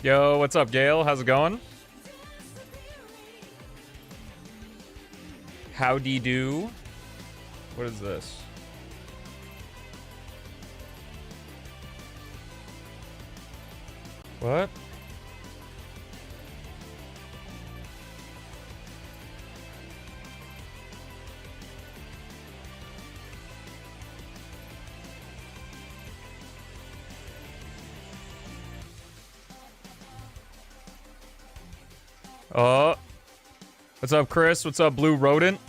Yo, what's up, Gail? How's it going? Howdy do. What is this? What? Oh. What's up, Chris? What's up, Blue Rodent?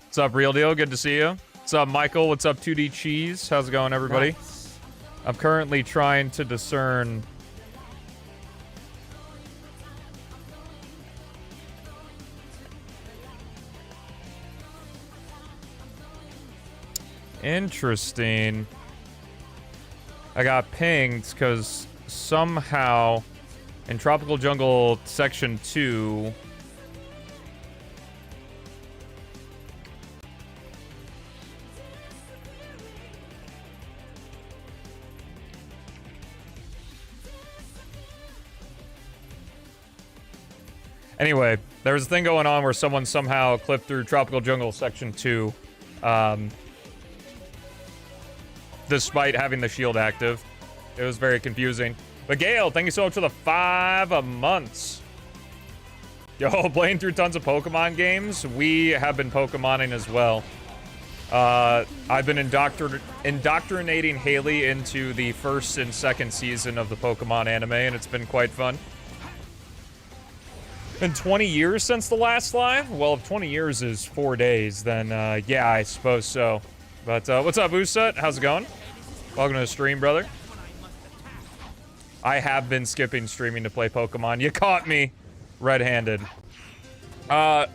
What's up, Real Deal? Good to see you. What's up, Michael? What's up, 2D Cheese? How's it going, everybody? Nice. I'm currently trying to discern... Interesting. I got pinged because somehow in Tropical Jungle Section 2... Anyway, there was a thing going on where someone somehow clipped through Tropical Jungle Section 2, despite having the shield active. It was very confusing. But Gale, thank you so much for the 5 months. Yo, playing through tons of Pokemon games. We have been Pokemoning as well. I've been indoctrinating Haley into the first and second season of the Pokemon anime, and it's been quite fun. Been 20 years since the last live? Well, if 20 years is 4 days, then yeah, I suppose so. But what's up, Usut? How's it going? Welcome to the stream, brother. I have been skipping streaming to play Pokemon. You caught me red-handed.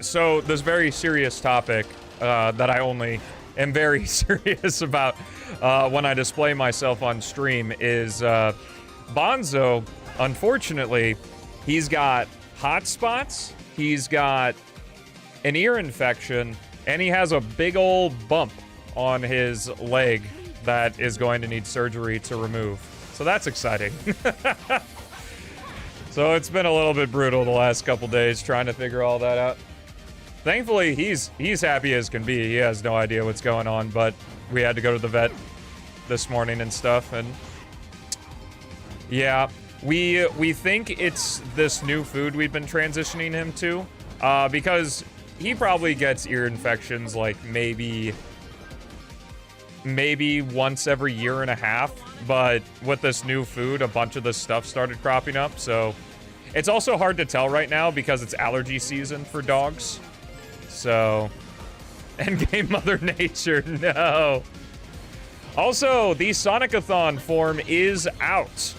So this very serious topic that I only am very serious about when I display myself on stream is Bonzo. Unfortunately, he's got hot spots, he's got an ear infection, and he has a big old bump on his leg that is going to need surgery to remove. So that's exciting. So it's been a little bit brutal the last couple days trying to figure all that out. Thankfully, he's happy as can be. He has no idea what's going on, but we had to go to the vet this morning and stuff, and yeah. We think it's this new food we've been transitioning him to, because he probably gets ear infections like maybe once every year and a half, but with this new food, a bunch of this stuff started cropping up, so it's also hard to tell right now because it's allergy season for dogs, so... Endgame Mother Nature, no! Also, the Sonic-a-thon form is out.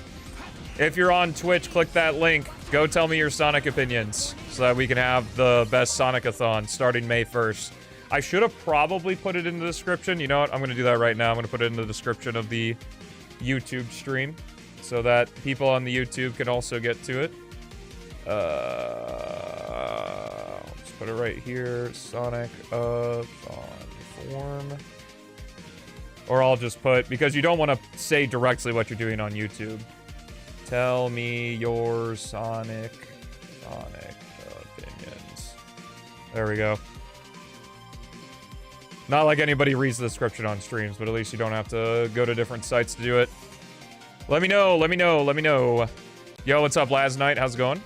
If you're on Twitch, click that link. Go tell me your Sonic opinions so that we can have the best Sonic-a-thon starting May 1st. I should have probably put it in the description. You know what? I'm going to do that right now. I'm going to put it in the description of the YouTube stream so that people on the YouTube can also get to it. Let's put it right here. Sonic-a-thon form. Or I'll just put, because you don't want to say directly what you're doing on YouTube. Tell me your Sonic opinions. There we go. Not like anybody reads the description on streams, but at least you don't have to go to different sites to do it. Let me know, let me know, let me know. Yo, what's up, Last Night? How's it going?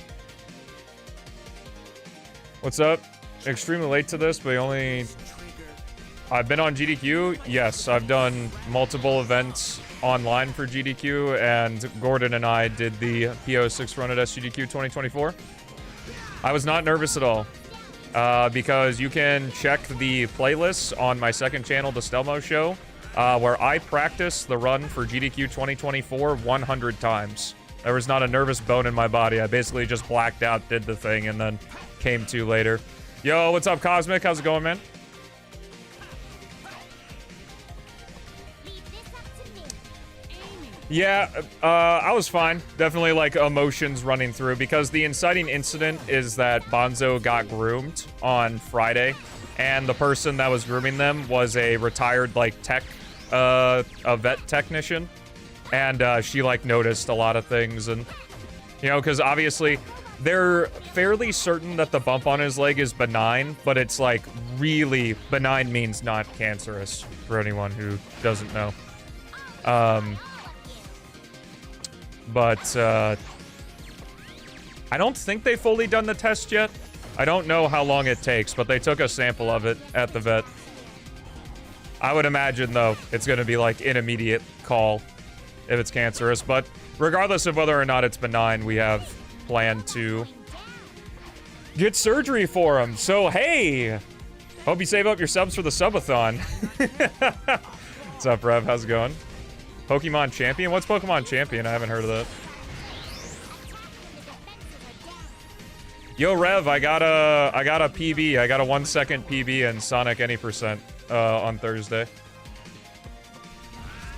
What's up? Extremely late to this, but I've been on GDQ. Yes, I've done multiple events online for GDQ, and Gordon and I did the P-06 run at SGDQ 2024. I was not nervous at all, because you can check the playlists on my second channel, the Stelmo Show, where I practiced the run for GDQ 2024 100 times. There was not a nervous bone in my body. I basically just blacked out, did the thing, and then came to later. Yo, what's up, Cosmic? How's it going, man? Yeah, I was fine. Definitely, like, emotions running through, because the inciting incident is that Bonzo got groomed on Friday, and the person that was grooming them was a retired, like, a vet technician, and she, like, noticed a lot of things, and You know, because obviously they're fairly certain that the bump on his leg is benign, but it's like really benign means not cancerous for anyone who doesn't know. But I don't think they've fully done the test yet. I don't know how long it takes, but they took a sample of it at the vet. I would imagine, though, it's going to be like an immediate call if it's cancerous. But regardless of whether or not it's benign, we have planned to get surgery for him. So, hey! Hope you save up your subs for the subathon. What's up, Rev? How's it going? Pokemon Champion? What's Pokemon Champion? I haven't heard of that. Yo, Rev, I got a PB. I got a 1-second PB in Sonic Any Percent on Thursday.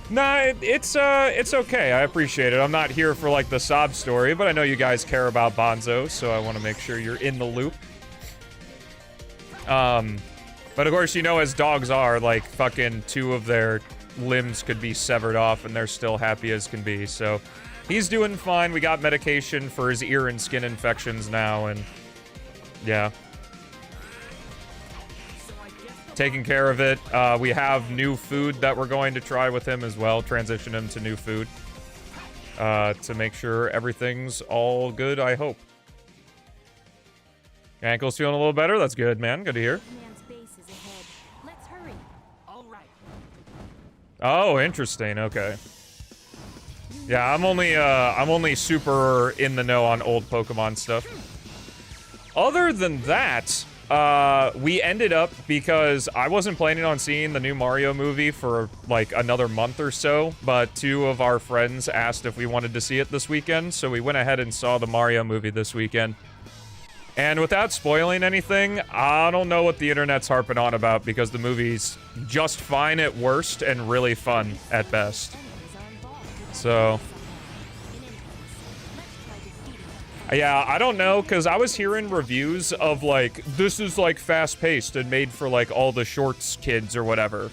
Nah, it's okay. I appreciate it. I'm not here for like the sob story, but I know you guys care about Bonzo, so I want to make sure you're in the loop. But of course, you know, as dogs are, like fucking 2 of their limbs could be severed off and they're still happy as can be, so he's doing fine. We got medication for his ear and skin infections now, and yeah, taking care of it. We have new food that we're going to try with him as well, transition him to new food to make sure everything's all good, I hope. Ankle's feeling a little better? That's good, man. Good to hear. Oh, interesting. Okay. Yeah, I'm only super in the know on old Pokemon stuff. Other than that, we ended up, because I wasn't planning on seeing the new Mario movie for like another month or so, but 2 of our friends asked if we wanted to see it this weekend, so we went ahead and saw the Mario movie this weekend. And without spoiling anything, I don't know what the internet's harping on about, because the movie's just fine at worst and really fun at best. So yeah, I don't know, because I was hearing reviews of like, this is like fast-paced and made for like all the shorts kids or whatever.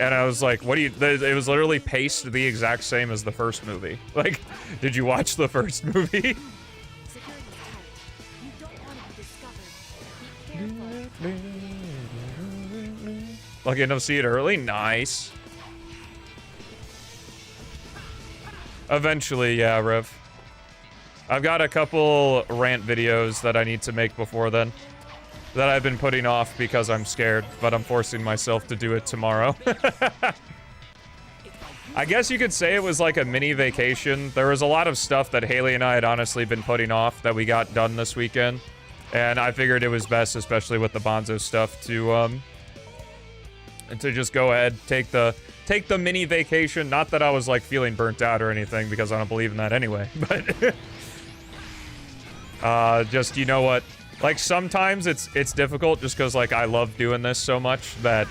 And I was like, what do you, it was literally paced the exact same as the first movie. Like, did you watch the first movie? Lucky enough to see it early? Nice. Eventually, yeah, Rev. I've got a couple rant videos that I need to make before then that I've been putting off because I'm scared, but I'm forcing myself to do it tomorrow. I guess you could say it was like a mini vacation. There was a lot of stuff that Haley and I had honestly been putting off that we got done this weekend. And I figured it was best, especially with the Bonzo stuff, to just go ahead, take the mini vacation. Not that I was like feeling burnt out or anything, because I don't believe in that anyway. But just, you know what? Like sometimes it's difficult just because like I love doing this so much that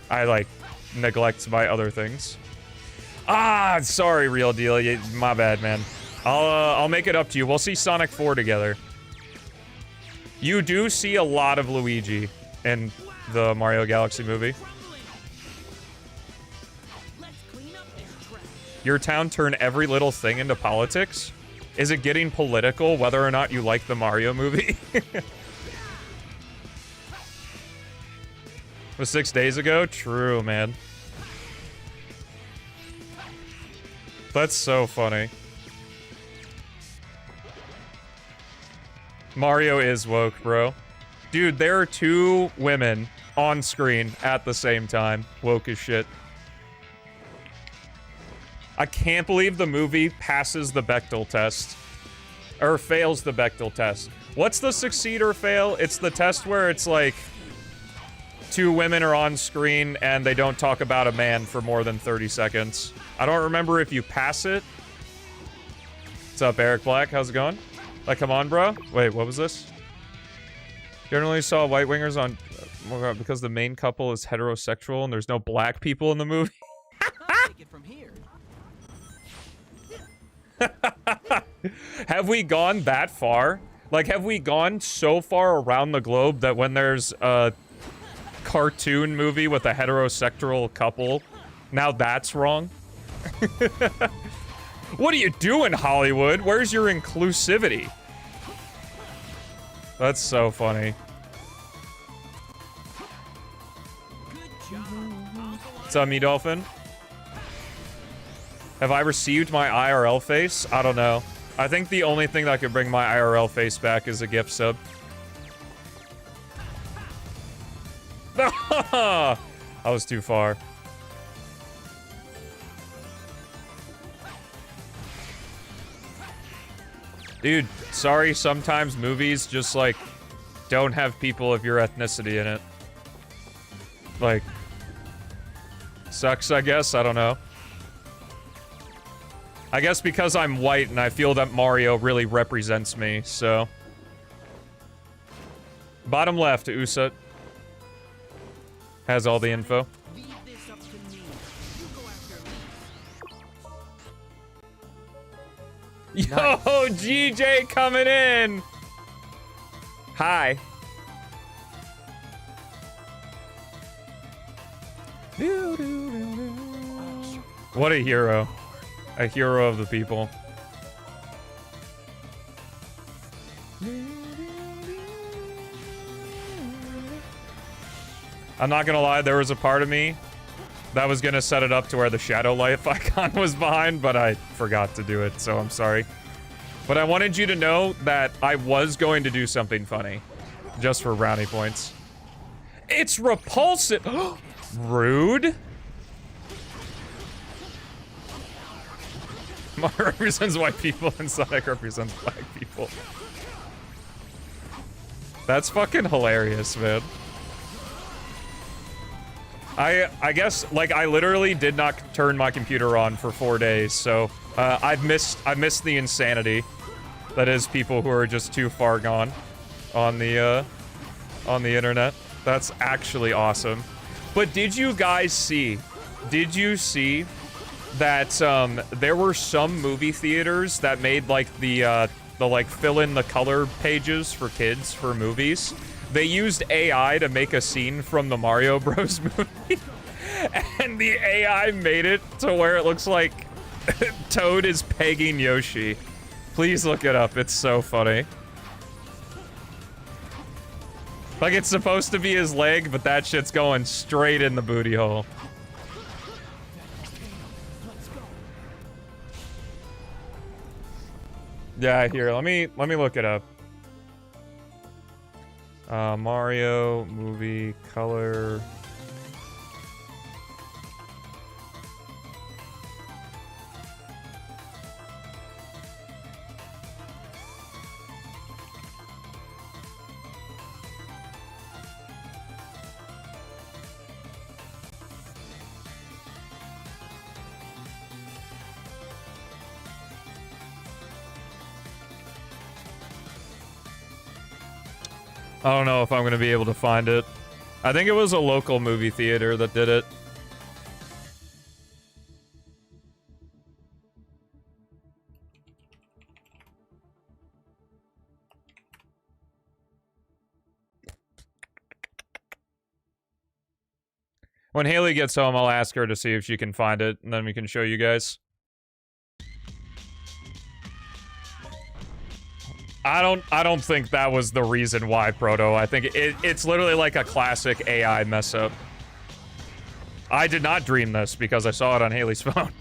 I like neglect my other things. Ah, sorry, Real Deal. My bad, man. I'll make it up to you. We'll see Sonic 4 together. You do see a lot of Luigi in the Mario Galaxy movie. Your town turned every little thing into politics? Is it getting political whether or not you like the Mario movie? It was 6 days ago? True, man. That's so funny. Mario is woke, bro. Dude, there are 2 women on screen at the same time. Woke as shit. I can't believe the movie passes the Bechdel test. Or fails the Bechdel test. What's the succeed or fail? It's the test where it's like 2 women are on screen and they don't talk about a man for more than 30 seconds. I don't remember if you pass it. What's up, Eric Black? How's it going? Like, come on, bro. Wait, what was this? Generally saw white wingers on... Oh God, because the main couple is heterosexual and there's no black people in the movie. Take it from here. Have we gone that far? Like, have we gone so far around the globe that when there's a cartoon movie with a heterosexual couple, now that's wrong? What are you doing, Hollywood? Where's your inclusivity? That's so funny. What's up, me dolphin? Have I received my IRL face? I don't know. I think the only thing that could bring my IRL face back is a gift sub. I was too far. Dude, sorry, sometimes movies just, like, don't have people of your ethnicity in it. Like, sucks, I guess? I don't know. I guess because I'm white and I feel that Mario really represents me, so... Bottom left, Usat. Has all the info. Yo, GJ coming in! Hi. What a hero. A hero of the people. I'm not gonna lie, there was a part of me that was gonna set it up to where the Shadow Life icon was behind, but I forgot to do it, so I'm sorry. But I wanted you to know that I was going to do something funny. Just for brownie points. It's repulsive! Rude? Mario represents white people and Sonic represents black people. That's fucking hilarious, man. I guess, like, I literally did not turn my computer on for 4 days, so I've missed the insanity that is people who are just too far gone on the internet. That's actually awesome. But did you guys see? Did you see that there were some movie theaters that made like the like fill in the color pages for kids for movies? They used AI to make a scene from the Mario Bros. Movie. And the AI made it to where it looks like Toad is pegging Yoshi. Please look it up. It's so funny. Like, it's supposed to be his leg, but that shit's going straight in the booty hole. Yeah, here, let me look it up. Mario movie color. I don't know if I'm gonna be able to find it. I think it was a local movie theater that did it. When Haley gets home, I'll ask her to see if she can find it, and then we can show you guys. I don't think that was the reason why, Proto. I think it's literally like a classic AI mess up. I did not dream this because I saw it on Haley's phone.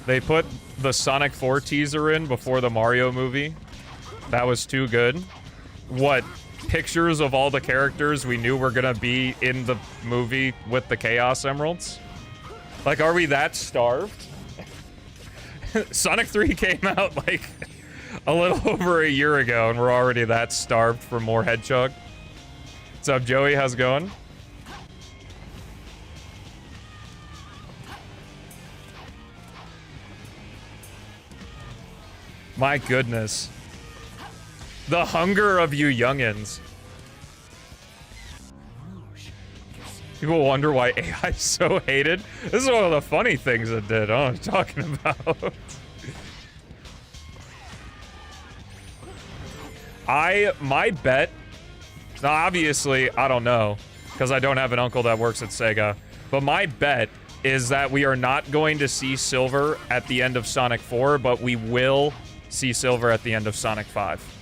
They put the Sonic 4 teaser in before the Mario movie. That was too good. What? Pictures of all the characters we knew were gonna be in the movie with the Chaos Emeralds? Like, are we that starved? Sonic 3 came out, like, a little over a year ago, and we're already that starved for more Hedgehog. What's up, Joey? How's it going? My goodness. The hunger of you youngins. People wonder why AI is so hated. This is one of the funny things it did. I don't know what I'm talking about. My bet, now obviously, I don't know, because I don't have an uncle that works at Sega, But my bet is that we are not going to see Silver at the end of Sonic 4, but we will see Silver at the end of Sonic 5.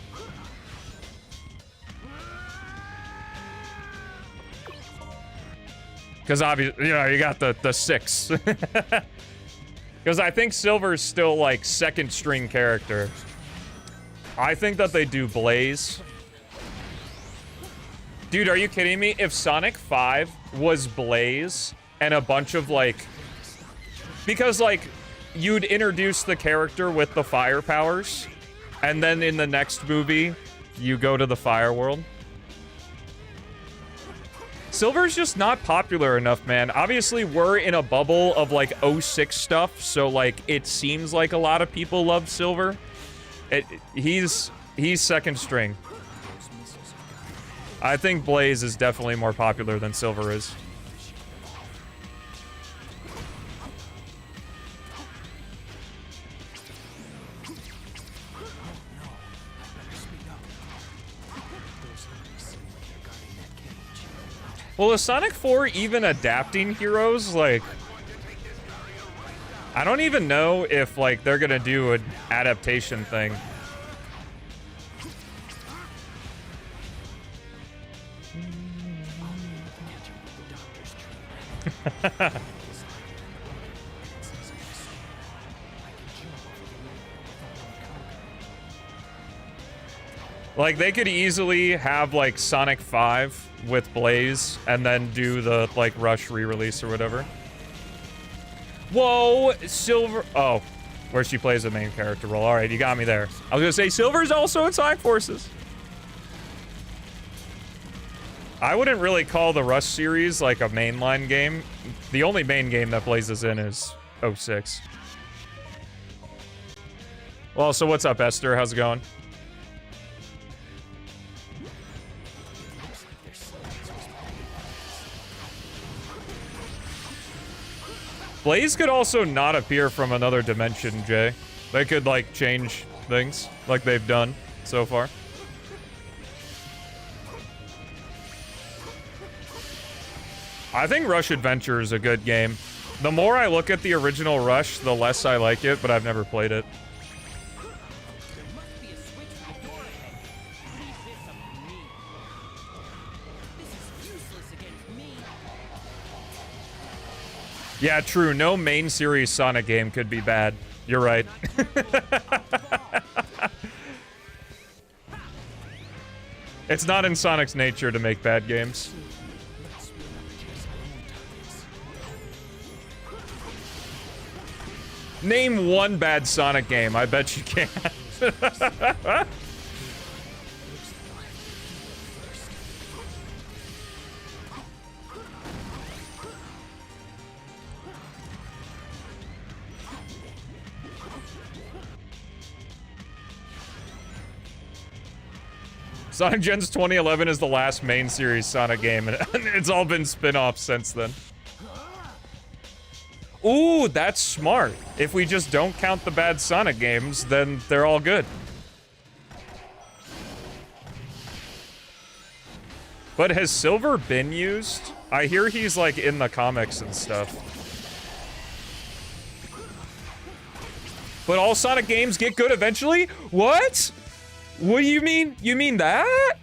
Because obviously, you know, you got the 6. Because I think Silver's still, like, second string character. I think that they do Blaze. Dude, are you kidding me? If Sonic 5 was Blaze and a bunch of, like... Because, like, you'd introduce the character with the fire powers, and then in the next movie, you go to the fire world. Silver's just not popular enough, man. Obviously, we're in a bubble of, like, 06 stuff, so, like, it seems like a lot of people love Silver. He's second string. I think Blaze is definitely more popular than Silver is. Well, is Sonic 4 even adapting heroes? Like, I don't even know if, like, they're gonna do an adaptation thing. Like, they could easily have, like, Sonic 5 with Blaze and then do the, like, Rush re-release or whatever. Whoa, Silver... Oh, where she plays the main character role. All right, you got me there. I was gonna say, Silver's also in Sonic Forces. I wouldn't really call the Rush series, like, a mainline game. The only main game that Blaze is in is 06. Well, so what's up, Esther? How's it going? Blaze could also not appear from another dimension, Jay. They could, like, change things, like they've done so far. I think Rush Adventure is a good game. The more I look at the original Rush, the less I like it, but I've never played it. Yeah, true. No main series Sonic game could be bad. You're right. It's not in Sonic's nature to make bad games. Name one bad Sonic game. I bet you can. Sonic Gens 2011 is the last main series Sonic game, and it's all been spin-offs since then. Ooh, that's smart. If we just don't count the bad Sonic games, then they're all good. But has Silver been used? I hear he's, like, in the comics and stuff. But all Sonic games get good eventually? What? What do you mean? You mean that?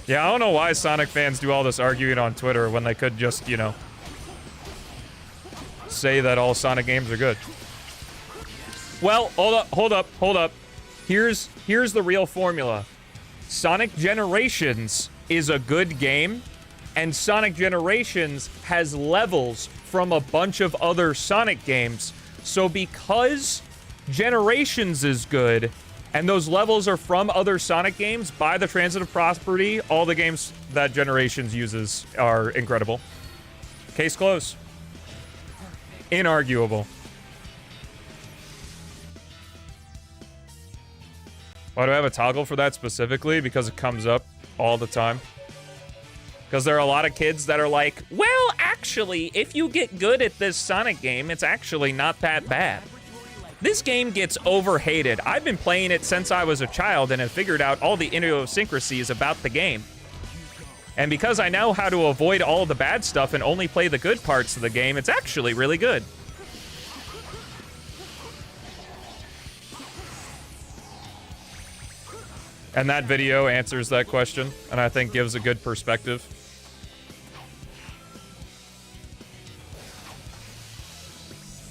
Yeah, I don't know why Sonic fans do all this arguing on Twitter when they could just, you know, say that all Sonic games are good. Well, hold up. Here's the real formula. Sonic Generations is a good game, and Sonic Generations has levels from a bunch of other Sonic games. So because Generations is good, and those levels are from other Sonic games, by the transitive property, all the games that Generations uses are incredible. Case closed. Inarguable. Why do I have a toggle for that specifically? Because it comes up all the time. Because there are a lot of kids that are like, well, actually, if you get good at this Sonic game, it's actually not that bad. This game gets overhated. I've been playing it since I was a child and have figured out all the idiosyncrasies about the game. And because I know how to avoid all of the bad stuff and only play the good parts of the game, it's actually really good. And that video answers that question, and I think gives a good perspective.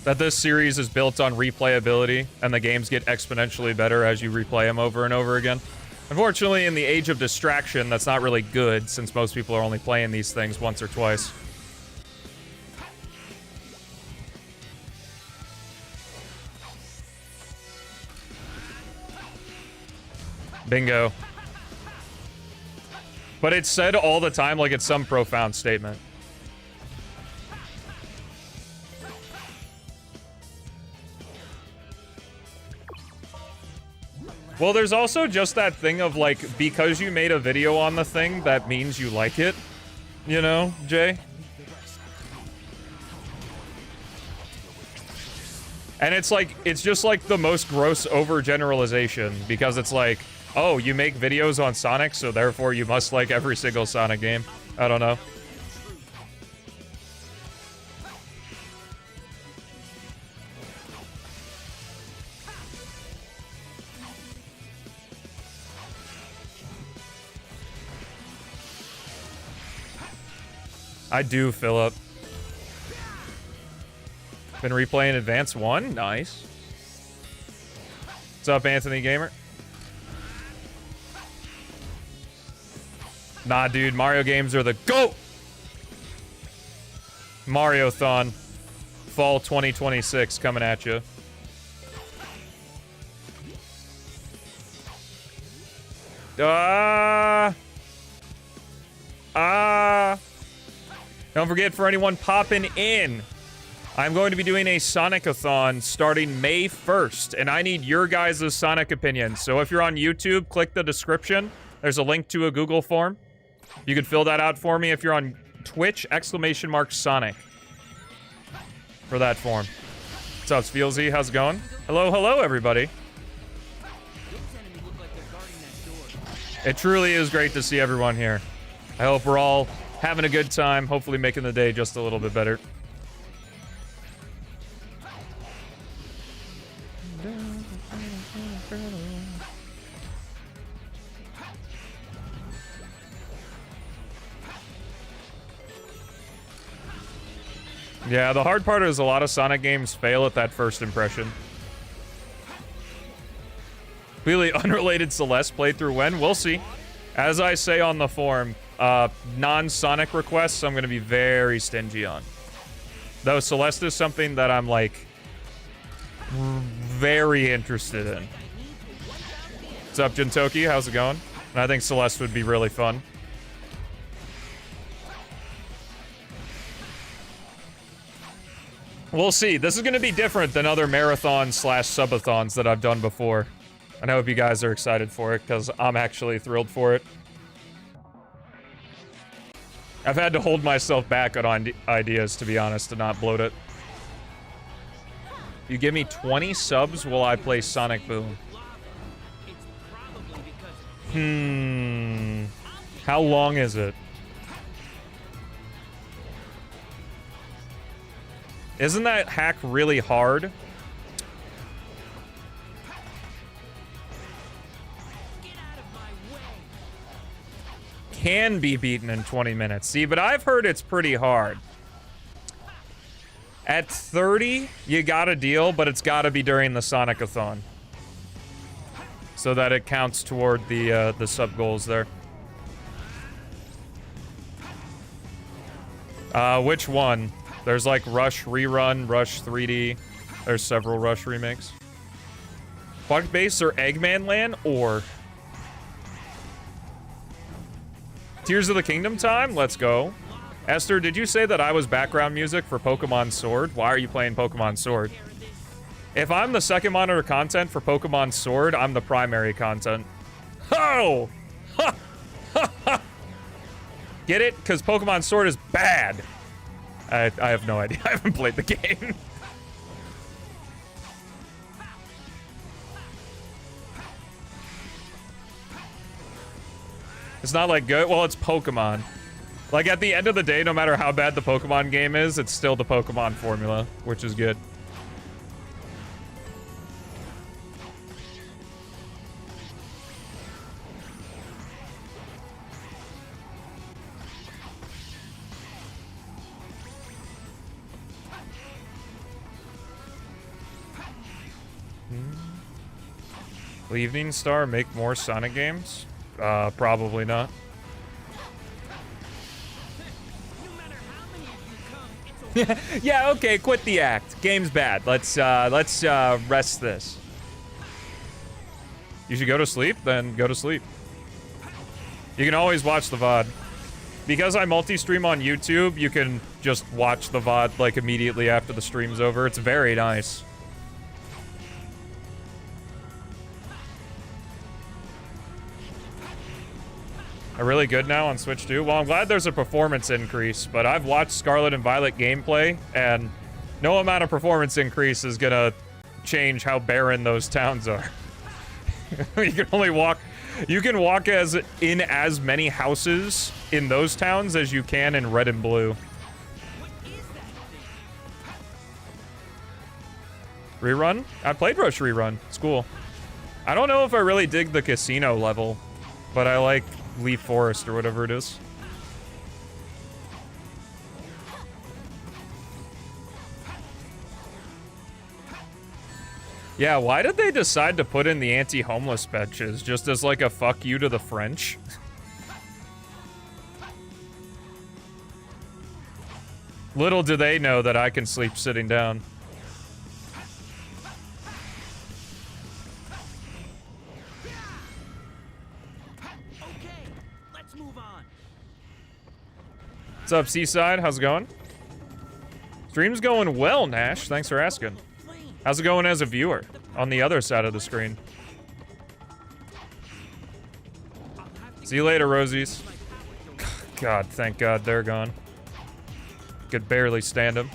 That this series is built on replayability, and the games get exponentially better as you replay them over and over again. Unfortunately, in the age of distraction, that's not really good, since most people are only playing these things once or twice. Bingo. But it's said all the time like it's some profound statement. Well, there's also just that thing of, like, because you made a video on the thing, that means you like it. You know, Jay? And it's like, it's just like the most gross overgeneralization, because it's like, oh, you make videos on Sonic, so therefore you must like every single Sonic game. I don't know. I do, Philip. Been replaying Advance 1? Nice. What's up, Anthony Gamer? Nah, dude, Mario games are the GOAT! Mario-thon. Fall 2026 coming at you. Don't forget, for anyone popping in, I'm going to be doing a Sonic-a-thon starting May 1st, and I need your guys' Sonic opinions. So if you're on YouTube, click the description. There's a link to a Google form. You can fill that out for me. If you're on Twitch, !Sonic for that form. What's up, Spielzy? How's it going? Hello, hello, everybody. It truly is great to see everyone here. I hope we're all having a good time, hopefully making the day just a little bit better. Yeah, the hard part is a lot of Sonic games fail at that first impression. Completely unrelated Celeste playthrough when? We'll see. As I say on the forum, non-Sonic requests I'm going to be very stingy on. Though Celeste is something that I'm, like, very interested in. What's up, Jintoki? How's it going? And I think Celeste would be really fun. We'll see. This is going to be different than other marathon/subathons that I've done before. And I hope you guys are excited for it, because I'm actually thrilled for it. I've had to hold myself back on ideas, to be honest, to not bloat it. You give me 20 subs while I play Sonic Boom. How long is it? Isn't that hack really hard? Can be beaten in 20 minutes. See, but I've heard it's pretty hard. At 30, you got a deal, but it's got to be during the Sonic-a-thon, so that it counts toward the sub goals there. Which one? There's like Rush Rerun, Rush 3D. There's several Rush remakes. Quack Base or Eggman Land or Tears of the Kingdom time? Let's go. Esther, did you say that I was background music for Pokemon Sword? Why are you playing Pokemon Sword? If I'm the second monitor content for Pokemon Sword, I'm the primary content. Oh! Ha! Ha! Ha! Get it? Because Pokemon Sword is bad. I have no idea. I haven't played the game. It's not like good. Well, it's Pokemon. Like, at the end of the day, no matter how bad the Pokemon game is, it's still the Pokemon formula, which is good. Will Evening Star make more Sonic games? Probably not. Yeah, okay, quit the act. Game's bad. Let's rest this. You should go to sleep? Then go to sleep. You can always watch the VOD. Because I multi-stream on YouTube, you can just watch the VOD, like, immediately after the stream's over. It's very nice. Are really good now on Switch 2? Well, I'm glad there's a performance increase, but I've watched Scarlet and Violet gameplay, and no amount of performance increase is gonna change how barren those towns are. You can only walk... You can walk in as many houses in those towns as you can in Red and Blue. Rerun? I played Rush Rerun. It's cool. I don't know if I really dig the casino level, but I like Leaf Forest or whatever it is. Yeah, why did they decide to put in the anti-homeless benches? Just as like a fuck you to the French? Little do they know that I can sleep sitting down. What's up, Seaside? How's it going? Stream's going well, Nash. Thanks for asking. How's it going as a viewer on the other side of the screen? See you later, Rosies. God, thank God they're gone. Could barely stand them.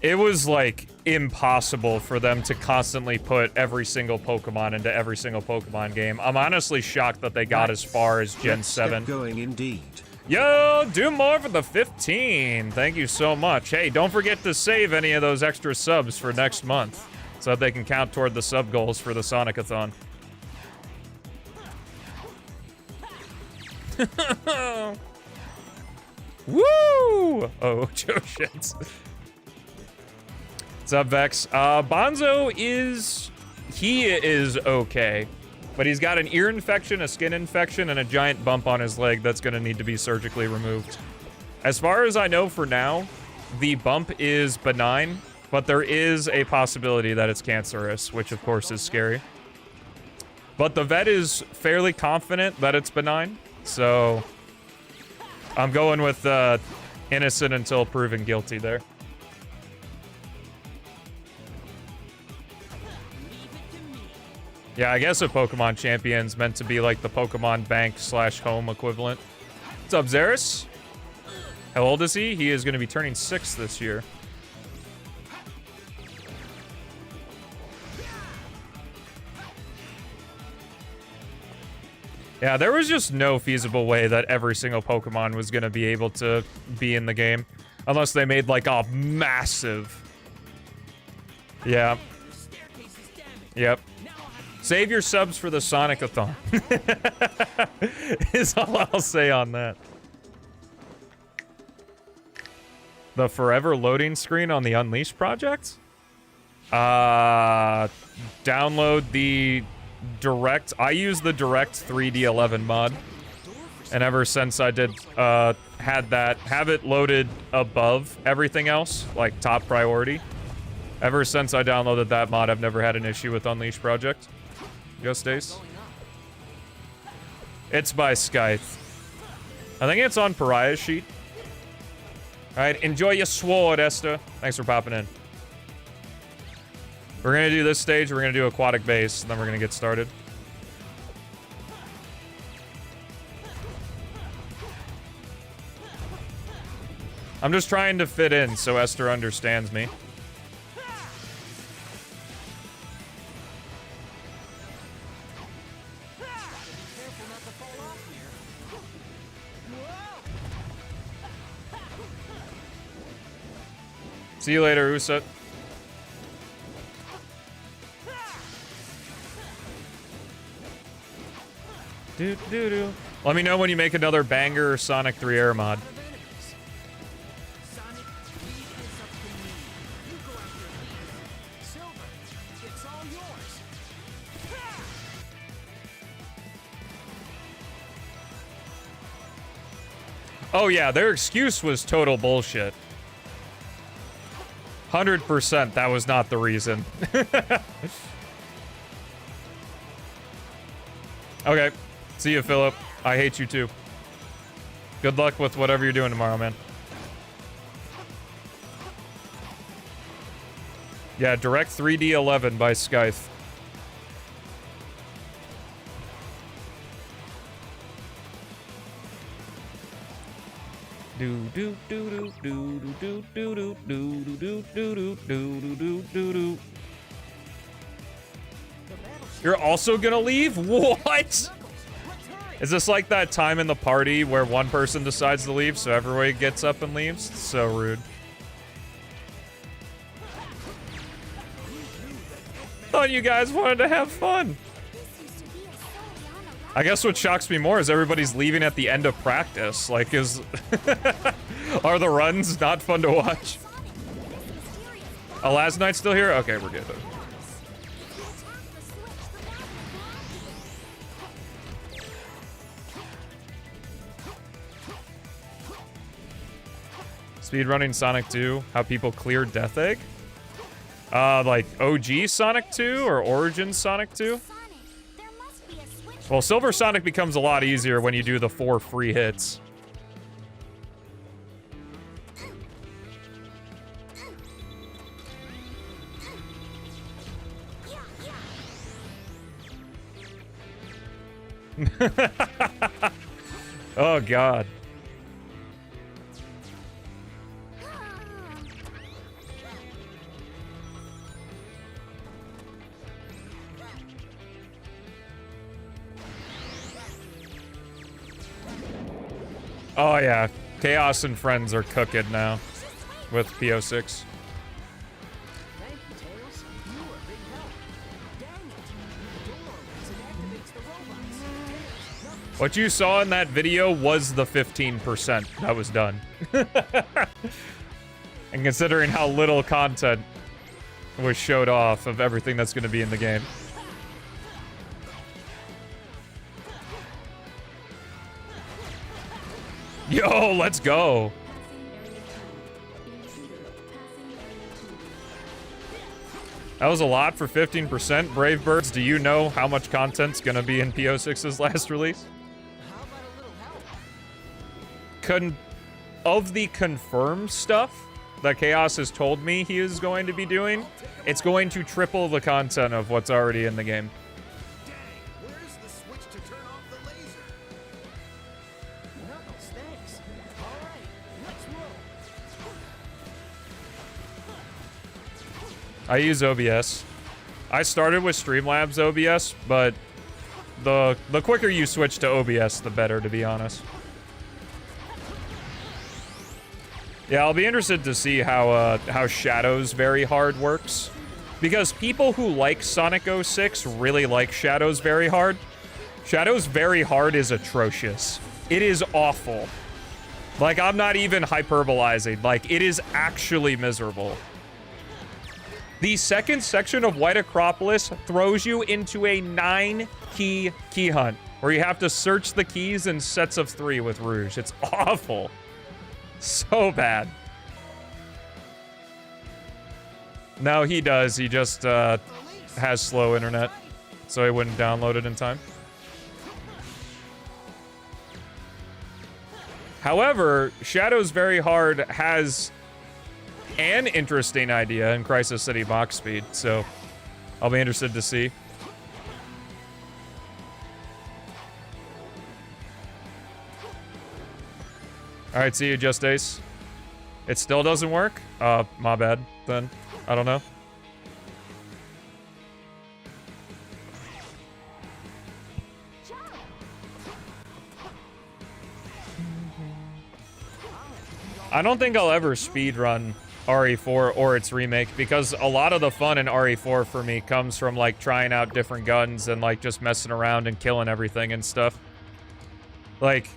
It was, like, impossible for them to constantly put every single Pokemon into every single Pokemon game. I'm honestly shocked that they got as far as Gen 7. Going indeed. Yo, do more for the 15. Thank you so much. Hey, don't forget to save any of those extra subs for next month so that they can count toward the sub goals for the Sonic-a-thon. Woo! Oh, Joe shits. What's up, Vex? Bonzo he is okay, but he's got an ear infection, a skin infection, and a giant bump on his leg that's gonna need to be surgically removed. As far as I know for now, the bump is benign, but there is a possibility that it's cancerous, which of course is scary. But the vet is fairly confident that it's benign, so I'm going with innocent until proven guilty there. Yeah, I guess a Pokemon Champion's meant to be like the Pokemon Bank / home equivalent. What's up, Xeris? How old is he? He is going to be turning 6 this year. Yeah, there was just no feasible way that every single Pokemon was going to be able to be in the game. Unless they made, like, a massive... Yeah. Yep. Save your subs for the Sonic-a-thon. Is all I'll say on that. The forever loading screen on the Unleashed project? Download the Direct. I use the Direct 3D11 mod. And ever since I did, have it loaded above everything else, like top priority. Ever since I downloaded that mod, I've never had an issue with Unleashed project. Go, Stace. It's by Scythe. I think it's on Pariah's sheet. Alright, enjoy your sword, Esther. Thanks for popping in. We're gonna do this stage, we're gonna do Aquatic Base, and then we're gonna get started. I'm just trying to fit in so Esther understands me. See you later, Usa. Do. Let me know when you make another banger Sonic 3 Air mod. Oh yeah, their excuse was total bullshit. 100% that was not the reason. Okay. See you, Philip. I hate you too. Good luck with whatever you're doing tomorrow, man. Yeah, Direct 3D 11 by Scythe. You're also gonna leave? What? Is this like that time in the party where one person decides to leave so everybody gets up and leaves? It's so rude. Thought you guys wanted to have fun. I guess what shocks me more is everybody's leaving at the end of practice. Like, are the runs not fun to watch? Oh, last night's still here? Okay, we're good. Speedrunning Sonic 2, how people clear Death Egg? Like OG Sonic 2 or Origin Sonic 2? Well, Silver Sonic becomes a lot easier when you do the 4 free hits. Oh, God. Oh yeah, Chaos and friends are cooking now with P-06. What you saw in that video was the 15% that was done. And considering how little content was showed off of everything that's going to be in the game. Yo, let's go. That was a lot for 15%. Brave Birds, do you know how much content's gonna be in P-06's last release? Of the confirmed stuff that Chaos has told me he is going to be doing, it's going to triple the content of what's already in the game. I use OBS. I started with Streamlabs OBS, but the quicker you switch to OBS, the better, to be honest. Yeah, I'll be interested to see how Shadows Very Hard works. Because people who like Sonic 06 really like Shadows Very Hard. Shadows Very Hard is atrocious. It is awful. Like, I'm not even hyperbolizing. Like, it is actually miserable. The second section of White Acropolis throws you into a 9-key key hunt, where you have to search the keys in sets of 3 with Rouge. It's awful. So bad. No, he does. He just has slow internet, so he wouldn't download it in time. However, Shadows Very Hard has an interesting idea in Crisis City Box Speed, so I'll be interested to see. Alright, see you, Just Ace. It still doesn't work? My bad, then. I don't know. I don't think I'll ever speedrun RE4 or its remake, because a lot of the fun in RE4 for me comes from, like, trying out different guns and, like, just messing around and killing everything and stuff. Like,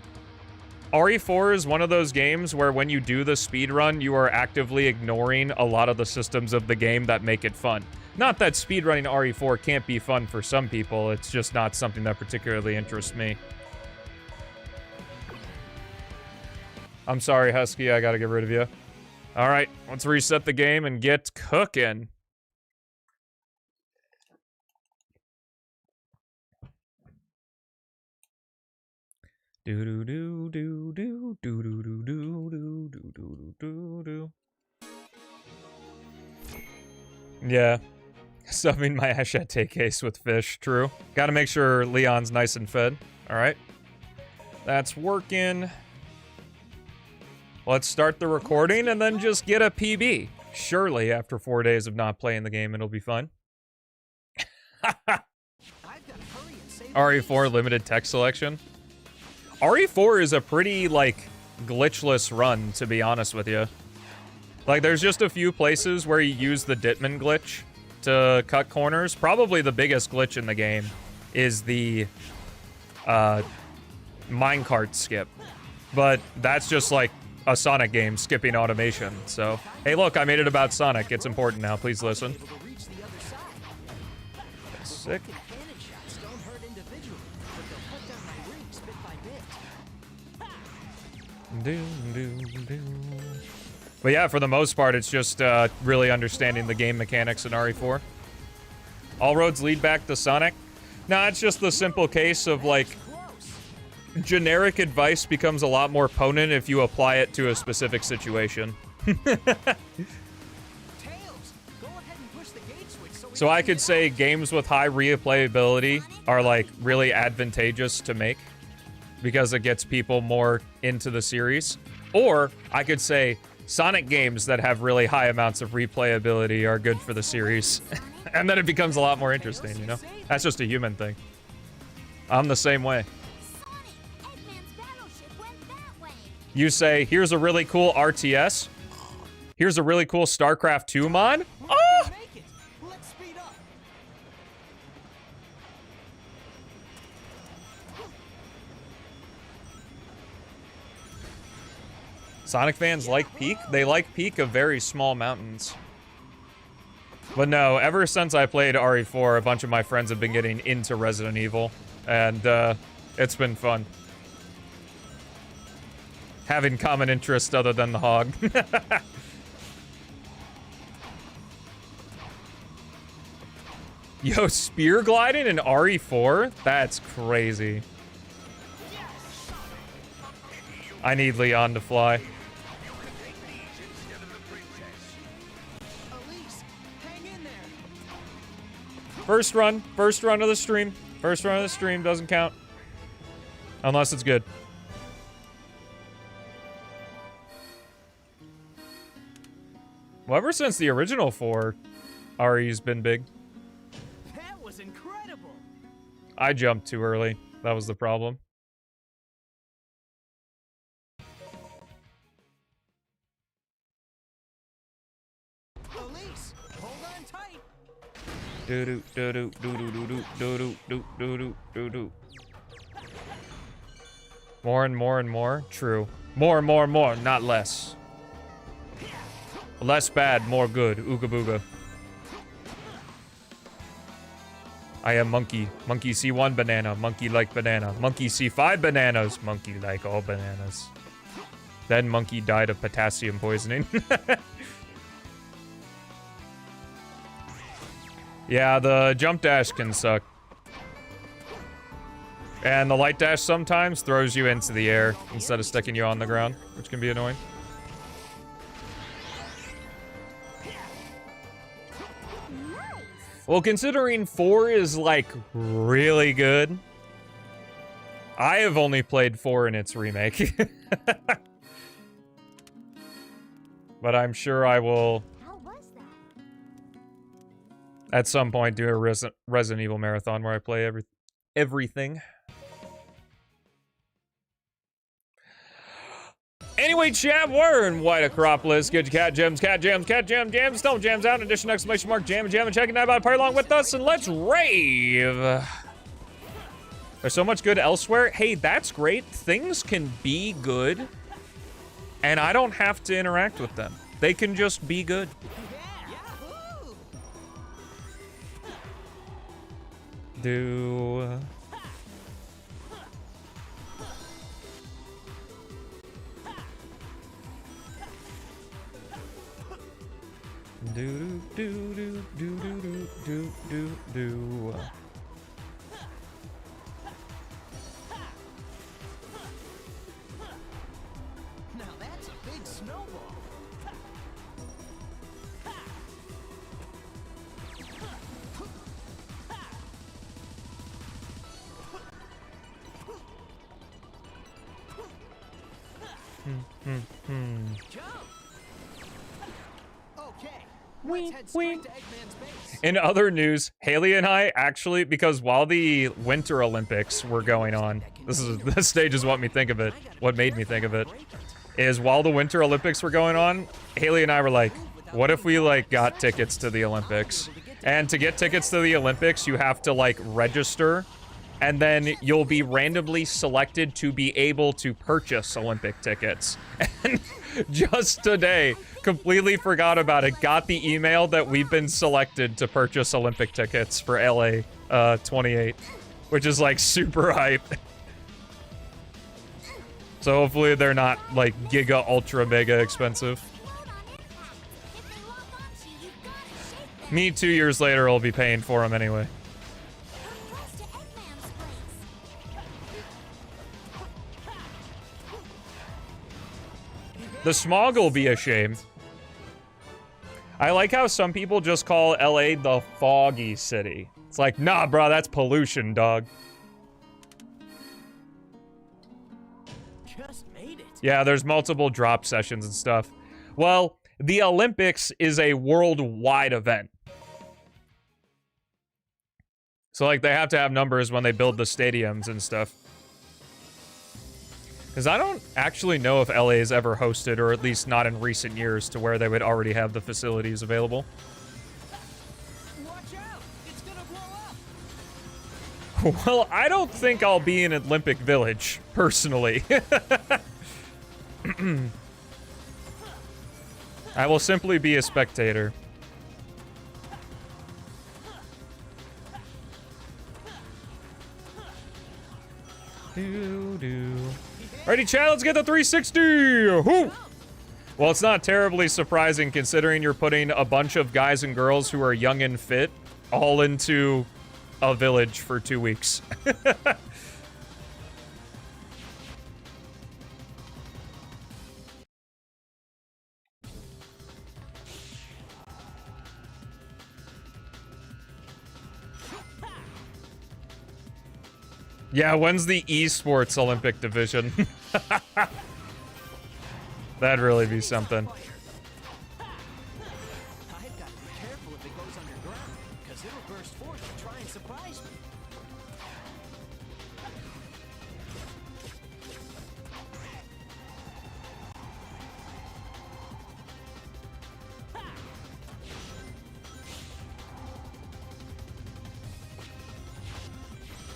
RE4 is one of those games where when you do the speedrun, you are actively ignoring a lot of the systems of the game that make it fun. Not that speedrunning RE4 can't be fun for some people, it's just not something that particularly interests me. I'm sorry, Husky, I gotta get rid of you. Alright, let's reset the game and get cooking. Do do do do do do do do do do do do do. Yeah. Subbing my Ashete case with fish, true. Gotta make sure Leon's nice and fed. Alright. That's working. Let's start the recording and then just get a PB. Surely, after 4 days of not playing the game, it'll be fun. RE4 limited text selection. RE4 is a pretty, like, glitchless run, to be honest with you. Like, there's just a few places where you use the Ditman glitch to cut corners. Probably the biggest glitch in the game is the minecart skip. But that's just, like, a Sonic game skipping automation, so... Hey, look, I made it about Sonic. It's important now. Please listen. That's sick. But yeah, for the most part, it's just really understanding the game mechanics in RE4. All roads lead back to Sonic. Nah, it's just the simple case of, like, generic advice becomes a lot more potent if you apply it to a specific situation. So I could say games with high replayability are, like, really advantageous to make because it gets people more into the series. Or I could say Sonic games that have really high amounts of replayability are good for the series. And then it becomes a lot more interesting, you know? That's just a human thing. I'm the same way. You say, here's a really cool RTS. Here's a really cool StarCraft 2 mod. Oh! Sonic fans like Peak? They like Peak of very small mountains. But no, ever since I played RE4, a bunch of my friends have been getting into Resident Evil. And, it's been fun. Having common interest other than the hog. Yo, spear gliding in RE4? That's crazy. I need Leon to fly. First run of the stream. First run of the stream doesn't count. Unless it's good. Well, ever since the original 4, RE's been big. That was incredible. I jumped too early. That was the problem. Elise, hold on tight. Do do do do do do do do do do do do do. More and more and more. True. More and more and more, not less. Less bad, more good. Ooga booga. I am monkey. Monkey see one banana. Monkey like banana. Monkey see 5 bananas. Monkey like all bananas. Then monkey died of potassium poisoning. Yeah, the jump dash can suck. And the light dash sometimes throws you into the air instead of sticking you on the ground, which can be annoying. Well, considering 4 is, like, really good, I have only played 4 in its remake. But I'm sure I will, How was that? at some point, do a Resident Evil marathon where I play everything. Anyway, chat, we're in White Acropolis. Get your cat gems, stone gems out, addition, exclamation mark, jam, and checking out about to party along with us, and let's rave. There's so much good elsewhere. Hey, that's great. Things can be good, and I don't have to interact with them. They can just be good. Do... Do do do do do do do do. Now that's a big snowball. Jump. Okay. Let's head straight to Eggman's base. In other news, Haley and I actually, because while the Winter Olympics were going on, this stage is what made me think of it, is while the Winter Olympics were going on, Haley and I were like, what if we, like, got tickets to the Olympics? And to get tickets to the Olympics, you have to, like, register, and then you'll be randomly selected to be able to purchase Olympic tickets. And just today, completely forgot about it, got the email that we've been selected to purchase Olympic tickets for LA 28, which is like super hype. So hopefully they're not like giga ultra mega expensive. Me 2 years later will be paying for them anyway. The smog will be a shame. I like how some people just call LA the foggy city. It's like, nah, bro, that's pollution, dog. Just made it. Yeah, there's multiple drop sessions and stuff. Well, the Olympics is a worldwide event. So, like, they have to have numbers when they build the stadiums and stuff. Because I don't actually know if LA has ever hosted, or at least not in recent years, to where they would already have the facilities available. Watch out! It's gonna blow up. Well, I don't think I'll be in Olympic Village, personally. I will simply be a spectator. Do-do. Alrighty, chat, let's get the 360! Whoo! Well, it's not terribly surprising considering you're putting a bunch of guys and girls who are young and fit all into a village for 2 weeks. Yeah, when's the esports Olympic division? That'd really be something. I've got to be careful if it goes underground, because it'll burst forth and try and surprise me.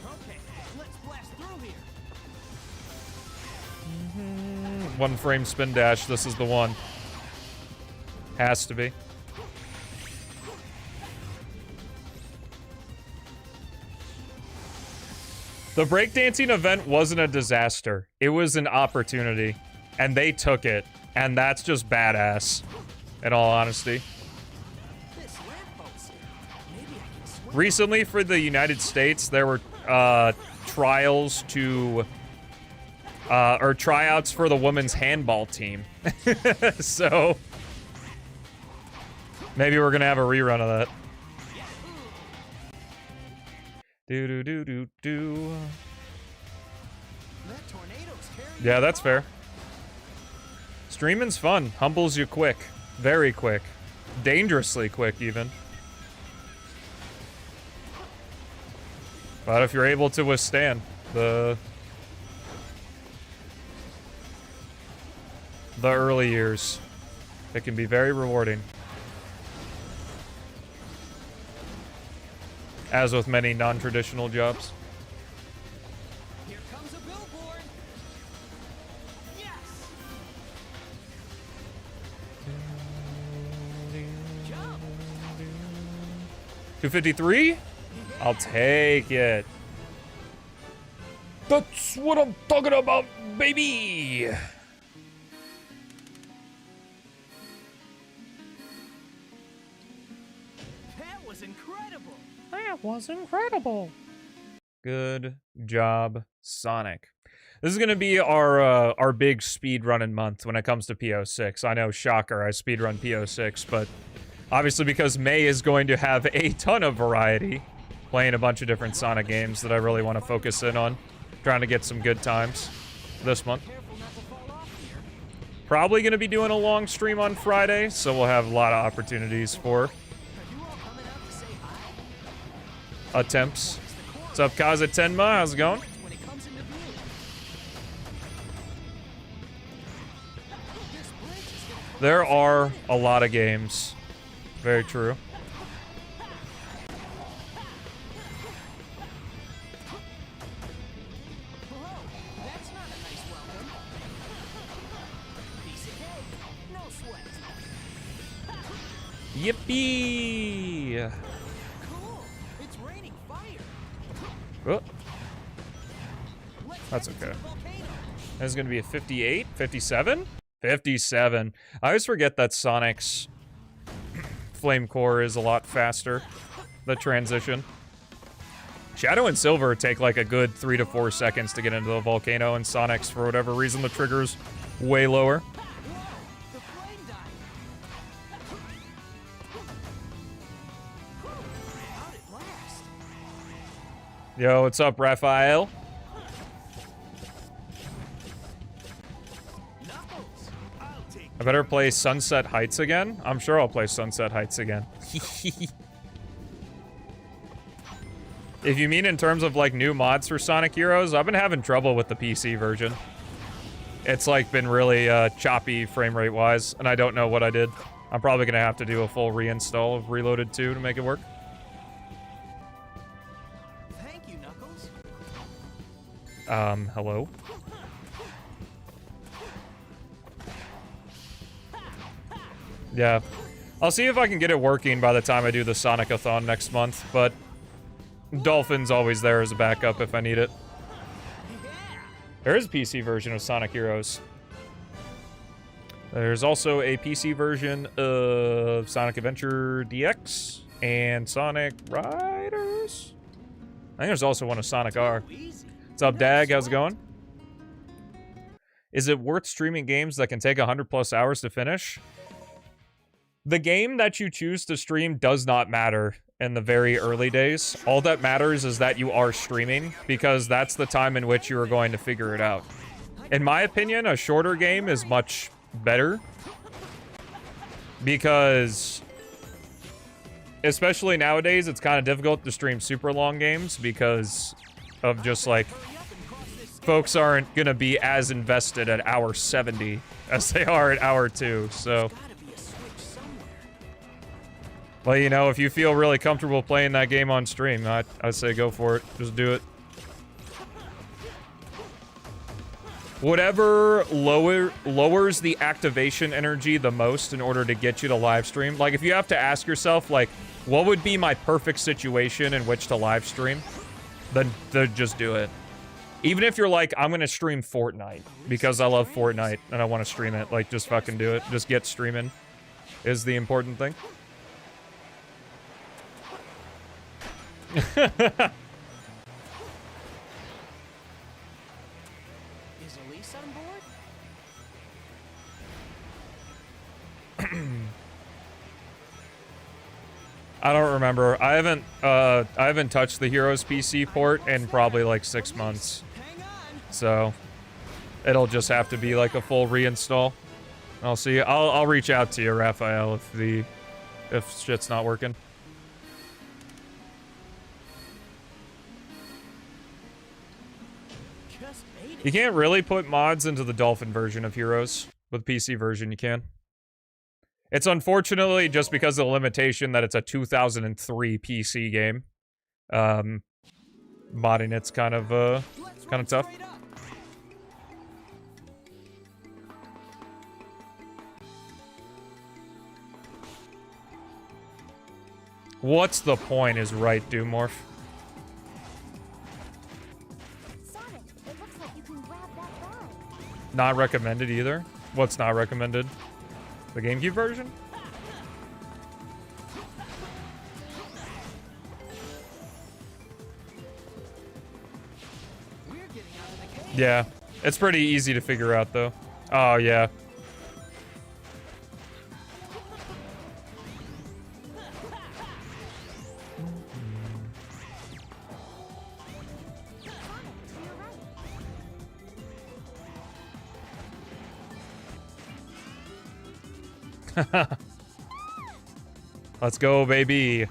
Okay, let's blast through here. One frame spin dash, this is the one. Has to be. The breakdancing event wasn't a disaster. It was an opportunity. And they took it. And that's just badass. In all honesty. This lamppost. Maybe I can swim. Recently, for the United States, there were trials to... or tryouts for the women's handball team. So... maybe we're gonna have a rerun of that. Do-do-do-do-do. That tornado's tearing Yeah, that's fair. Streaming's fun. Humbles you quick. Very quick. Dangerously quick, even. But if you're able to withstand the early years, it can be very rewarding. As with many non-traditional jobs. Here comes a billboard. Yes. Jump. 253? I'll take it. That's what I'm talking about, baby! That was incredible. That was incredible. Good job, Sonic. This is gonna be our big speed running month when it comes to P-06. I know, shocker, I speedrun P-06, but obviously because May is going to have a ton of variety, playing a bunch of different Sonic games that I really want to focus in on, trying to get some good times this month. Careful not to fall off here. Probably gonna be doing a long stream on Friday, so we'll have a lot of opportunities for Are you all coming out to say hi? attempts. What's up, Kaza Tenma? How's it going? When it comes into view. This bridge is gonna There are a lot of games. Very true. Hello. That's not a nice welcome. Piece of cake. No sweat. Yippee! Cool. It's raining fire. Oh, Let's that's head into okay. the volcano. That's gonna be a 58? 57? 57. I always forget that Sonic's flame core is a lot faster. The transition. Shadow and Silver take like a good 3 to 4 seconds to get into the volcano, and Sonic's, for whatever reason, the trigger's way lower. Whoa, the flame died. How'd it last? Yo, what's up, Raphael? Knuckles. I'll take I better play Sunset Heights again? I'm sure I'll play Sunset Heights again. If you mean in terms of like new mods for Sonic Heroes, I've been having trouble with the PC version. It's like been really choppy frame rate wise, and I don't know what I did. I'm probably gonna have to do a full reinstall of Reloaded 2 to make it work. Thank you, Knuckles. Hello? Yeah. I'll see if I can get it working by the time I do the Sonic-a-thon next month, but Dolphin's always there as a backup if I need it. Yeah. There is a PC version of Sonic Heroes. There's also a PC version of Sonic Adventure DX and Sonic Riders. I think there's also one of Sonic R. Easy. What's up, Dag? How's it going? Is it worth streaming games that can take 100+ hours to finish? The game that you choose to stream does not matter in the very early days. All that matters is that you are streaming, because that's the time in which you are going to figure it out. In my opinion, a shorter game is much better, because especially nowadays, it's kind of difficult to stream super long games because of just like folks aren't gonna be as invested at hour 70 as they are at hour 2, so. Gotta be a switch somewhere. Well, you know, if you feel really comfortable playing that game on stream, I'd say go for it. Just do it. Whatever lowers the activation energy the most in order to get you to live stream. Like, if you have to ask yourself, like, what would be my perfect situation in which to live stream? Then just do it. Even if you're like, I'm gonna stream Fortnite because I love Fortnite and I want to stream it, like, just fucking do it. Just get streaming is the important thing. Is Elise on board? I don't remember. I haven't touched the Heroes PC port in probably like 6 months. Hang on. So it'll just have to be like a full reinstall. I'll see. I'll reach out to you, Raphael, if shit's not working. Just made You it. can't really put mods into the Dolphin version of Heroes. With PC version, you can. It's unfortunately just because of the limitation that it's a 2003 PC game. Modding it's kind of tough. Straight up. What's the point is right, Doomorph. Sonic, it looks like you can grab that ball. Not recommended either. What's not recommended? The GameCube version? We're getting out of the game. Yeah. It's pretty easy to figure out, though. Oh, yeah. Sonic, to your right. Let's go, baby.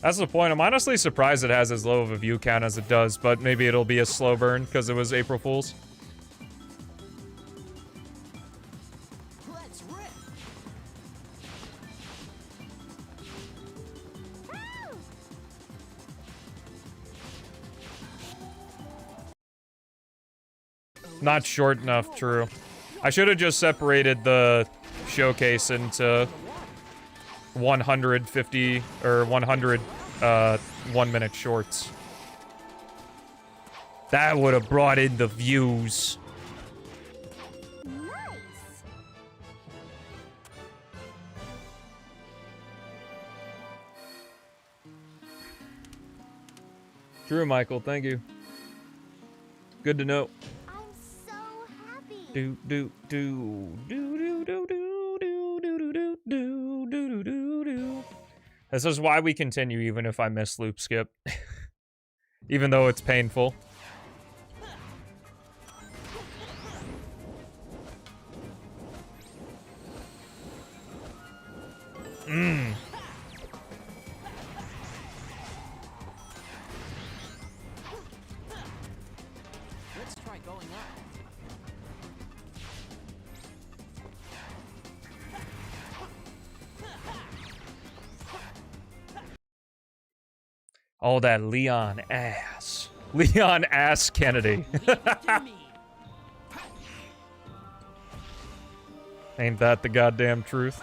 That's the point. I'm honestly surprised it has as low of a view count as it does, but maybe it'll be a slow burn because it was April Fool's. Let's rip. Not short enough, true. I should have just separated the showcase into 150 or 100 1-minute shorts. That would have brought in the views. Nice. True, Michael. Thank you. Good to know. I'm so happy. Do do do do do do do do do do do do do do. This is why we continue even if I miss loop skip. Even though it's painful. Let's try going up. Oh, that Leon ass. Leon ass Kennedy. Gimme. Ain't that the goddamn truth?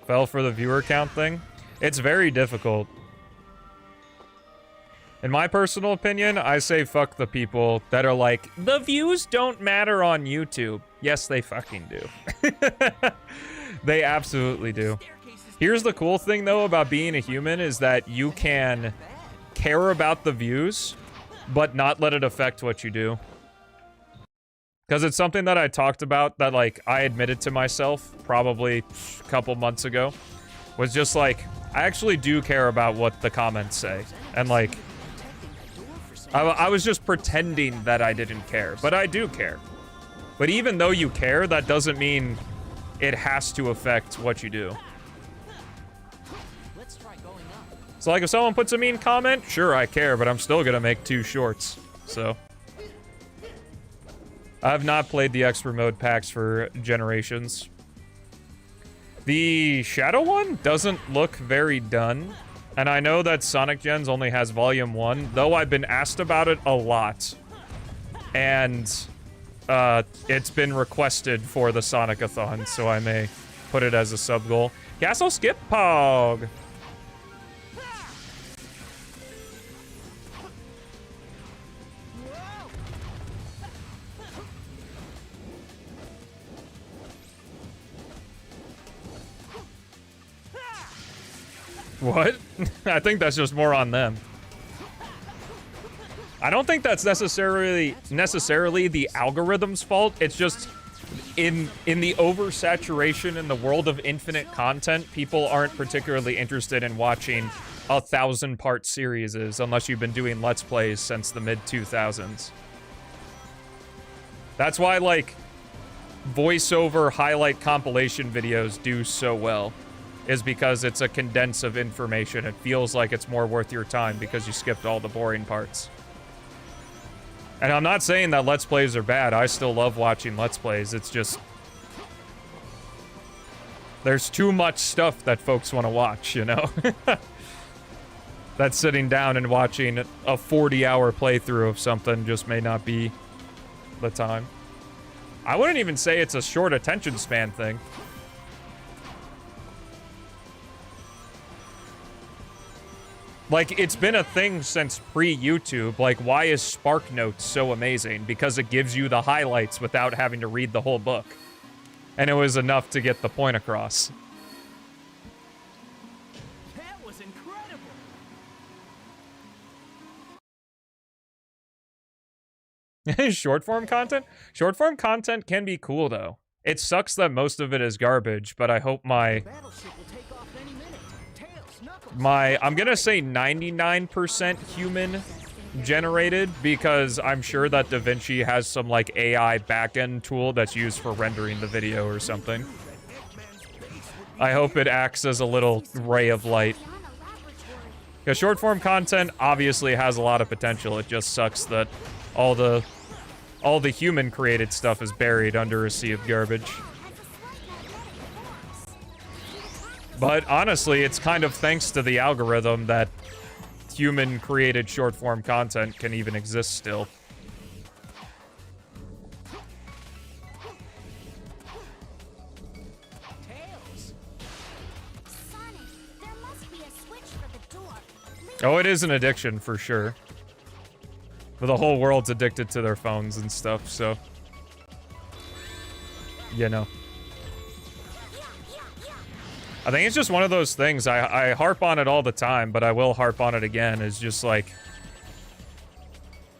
Fell for the viewer count thing? It's very difficult. In my personal opinion, I say fuck the people that are like, the views don't matter on YouTube. Yes, they fucking do. They absolutely do. Here's the cool thing, though, about being a human is that you can care about the views, but not let it affect what you do. Because it's something that I talked about that, like, I admitted to myself probably a couple months ago. Was just like, I actually do care about what the comments say. And, like, I was just pretending that I didn't care. But I do care. But even though you care, that doesn't mean it has to affect what you do. Let's try going up. So, like, if someone puts a mean comment, sure, I care, but I'm still gonna make 2 shorts. So. I've not played the extra mode packs for Generations. The Shadow one doesn't look very done. And I know that Sonic Gens only has Volume 1, though I've been asked about it a lot. And it's been requested for the Sonic-a-thon, so I may put it as a sub-goal. Castle Skip Pog! What? I think that's just more on them. I don't think that's necessarily the algorithm's fault. It's just in the oversaturation in the world of infinite content, people aren't particularly interested in watching 1,000-part series unless you've been doing Let's Plays since the mid-2000s. That's why, like, voiceover highlight compilation videos do so well, is because it's a condense of information. It feels like it's more worth your time because you skipped all the boring parts. And I'm not saying that Let's Plays are bad. I still love watching Let's Plays. It's just... there's too much stuff that folks want to watch, you know? That sitting down and watching a 40-hour playthrough of something just may not be the time. I wouldn't even say it's a short attention span thing. Like, it's been a thing since pre-YouTube. Like, why is Spark Notes so amazing? Because it gives you the highlights without having to read the whole book. And it was enough to get the point across. That was incredible. Short-form content? Short-form content can be cool, though. It sucks that most of it is garbage, but I hope Battleship will take off any minute. Tails, Knuckles. I'm gonna say 99% human generated, because I'm sure that DaVinci has some, like, AI backend tool that's used for rendering the video or something. I hope it acts as a little ray of light. Because short-form content obviously has a lot of potential. It just sucks that all the human-created stuff is buried under a sea of garbage. But honestly, it's kind of thanks to the algorithm that human-created short-form content can even exist still. Tails. Sonic, there must be a switch for the door. Oh, it is an addiction for sure. But the whole world's addicted to their phones and stuff, so... you know. I think it's just one of those things. I harp on it all the time, but I will harp on it again. Is just like,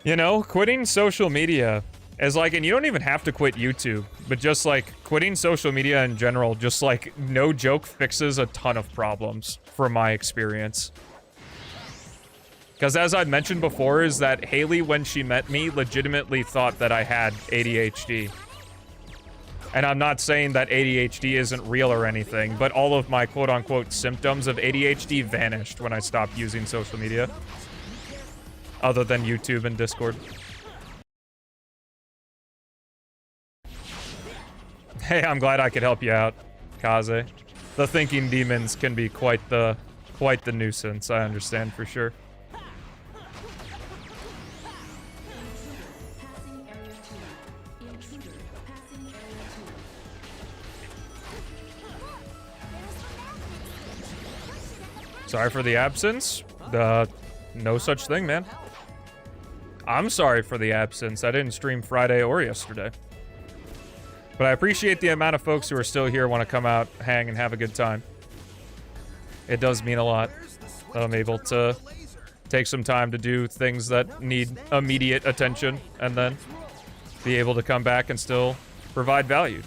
you know, quitting social media is like, and you don't even have to quit YouTube, but just like quitting social media in general, just like, no joke, fixes a ton of problems from my experience. Because as I've mentioned before, is that Haley, when she met me, legitimately thought that I had ADHD. And I'm not saying that ADHD isn't real or anything, but all of my quote-unquote symptoms of ADHD vanished when I stopped using social media. Other than YouTube and Discord. Hey, I'm glad I could help you out, Kaze. The thinking demons can be quite the nuisance, I understand for sure. Sorry for the absence. No such thing, man. I'm sorry for the absence. I didn't stream Friday or yesterday. But I appreciate the amount of folks who are still here, want to come out, hang, and have a good time. It does mean a lot that I'm able to take some time to do things that need immediate attention, and then be able to come back and still provide value.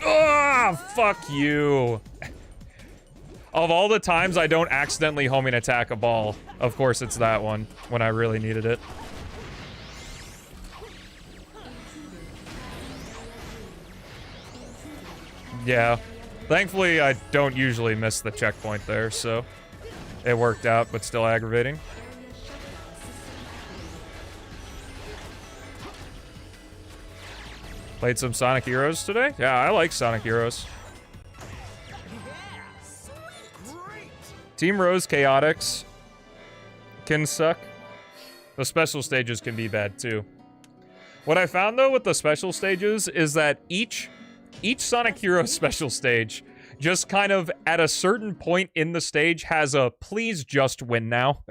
Oh, fuck you. Of all the times I don't accidentally homing attack a ball, of course it's that one, when I really needed it. Yeah. Thankfully, I don't usually miss the checkpoint there, so it worked out, but still aggravating. Played some Sonic Heroes today? Yeah, I like Sonic Heroes. Team Rose Chaotix can suck. The special stages can be bad too. What I found though with the special stages is that each Sonic Hero special stage just kind of at a certain point in the stage has a please just win now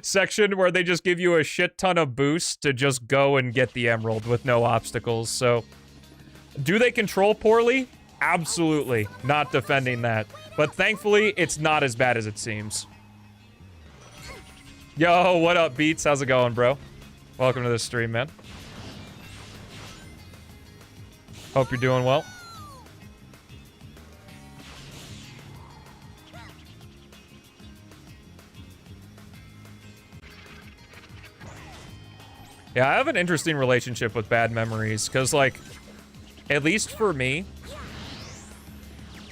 section where they just give you a shit ton of boosts to just go and get the emerald with no obstacles. So do they control poorly? Absolutely. Not defending that. But thankfully, it's not as bad as it seems. Yo, what up, Beats? How's it going, bro? Welcome to the stream, man. Hope you're doing well. Yeah, I have an interesting relationship with bad memories, because, like, at least for me,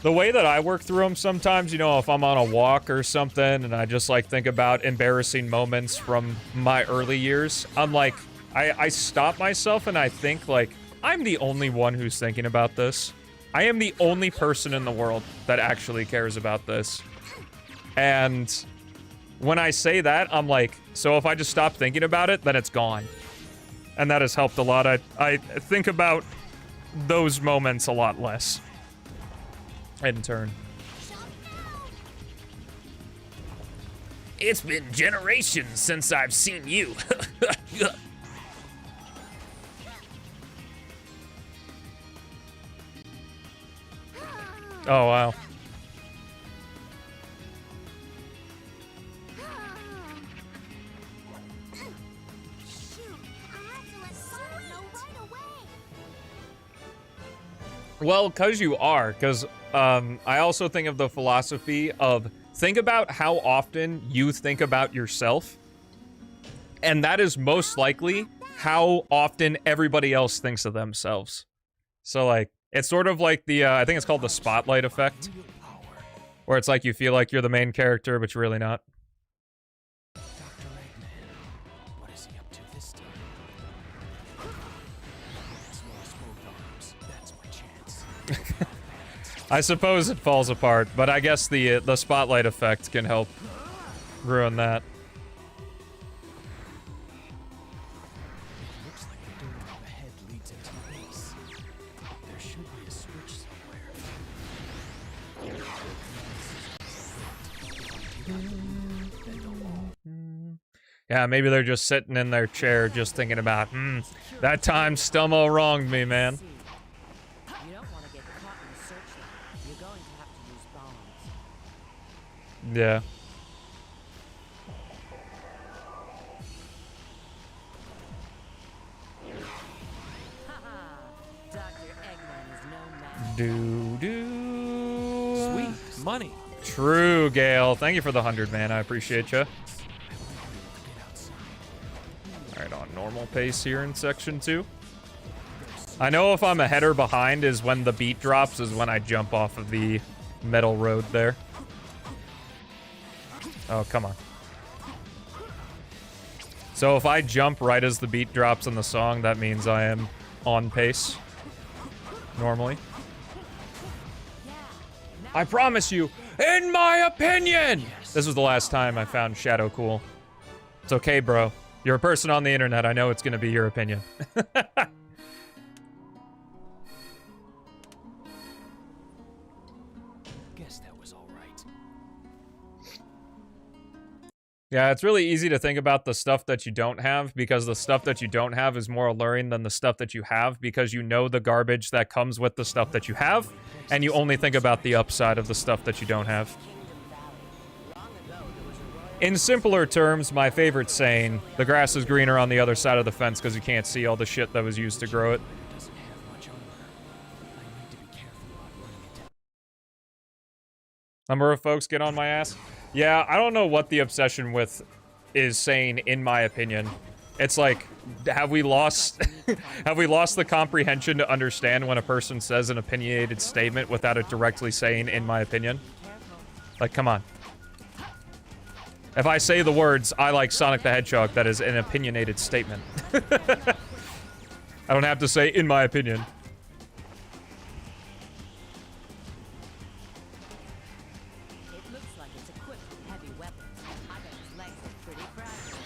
the way that I work through them sometimes, you know, if I'm on a walk or something and I just, like, think about embarrassing moments from my early years, I'm like, I stop myself and I think, like, I'm the only one who's thinking about this. I am the only person in the world that actually cares about this. And when I say that, I'm like, so if I just stop thinking about it, then it's gone. And that has helped a lot. I think about those moments a lot less. In turn. It's been generations since I've seen you. Oh, wow. Well, because you are, because I also think of the philosophy of think about how often you think about yourself, and that is most likely how often everybody else thinks of themselves. So, like, it's sort of like the, I think it's called the spotlight effect, where it's like you feel like you're the main character, but you're really not. Dr. Eggman, what is he up to this time? That's both arms. That's my chance. I suppose it falls apart, but I guess the spotlight effect can help ruin that. It looks like the door up ahead leads into the base. There should be a switch somewhere. Yeah, maybe they're just sitting in their chair just thinking about, that time Stelmo wronged me, man. You don't want to get caught in the searchlight. You're going to have to use bombs. Yeah. Haha! Dr. Eggman is no match. Do. Sweet money. True, Gale. Thank you for the 100, man. I appreciate you. Alright, on normal pace here in section 2. I know if I'm ahead or behind is when the beat drops, is when I jump off of the metal road there. Oh, come on. So if I jump right as the beat drops in the song, that means I am on pace. Normally. I promise you, in my opinion! This was the last time I found Shadow cool. It's okay, bro. You're a person on the internet. I know it's gonna be your opinion. Guess that was all right. Yeah, it's really easy to think about the stuff that you don't have, because the stuff that you don't have is more alluring than the stuff that you have, because you know the garbage that comes with the stuff that you have, and you only think about the upside of the stuff that you don't have. In simpler terms, my favorite saying, the grass is greener on the other side of the fence because you can't see all the shit that was used to grow it. Doesn't have much armor. I need to be careful about running into. Number of folks get on my ass. Yeah, I don't know what the obsession with is saying, in my opinion. It's like, have we lost have we lost the comprehension to understand when a person says an opinionated statement without it directly saying, in my opinion? Like, come on. If I say the words, I like Sonic the Hedgehog, that is an opinionated statement. I don't have to say, in my opinion. It looks like it's equipped with heavy weapons. I bet his legs are pretty fragile.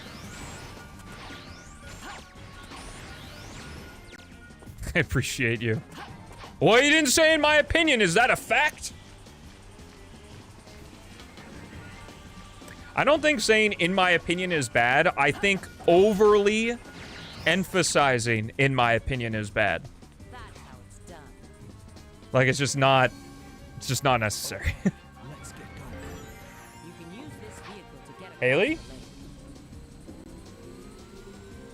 I appreciate you. Well, you didn't say in my opinion. Is that a fact? I don't think saying in my opinion is bad. I think overly emphasizing in my opinion is bad. That's how it's done. Like, it's just not necessary. Let's get going. You can use this vehicle to get across Haley?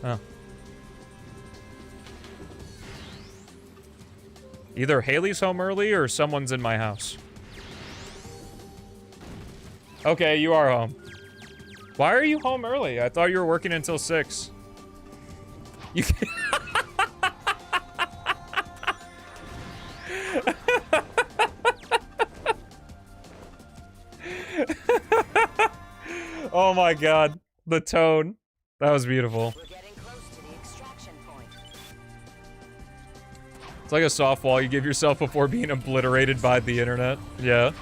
the lake. Oh. Either Haley's home early or someone's in my house. Okay, you are home. Why are you home early? I thought you were working until 6. You can Oh my god. The tone. That was beautiful. We're getting close to the extraction point. It's like a softball you give yourself before being obliterated by the internet. Yeah.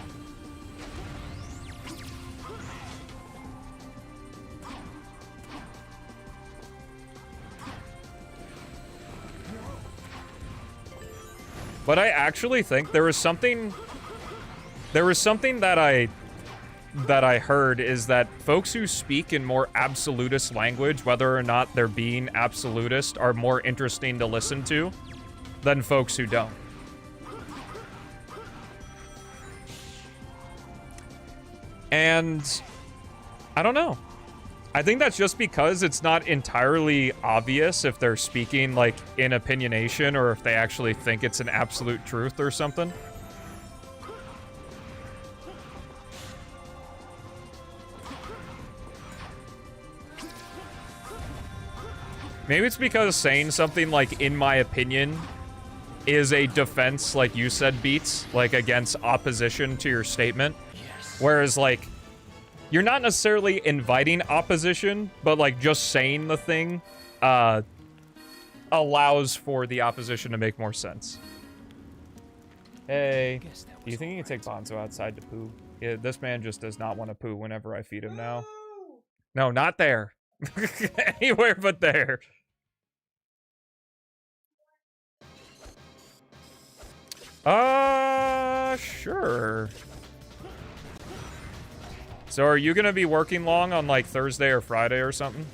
But I actually think there was something that I heard is that folks who speak in more absolutist language, whether or not they're being absolutist, are more interesting to listen to than folks who don't. And I don't know. I think that's just because it's not entirely obvious if they're speaking, like, in opinionation or if they actually think it's an absolute truth or something. Maybe it's because saying something like, in my opinion, is a defense, like you said, Beats, like, against opposition to your statement. Yes. Whereas, like, you're not necessarily inviting opposition, but, like, just saying the thing allows for the opposition to make more sense. Hey, do you think you can take Bonzo outside to poo? Yeah, this man just does not want to poo whenever I feed him now. No, not there. Anywhere but there. Sure. So are you gonna be working long on, like, Thursday or Friday or something?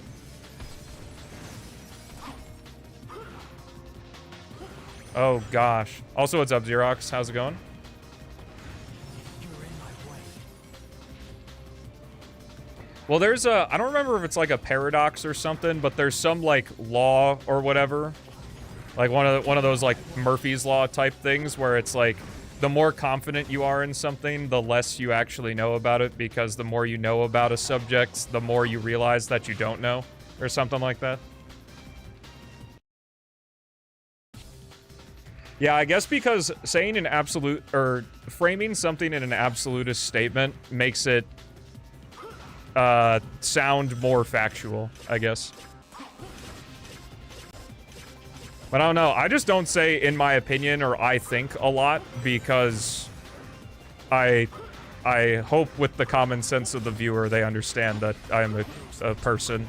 Oh, gosh. Also, what's up, Xerox? How's it going? You're in my way. Well, there's a... I don't remember if it's, like, a paradox or something, but there's some, like, law or whatever. Like, one of those, like, Murphy's Law type things where it's, like, the more confident you are in something, the less you actually know about it, because the more you know about a subject, the more you realize that you don't know, or something like that. Yeah, I guess because saying an absolute, or framing something in an absolutist statement makes it sound more factual, I guess. But I don't know, I just don't say in my opinion or I think a lot because I hope with the common sense of the viewer they understand that I am a person.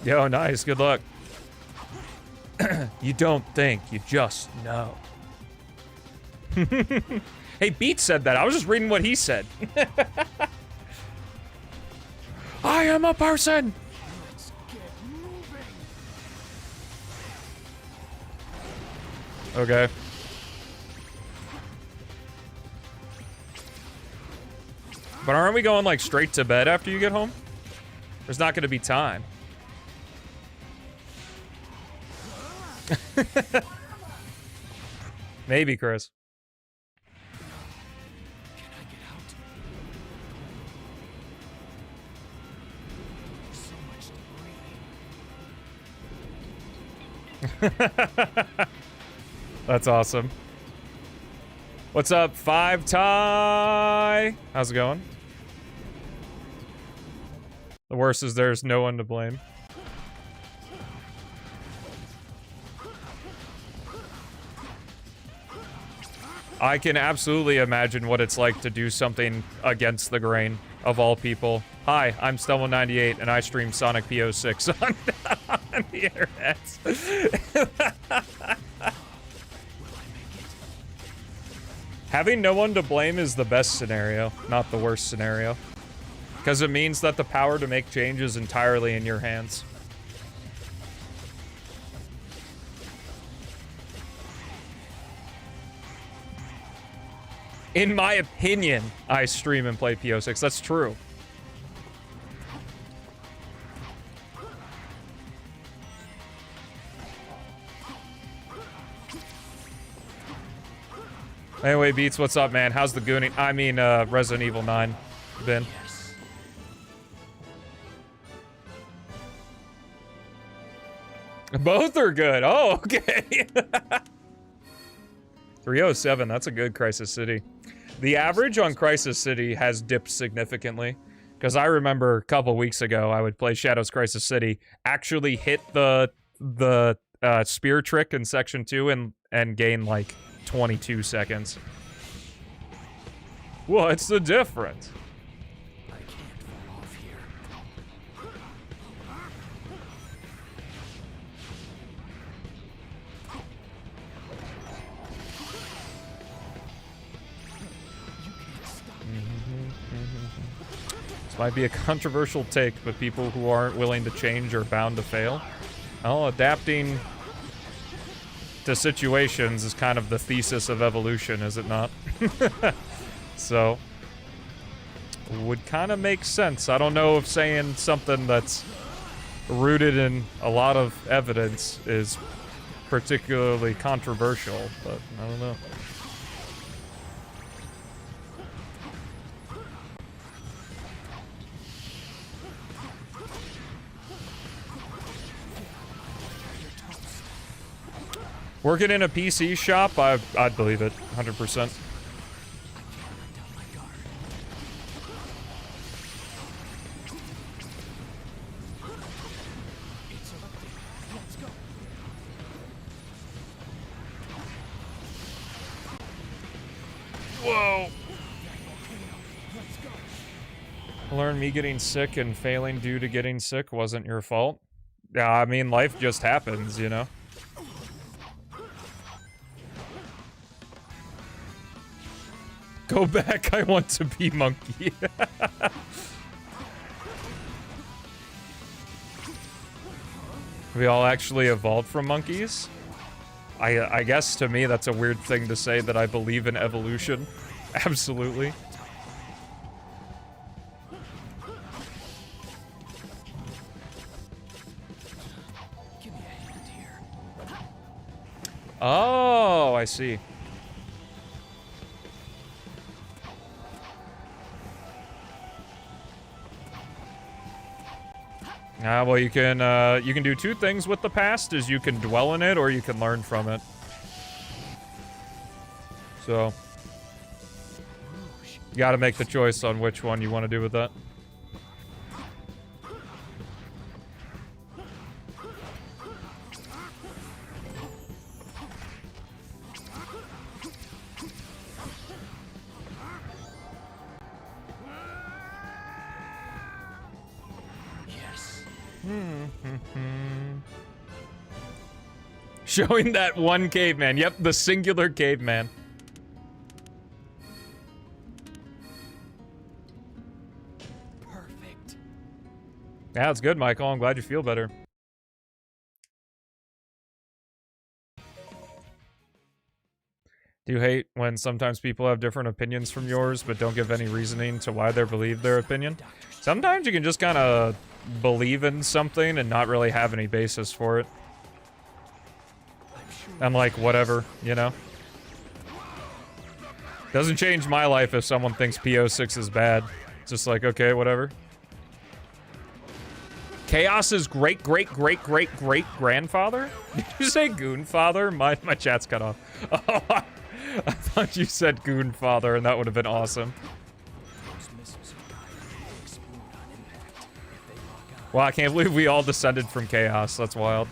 Yo, nice, good luck. You don't think, you just know. Hey, Beat said that, I was just reading what he said. I am a person! Let's get moving. Okay. But aren't we going, like, straight to bed after you get home? There's not gonna be time. Maybe, Chris. Can I get out? So much debris. That's awesome. What's up, Five Tie? How's it going? The worst is there's no one to blame. I can absolutely imagine what it's like to do something against the grain, of all people. Hi, I'm Stelmo98, and I stream Sonic P-06 on the internet. Having no one to blame is the best scenario, not the worst scenario. Because it means that the power to make change is entirely in your hands. In my opinion, I stream and play P-06. That's true. Anyway, Beats, what's up, man? How's the gooning? I mean, Resident Evil 9 been? Yes. Both are good. Oh, okay. 307, that's a good Crisis City. The average on Crisis City has dipped significantly. Because I remember a couple weeks ago, I would play Shadows Crisis City, actually hit the spear trick in Section 2 and gain like 22 seconds. What's the difference? I can't fall off here. You can't stop me. This might be a controversial take, but people who aren't willing to change are bound to fail. Oh, adapting to situations is kind of the thesis of evolution, is it not? So, would kind of make sense. I don't know if saying something that's rooted in a lot of evidence is particularly controversial, but I don't know. Working in a PC shop, I'd believe it, 100%. Whoa! Learn me getting sick and failing due to getting sick wasn't your fault. Yeah, I mean, life just happens, you know? Go back, I want to be monkey. We all actually evolved from monkeys? I guess to me that's a weird thing to say that I believe in evolution. Absolutely. Give me a hand here. Oh, I see. Well, you can do two things with the past: is you can dwell in it, or you can learn from it. So, you gotta make the choice on which one you want to do with that. Showing that one caveman. Yep, the singular caveman. Perfect. Yeah, it's good, Michael. I'm glad you feel better. Do you hate when sometimes people have different opinions from yours, but don't give any reasoning to why they believe their opinion? Sometimes you can just kind of believe in something and not really have any basis for it. And like, whatever, you know? Doesn't change my life if someone thinks P-06 is bad. It's just like, okay, whatever. Chaos's great-great-great-great-great-grandfather? Did you say Goonfather? My chat's cut off. Oh, I thought you said Goonfather, and that would have been awesome. Wow, I can't believe we all descended from Chaos. That's wild.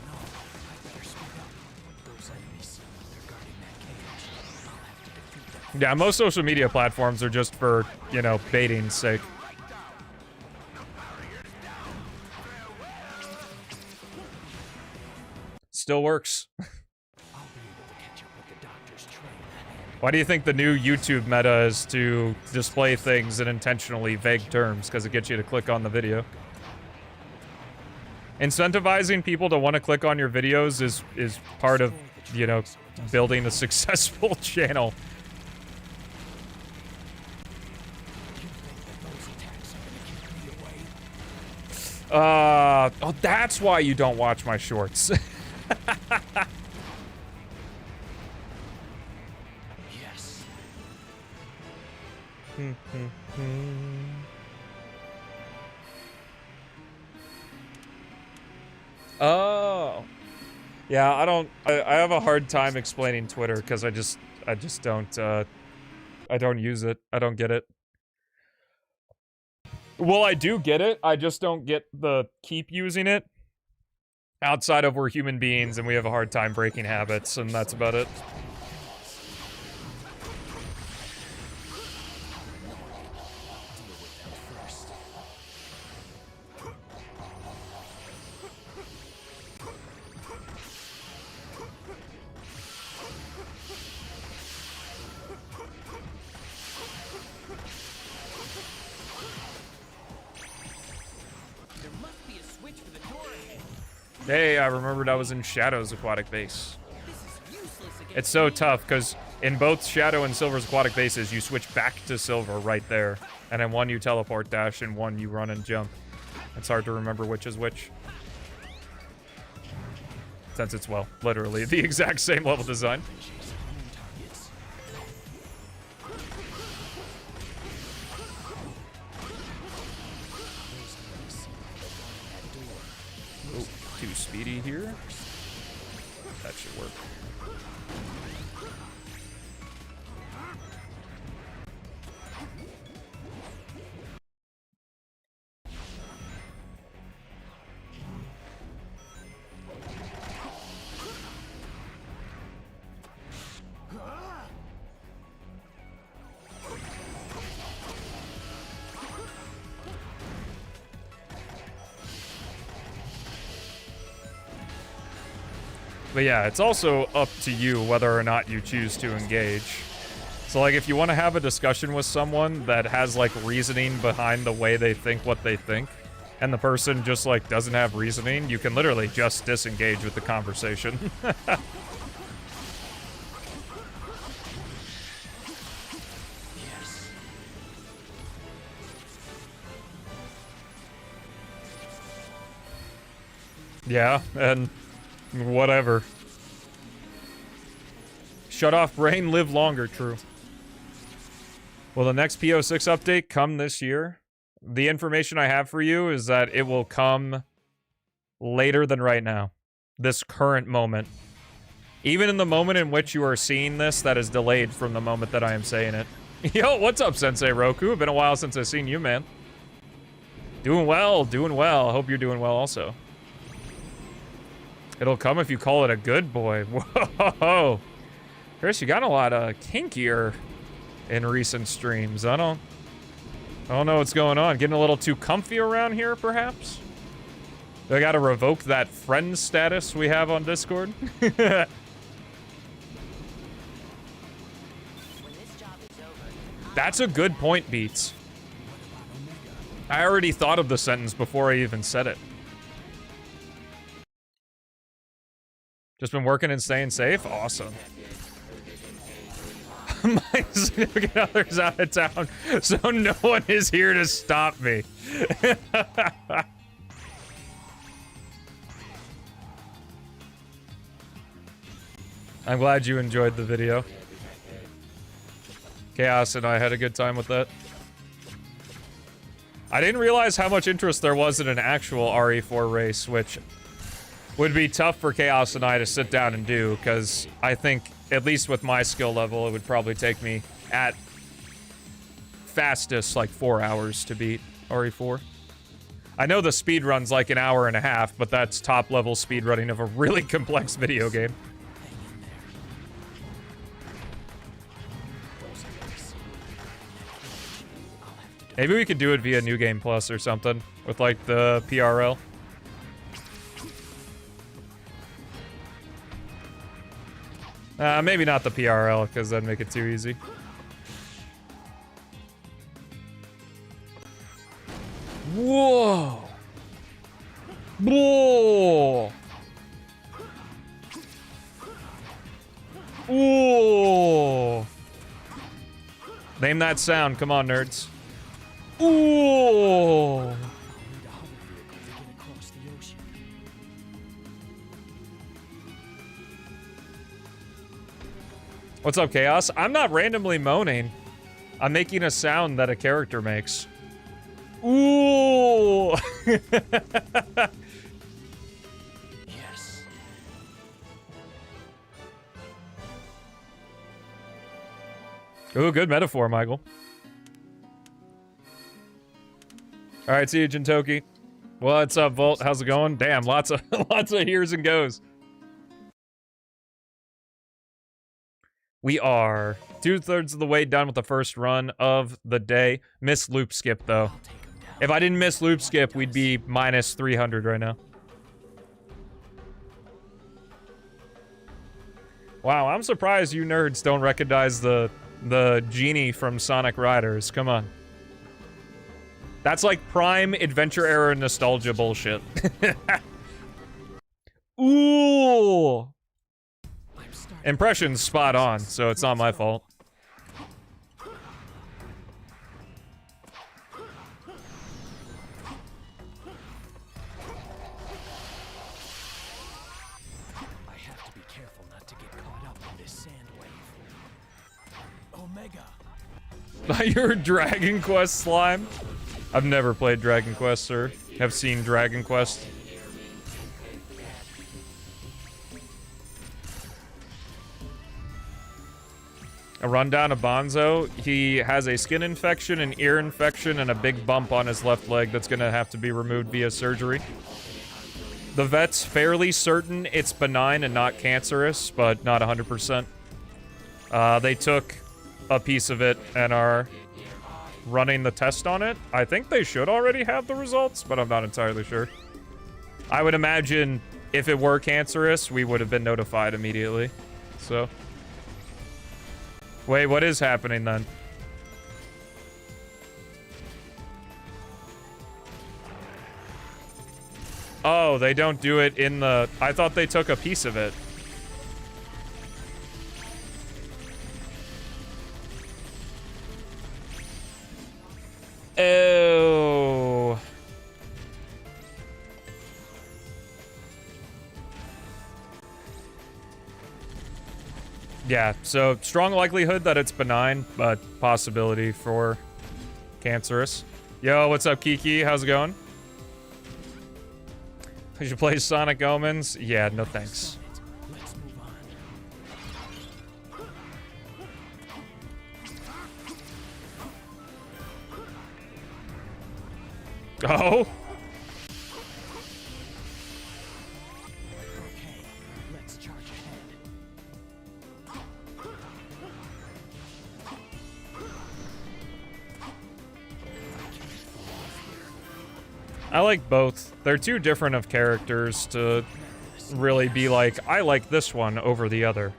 Yeah, most social media platforms are just for, you know, baiting's sake. Still works. Why do you think the new YouTube meta is to display things in intentionally vague terms? Because it gets you to click on the video. Incentivizing people to want to click on your videos is part of, you know, building a successful channel. Oh, that's why you don't watch my shorts. Yes. Oh. Yeah, I have a hard time explaining Twitter because I just don't, I don't use it. I don't get it. Well, I do get it. I just don't get the keep using it. Outside of we're human beings and we have a hard time breaking habits, and that's about it. Hey, I remembered I was in Shadow's aquatic base. It's so tough, because in both Shadow and Silver's aquatic bases, you switch back to Silver right there. And in one you teleport dash, and one you run and jump. It's hard to remember which is which. Since it's, well, literally the exact same level design. Too speedy here. That should work. But yeah, it's also up to you whether or not you choose to engage. So like if you want to have a discussion with someone that has like reasoning behind the way they think what they think, and the person just like doesn't have reasoning, you can literally just disengage with the conversation. Yeah, and whatever. Shut off brain, live longer, true. Will the next P-06 update come this year? The information I have for you is that it will come later than right now. This current moment. Even in the moment in which you are seeing this, that is delayed from the moment that I am saying it. Yo, what's up, Sensei Roku? Been a while since I've seen you, man. Doing well, doing well. Hope you're doing well also. It'll come if you call it a good boy. Whoa. Chris, you got a lot kinkier in recent streams. I don't know what's going on. Getting a little too comfy around here, perhaps? Do I gotta revoke that friend status we have on Discord? That's a good point, Beats. I already thought of the sentence before I even said it. Just been working and staying safe? Awesome. My significant other's out of town, so no one is here to stop me. I'm glad you enjoyed the video. Chaos and I had a good time with that. I didn't realize how much interest there was in an actual RE4 race, which would be tough for Chaos and I to sit down and do, because I think, at least with my skill level, it would probably take me, at fastest, like 4 hours to beat RE4. I know the speedrun's like an hour and a half, but that's top-level speedrunning of a really complex video game. Maybe we could do it via New Game Plus or something, with like the PRL. Maybe not the PRL, because that'd make it too easy. Whoa! Whoa! Ooh! Name that sound, come on, nerds. Ooh! What's up, Chaos? I'm not randomly moaning. I'm making a sound that a character makes. Ooh! Yes. Ooh, good metaphor, Michael. All right, see you, Jintoki. What's up, Volt? How's it going? Damn, lots of here's and goes. We are 2/3 of the way done with the first run of the day. Missed loop skip, though. If I didn't miss loop skip, we'd be minus 300 right now. Wow, I'm surprised you nerds don't recognize the genie from Sonic Riders. Come on. That's like prime adventure era nostalgia bullshit. Ooh. Impression's spot on, so it's not my fault. I have to be careful not to get caught up in this sand wave. Omega. You're Dragon Quest slime? I've never played Dragon Quest, sir. Have seen Dragon Quest. A rundown of Bonzo. He has a skin infection, an ear infection, and a big bump on his left leg that's gonna have to be removed via surgery. The vet's fairly certain it's benign and not cancerous, but not 100%. They took a piece of it and are running the test on it. I think they should already have the results, but I'm not entirely sure. I would imagine if it were cancerous, we would have been notified immediately. So... Wait, what is happening then? Oh, they don't do it in the... I thought they took a piece of it. Oh. Yeah, so strong likelihood that it's benign, but possibility for cancerous. Yo, what's up, Kiki? How's it going? You should play Sonic Omens? Yeah, no thanks. Let's move on. Oh? Okay, let's charge ahead. I like both. They're too different of characters to really be like, I like this one over the other.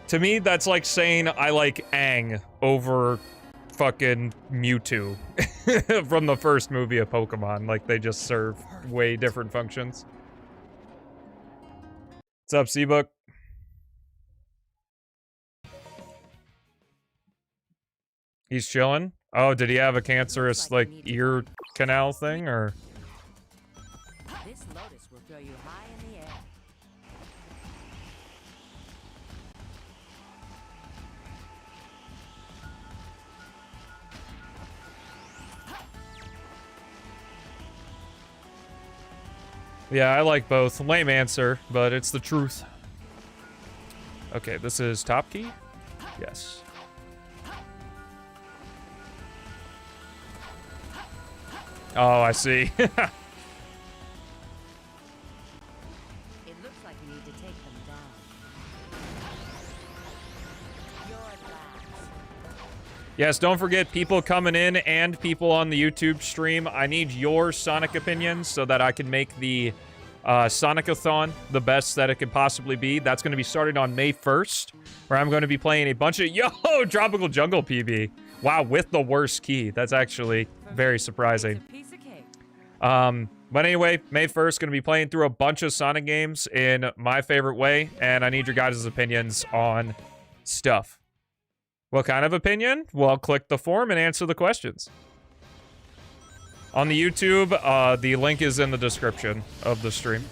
To me, that's like saying I like Aang over fucking Mewtwo from the first movie of Pokemon. Like, they just serve way different functions. What's up, Seabook? He's chilling? Oh, did he have a cancerous, like, ear canal thing, or? This lotus will throw you high in the air. Yeah, I like both. Lame answer, but it's the truth. Okay, this is top key? Yes. Oh, I see. It looks like you need to take them down. You're last. Yes, don't forget, people coming in and people on the YouTube stream, I need your Sonic opinions so that I can make the Sonic-a-thon the best that it could possibly be. That's going to be starting on May 1st, where I'm going to be playing a bunch of... Yo, Tropical Jungle PB. Wow, with the worst key. That's actually very surprising. Piece of cake. But anyway, May 1st, going to be playing through a bunch of Sonic games in my favorite way, and I need your guys' opinions on stuff. What kind of opinion? Well, click the form and answer the questions. On the YouTube, the link is in the description of the stream.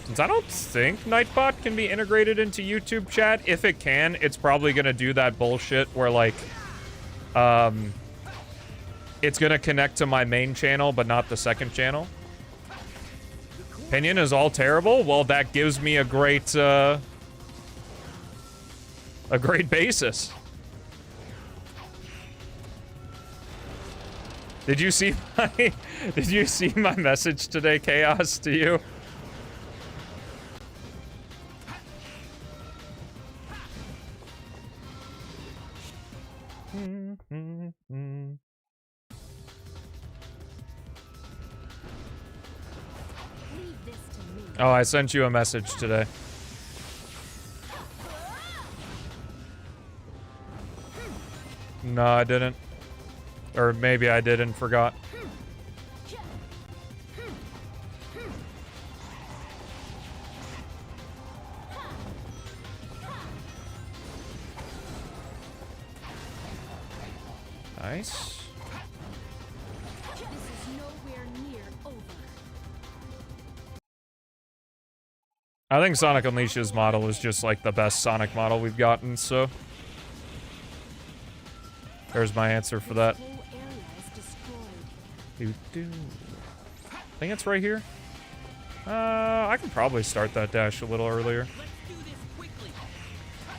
Since I don't think Nightbot can be integrated into YouTube chat, if it can, it's probably gonna do that bullshit where, like, it's gonna connect to my main channel, but not the second channel. Opinion is all terrible? Well, that gives me a great, a great basis. Did you see my message today, Chaos, to you? Oh, I sent you a message today. No, I didn't. Or maybe I did and forgot. Nice. This is nowhere near over. I think Sonic Unleashed's model is just like the best Sonic model we've gotten, so there's my answer for that. Whole area is destroyed. Doo-doo. I think it's right here. I can probably start that dash a little earlier.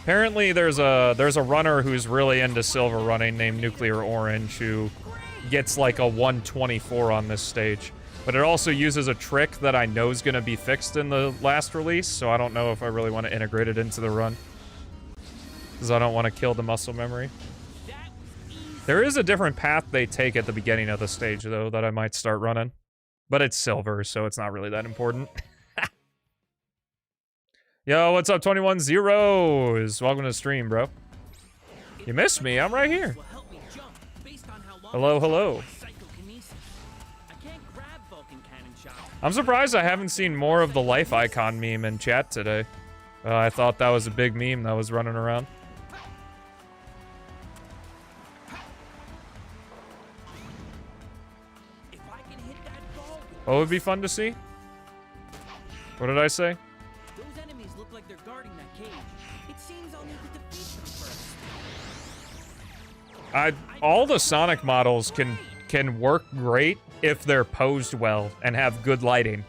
Apparently there's a runner who's really into silver running named Nuclear Orange who gets like a 124 on this stage. But it also uses a trick that I know is going to be fixed in the last release, so I don't know if I really want to integrate it into the run. Because I don't want to kill the muscle memory. There is a different path they take at the beginning of the stage, though, that I might start running. But it's silver, so it's not really that important. Yo, what's up, 21 Zeros? Welcome to the stream, bro. You missed me. I'm right here. Hello, hello. I'm surprised I haven't seen more of the life icon meme in chat today. I thought that was a big meme that was running around. What would be fun to see? What did I say? Those enemies look like they're guarding that cage. It seems I'll need to defeat them first. All the Sonic models can work great if they're posed well and have good lighting.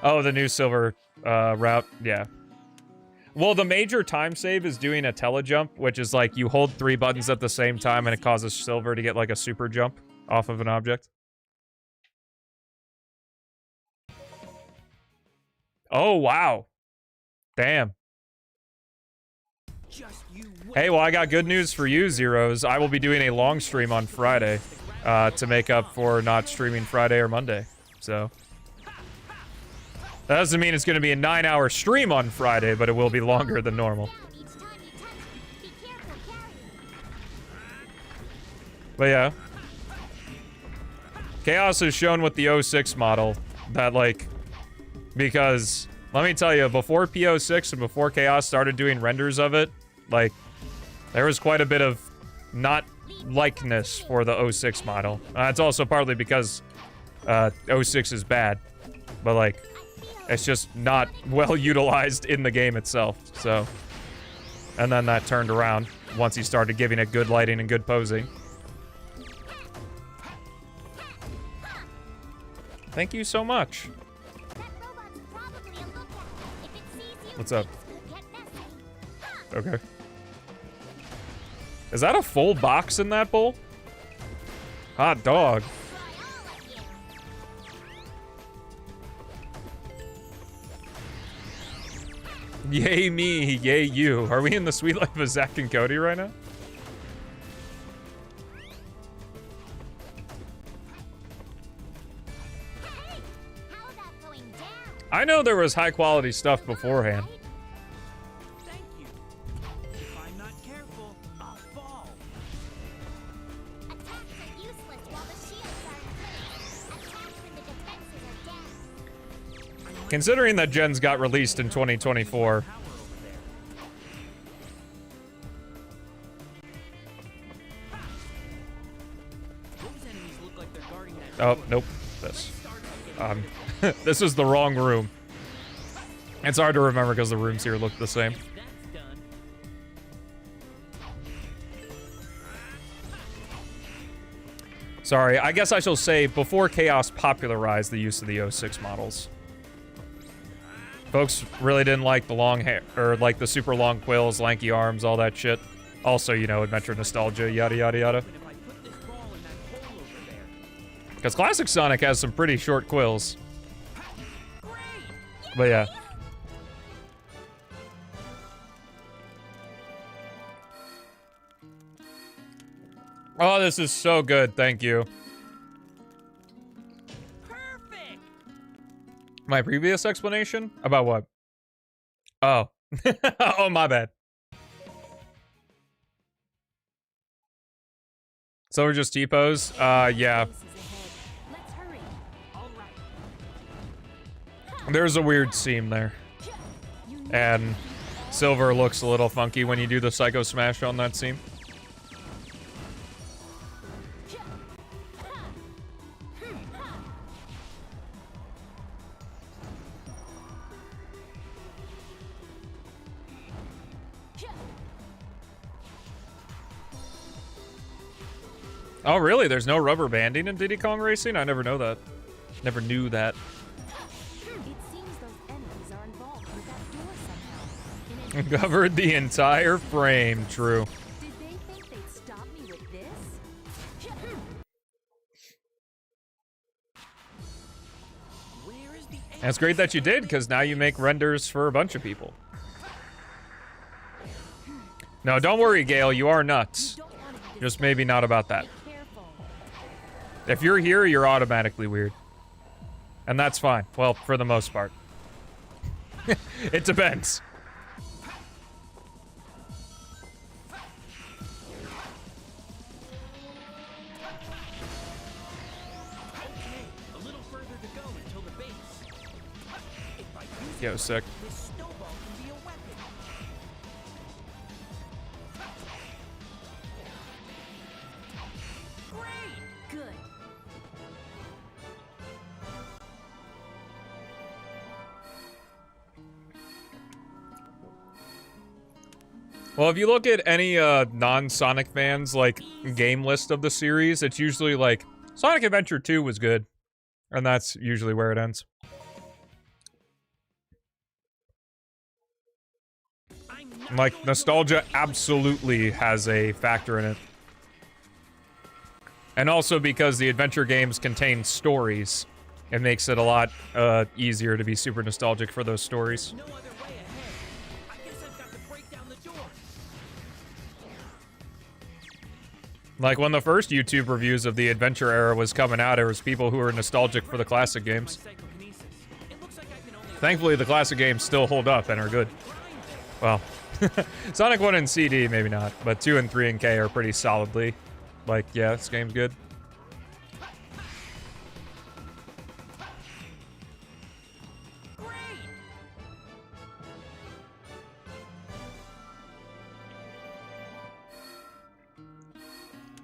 Oh, the new silver route, yeah. Well, the major time save is doing a telejump, which is like you hold 3 buttons at the same time and it causes silver to get like a super jump off of an object. Oh, wow. Damn. Hey, well, I got good news for you, Zeros. I will be doing a long stream on Friday to make up for not streaming Friday or Monday. So that doesn't mean it's going to be a 9-hour stream on Friday, but it will be longer than normal. But yeah. Chaos has shown with the 06 model that, like, because, let me tell you, before P-06 and before Chaos started doing renders of it, like, there was quite a bit of not likeness for the 06 model. It's also partly because 06 is bad, but, like, it's just not well utilized in the game itself, so. And then that turned around once he started giving it good lighting and good posing. Thank you so much. What's up? Okay. Is that a full box in that bowl? Hot dog. Yay me, yay you. Are we in the sweet life of Zach and Cody right now? I know there was high quality stuff beforehand. Thank you. If I'm not careful, I'll fall. Attacks are useless while the shields are in place. Attacks when the defenses are down. Considering that Gens got released in 2024. Oh, nope. This. This is the wrong room. It's hard to remember because the rooms here look the same. Sorry, I guess I shall say before Chaos popularized the use of the 06 models. Folks really didn't like the long hair, or like the super long quills, lanky arms, all that shit. Also, you know, adventure nostalgia, yada yada yada. If I put this ball in that hole over there. Because classic Sonic has some pretty short quills. But yeah. Oh, this is so good, thank you. Perfect. My previous explanation? About what? Oh. Oh, my bad. So we're just T-pose? Yeah. Race is ahead. Let's hurry. All right. There's a weird seam there. And Silver looks a little funky when you do the Psycho Smash on that seam. Oh, really? There's no rubber banding in Diddy Kong Racing? I never know that. Never knew that. It seems those enemies are involved with that door somehow. Covered the entire frame. True. Did they think they'd stop me with this? Where is the And it's great that you did, because now you make renders for a bunch of people. No, don't worry, Gale. You are nuts. Don't want to be Just maybe not about that. careful. If you're here, you're automatically weird. And that's fine. Well, for the most part. It depends. Okay, a little further to go until the base. If I use Yo, sick. this snowball can be a weapon. Great! Good. Well, if you look at any non-Sonic fans, like, game list of the series, it's usually like, Sonic Adventure 2 was good. And that's usually where it ends. I'm not Like, going nostalgia absolutely has a factor in it. And also because the adventure games contain stories, it makes it a lot easier to be super nostalgic for those stories. no other way ahead. I guess I've got to break down the door. Like, when the first YouTube reviews of the adventure era was coming out, there was people who were nostalgic for the classic My games. psychokinesis. It looks like I can only Thankfully, the classic games still hold up and are good. Well, Sonic 1 and CD, maybe not, but 2 and 3 and K are pretty solidly. Like, yeah, this game's good.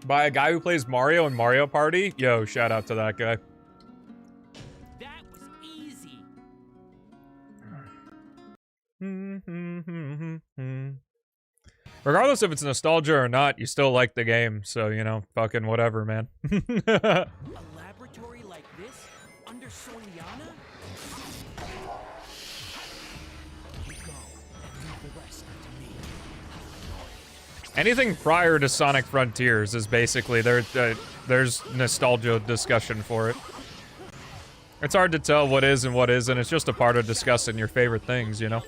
By a guy who plays Mario in Mario Party? Yo, shout out to that guy. That was easy. Regardless if it's nostalgia or not, you still like the game, so, you know, fucking whatever, man. A laboratory like this under Soriana? You go and leave the rest to me. Anything prior to Sonic Frontiers is basically, there's nostalgia discussion for it. It's hard to tell what is and what isn't, it's just a part of discussing your favorite things, you know?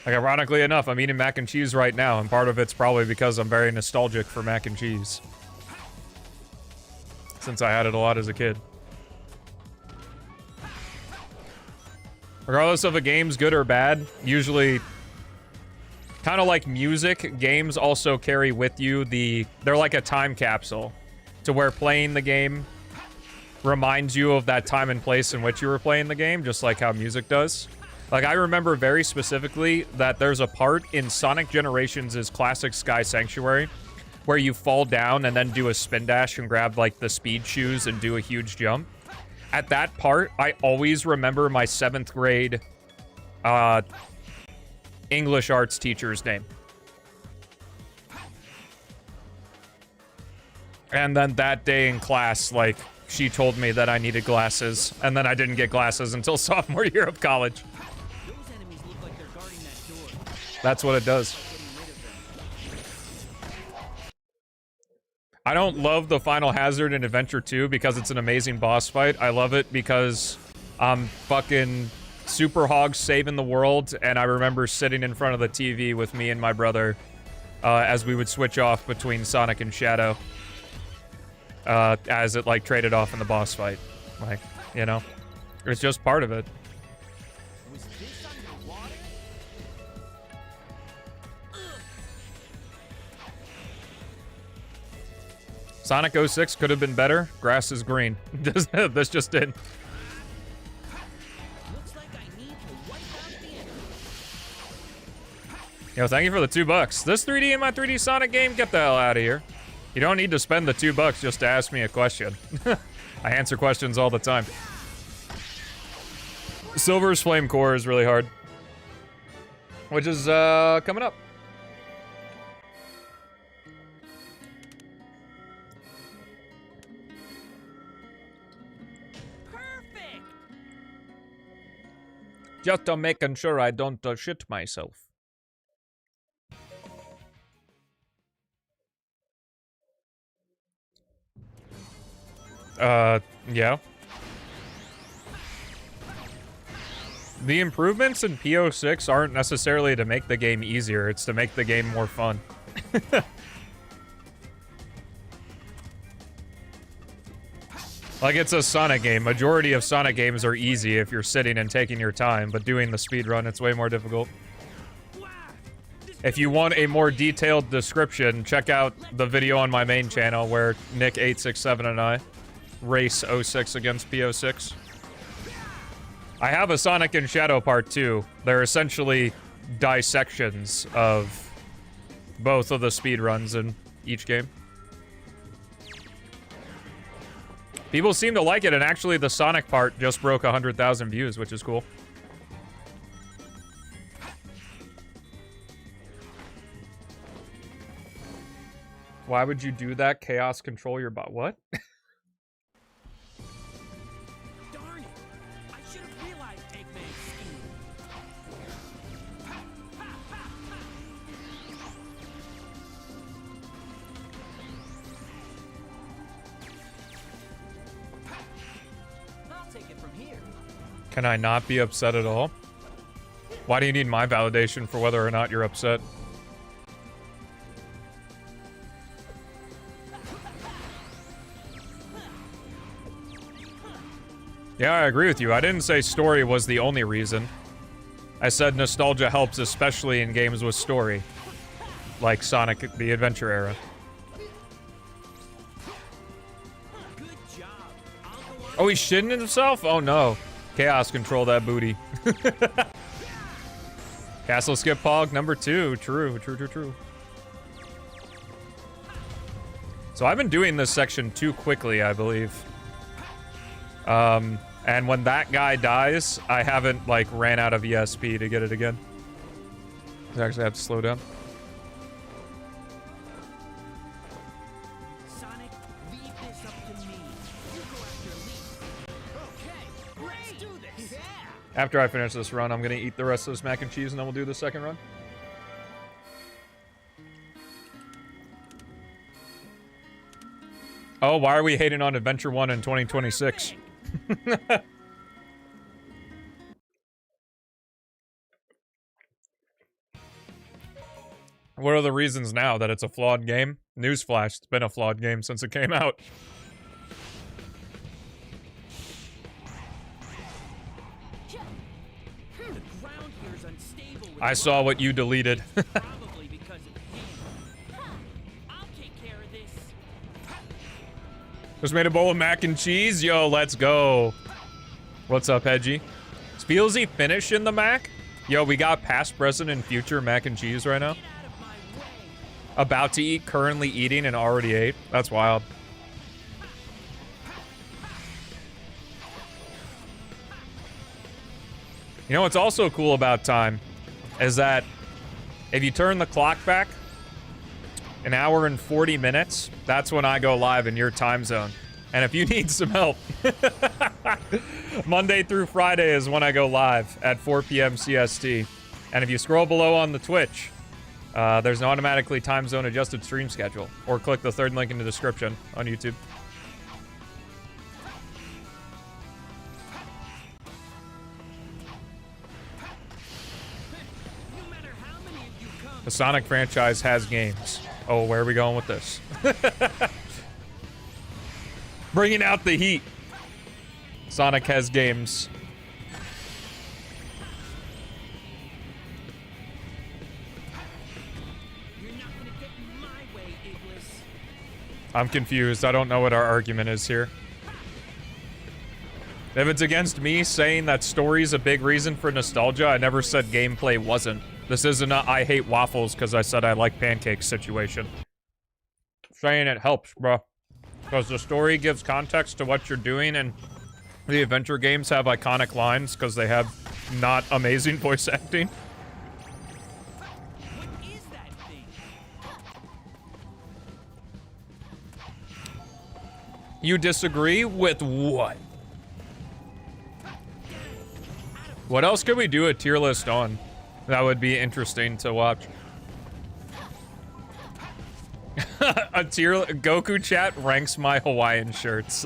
Like, ironically enough, I'm eating mac and cheese right now, and part of it's probably because I'm very nostalgic for mac and cheese. Since I had it a lot as a kid. Regardless of a game's good or bad, usually, kind of like music, games also carry with you they're like a time capsule, to where playing the game reminds you of that time and place in which you were playing the game, just like how music does. Like, I remember very specifically that there's a part in Sonic Generations' classic Sky Sanctuary where you fall down and then do a spin dash and grab, like, the speed shoes and do a huge jump. At that part, I always remember my 7th grade English arts teacher's name. And then that day in class, like, she told me that I needed glasses, and then I didn't get glasses until sophomore year of college. Those enemies look like they're guarding that door. That's what it does. Getting rid of them. I don't love the Final Hazard in Adventure 2 because it's an amazing boss fight. I love it because I'm fucking super hog saving the world, and I remember sitting in front of the TV with me and my brother as we would switch off between Sonic and Shadow as it, like, traded off in the boss fight. Like, you know? It's just part of it. Was this underwater? Sonic 06 could have been better. Grass is green. This just did. Looks like I need to wipe out the enemy. Yo, thank you for the $2. This 3D in my 3D Sonic game? Get the hell out of here. You don't need to spend the $2 just to ask me a question. I answer questions all the time. Silver's Flame Core is really hard. Which is, coming up. Perfect. Just making sure I don't shit myself. Yeah. The improvements in P-06 aren't necessarily to make the game easier, it's to make the game more fun. Like, it's a Sonic game. Majority of Sonic games are easy if you're sitting and taking your time, but doing the speedrun, it's way more difficult. If you want a more detailed description, check out the video on my main channel where Nick867 and I race 06 against P-06. I have a Sonic and Shadow Part 2. They're essentially dissections of both of the speedruns in each game. People seem to like it, and actually the Sonic part just broke 100,000 views, which is cool. Why would you do that? Chaos control your bot. What? Darn it. I should have realized Eggman's scheme. I'll take it from here. Can I not be upset at all? Why do you need my validation for whether or not you're upset? Yeah, I agree with you. I didn't say story was the only reason. I said nostalgia helps, especially in games with story. Like Sonic the Adventure era. Good job. I'll go on. Oh, he's shitting himself? Oh no. Chaos control that booty. Castle skip pog number 2. True. So I've been doing this section too quickly, I believe. And when that guy dies, I haven't, like, ran out of ESP to get it again. I actually have to slow down. Sonic, leave this up to me. You go after Elite. Okay, let's do this. Yeah. After I finish this run, I'm gonna eat the rest of this mac and cheese, and then we'll do the second run. Oh, why are we hating on Adventure 1 in 2026? What are the reasons now that it's a flawed game? Newsflash, it's been a flawed game since it came out. The ground here is unstable. with I saw what you deleted. Probably because of him. I'll take care of this. Just made a bowl of mac and cheese? Yo, let's go. What's up, Hedgie? Is Feelsy finish in the mac? Yo, we got past, present, and future mac and cheese right now. Get out of my way. About to eat, currently eating, and already ate. That's wild. You know what's also cool about time is that if you turn the clock back an hour and 40 minutes, that's when I go live in your time zone. And if you need some help, Monday through Friday is when I go live at 4 p.m. CST. And if you scroll below on the Twitch, there's an automatically time zone adjusted stream schedule. Or click the third link in the description on YouTube. The Sonic franchise has games. Oh, where are we going with this? Bringing out the heat. Sonic has games. You're not gonna get in my way, Iglis. I'm confused. I don't know what our argument is here. If it's against me saying that story's a big reason for nostalgia, I never said gameplay wasn't. This isn't a I hate waffles because I said I like pancakes situation. Saying it helps, bro. Because the story gives context to what you're doing, and the adventure games have iconic lines because they have not amazing voice acting. What is that thing? You disagree with what? What else could we do a tier list on? That would be interesting to watch. A tier Goku chat ranks my Hawaiian shirts.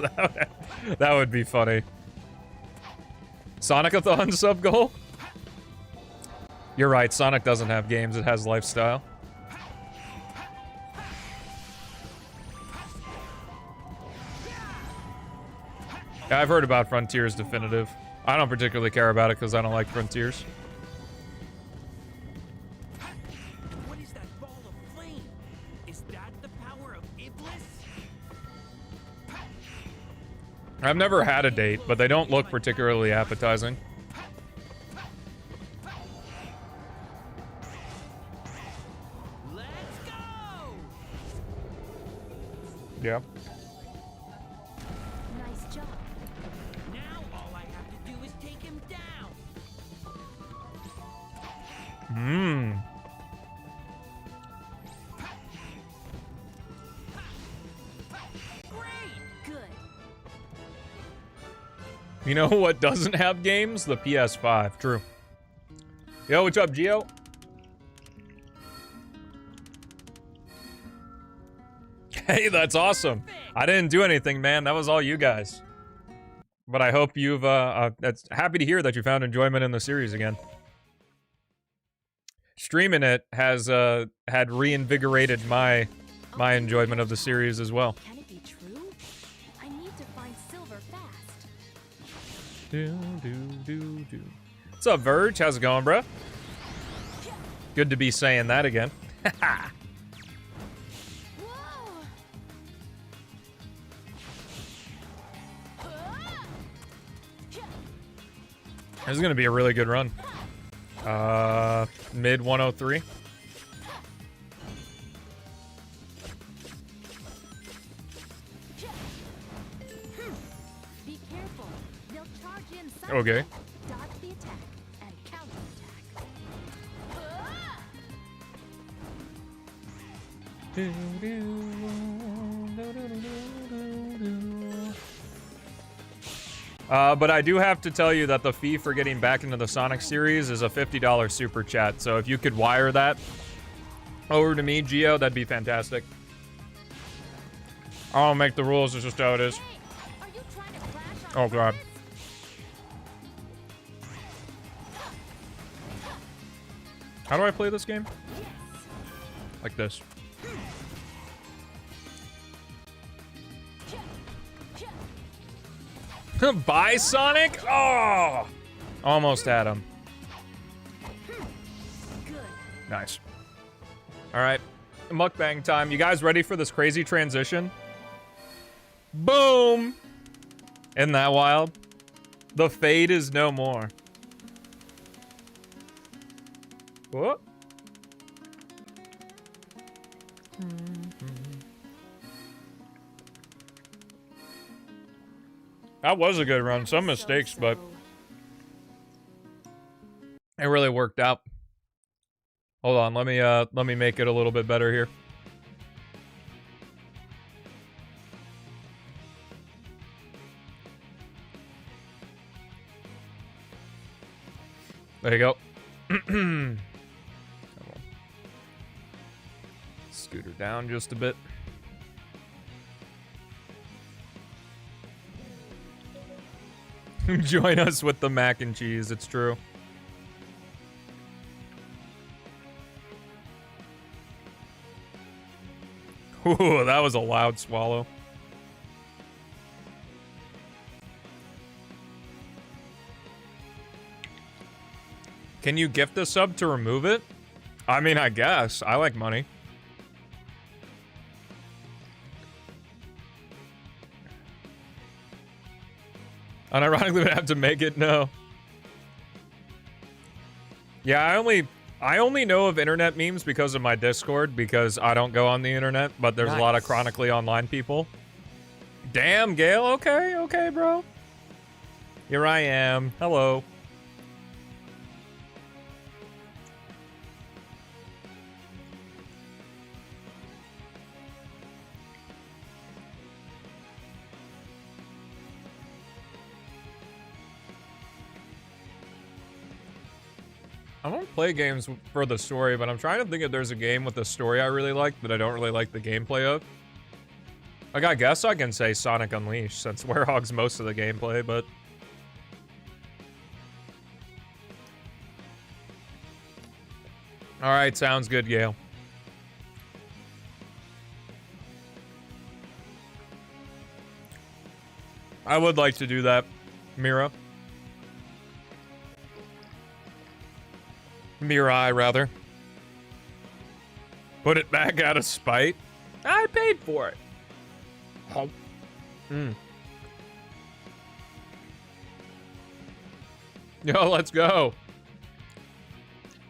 That would be funny. Sonic-a-thon sub goal? You're right, Sonic doesn't have games, it has lifestyle. Yeah, I've heard about Frontiers Definitive. I don't particularly care about it because I don't like Frontiers. What is that ball of flame? Is that the power of Iblis? I've never had a date, but they don't look particularly appetizing. Let's go! Yeah. Nice job. Now all I have to do is take him down. Mmm. Great! Good. You know what doesn't have games? The PS5. True. Yo, what's up, Gio? Hey, that's awesome. I didn't do anything, man. That was all you guys. But I hope you've, that's happy to hear that you found enjoyment in the series again. Streaming it has, had reinvigorated my enjoyment of the series as well. Can it be true? I need to find silver fast. What's up, Verge? How's it going, bro? Good to be saying that again. Whoa! This is gonna be a really good run. Mid 103. Be careful. They'll charge in some Okay. dodge the attack and counterattack. But I do have to tell you that the fee for getting back into the Sonic series is a $50 super chat. So if you could wire that over to me, Gio, that'd be fantastic. I don't make the rules, it's just how it is. Hey, are you trying to crash Oh, on God. purpose? How do I play this game? Like this. Bye, Sonic? Oh! Almost had him. Good. Nice. Alright. Mukbang time. You guys ready for this crazy transition? Boom! Isn't that wild? The fade is no more. What? That was a good run. Some mistakes, but it really worked out. Hold on, let me make it a little bit better here. There you go. Come on. Scoot her down just a bit. Join us with the mac and cheese, it's true. Ooh, that was a loud swallow. Can you gift a sub to remove it? I mean, I guess. I like money. Unironically, would have to make it. No. Yeah, I only know of internet memes because of my Discord, because I don't go on the internet, but there's a lot of chronically online people. Damn, Gale. Okay, okay, bro. Here I am. Hello. I don't play games for the story, but I'm trying to think if there's a game with a story I really like that I don't really like the gameplay of. Like, I guess I can say Sonic Unleashed, since Werehog's most of the gameplay, but... Alright, sounds good, Gale. I would like to do that, Mira. Mirai, rather. Put it back out of spite. I paid for it. Oh. Yo, let's go.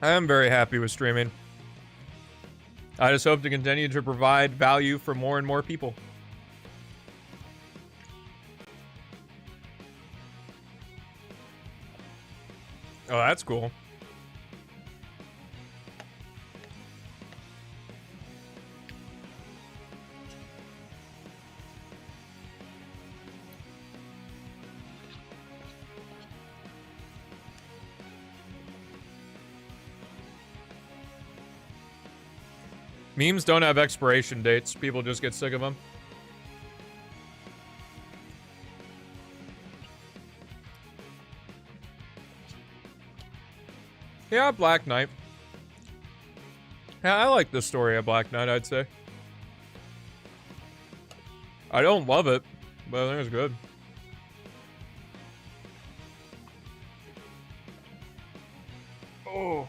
I am very happy with streaming. I just hope to continue to provide value for more and more people. Oh, that's cool. Memes don't have expiration dates. People just get sick of them. Yeah, Black Knight. Yeah, I like the story of Black Knight, I'd say. I don't love it, but I think it's good. Oh.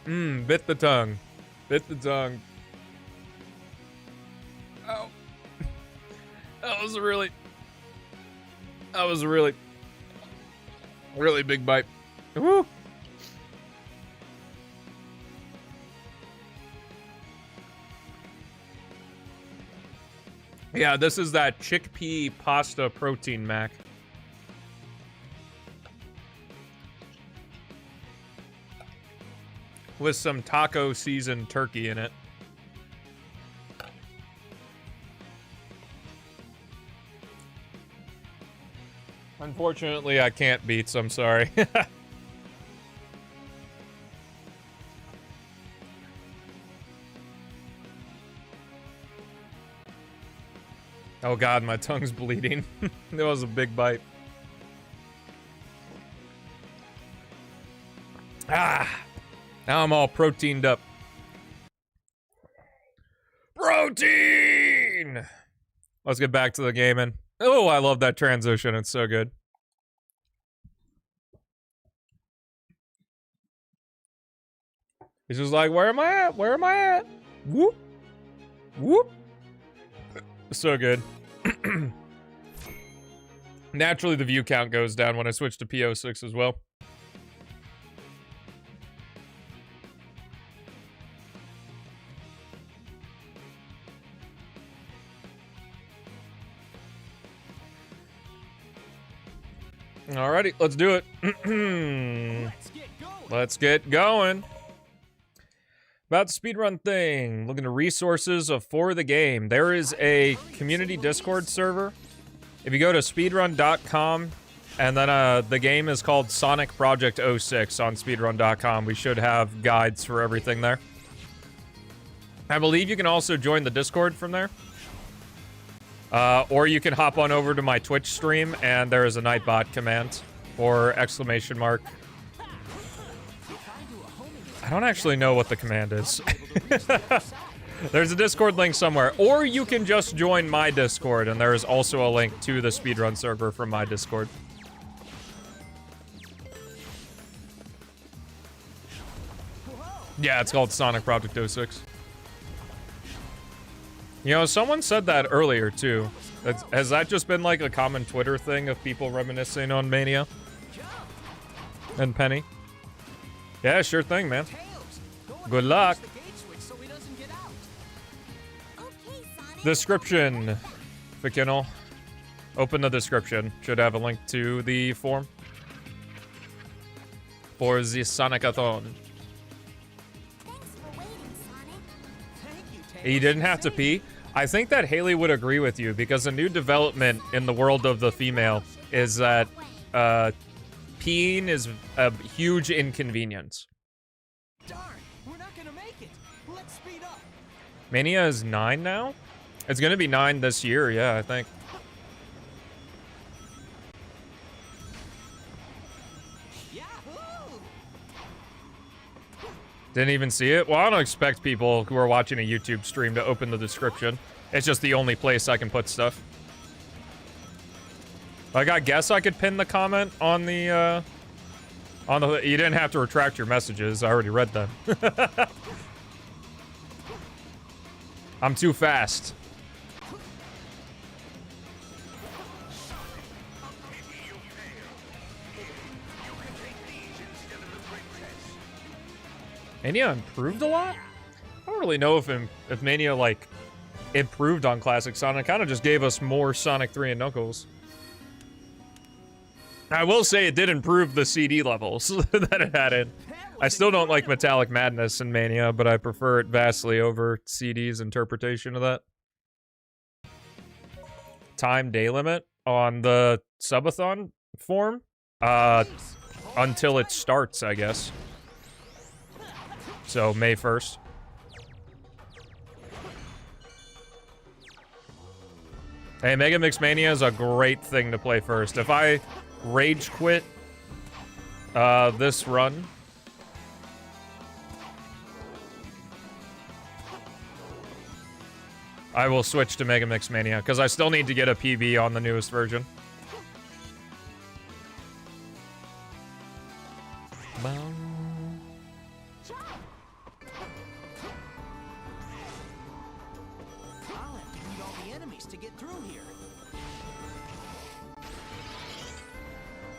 Bit the tongue. Bit the tongue. Ow. That was a really big bite. Woo. Yeah, this is that chickpea pasta protein mac. With some taco seasoned turkey in it. Unfortunately, I can't beats, I'm sorry. Oh god, my tongue's bleeding. That was a big bite. Ah! Now I'm all proteined up. Protein! Let's get back to the gaming. Oh, I love that transition. It's so good. He's just like, where am I at? Where am I at? Whoop. Whoop. So good. Naturally, the view count goes down when I switch to P-06 as well. Alrighty, let's do it. Let's get going. About the speedrun thing, looking at resources for the game. There is a community Discord server. If you go to speedrun.com And then the game is called Sonic Project 06 on speedrun.com. We should have guides for everything there. I believe you can also join the Discord from there. Or you can hop on over to my Twitch stream, and there is a Nightbot command, or exclamation mark. I don't actually know what the command is. There's a Discord link somewhere. Or you can just join my Discord, and there is also a link to the speedrun server from my Discord. Yeah, it's called Sonic Project 06. You know, someone said that earlier, too. Has that just been, like, a common Twitter thing of people reminiscing on Mania? And Penny? Yeah, sure thing, man. Good luck. Description. Fikinal. Open the description. Should have a link to the form. For the Sonic-a-thon. You didn't have to pee? I think that Haley would agree with you, because a new development in the world of the female is that peeing is a huge inconvenience. Darn, we're not gonna make it. Let's speed up. Mania is 9 now? It's gonna be 9 this year, yeah, I think. Yahoo! Didn't even see it? Well, I don't expect people who are watching a YouTube stream to open the description. It's just the only place I can put stuff. Like, I guess I could pin the comment on the, you didn't have to retract your messages. I already read them. I'm too fast. Mania improved a lot? I don't really know if Mania, like, improved on Classic Sonic. Kind of just gave us more Sonic 3 and Knuckles. I will say it did improve the CD levels that it had in. I still don't like Metallic Madness in Mania, but I prefer it vastly over CD's interpretation of that. Time day limit on the subathon form? Until it starts, I guess. So, May 1st. Hey, Mega Mix Mania is a great thing to play first. If I rage quit this run, I will switch to Mega Mix Mania, because I still need to get a PB on the newest version.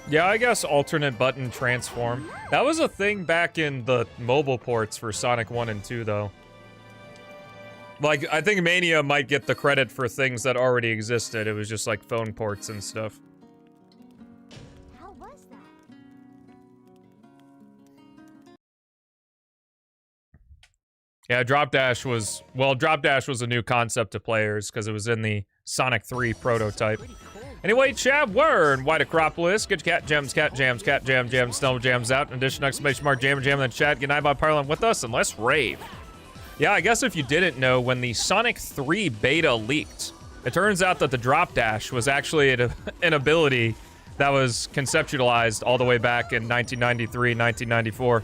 Yeah, I guess alternate button transform. That was a thing back in the mobile ports for Sonic 1 and 2, though. Like, I think Mania might get the credit for things that already existed. It was just like phone ports and stuff. How was that? Yeah, Drop Dash was... Well, Drop Dash was a new concept to players because it was in the Sonic 3 prototype. Anyway, Chad Wern, White Acropolis, get your cat jams, cat jams, cat jam, jam, Stelmo jams out. In addition, exclamation mark, jam, and then chat. Good night, Bob Parlin with us, and let's rave. Yeah, I guess if you didn't know, when the Sonic 3 beta leaked, it turns out that the Drop Dash was actually an ability that was conceptualized all the way back in 1993, 1994,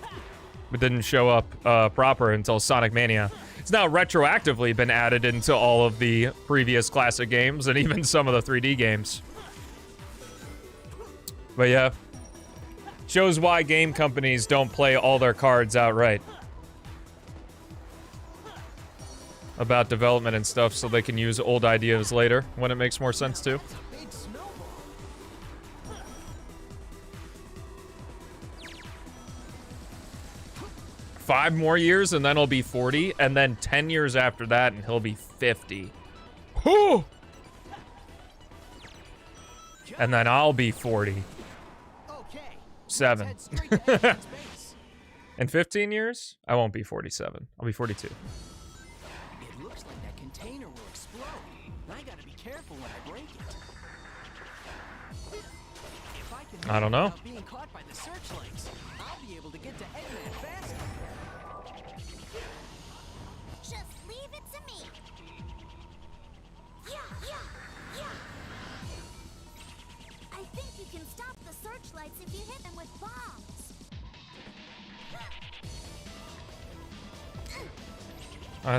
but didn't show up proper until Sonic Mania. It's now retroactively been added into all of the previous classic games and even some of the 3D games. But yeah, shows why game companies don't play all their cards outright about development and stuff, so they can use old ideas later when it makes more sense to. 5 more years and then he'll be 40, and then 10 years after that and he'll be 50. Whew! And then I'll be 40. 7. In 15 years, I won't be 47. I'll be 42. It looks like that container will explode. I gotta be careful when I break it. If I can I don't know. without being caught by the searchlights, I'll be able to get to Eggman faster. Just leave it to me. Yeah, yeah, yeah. I think you can stop the searchlights if you hit them with bombs.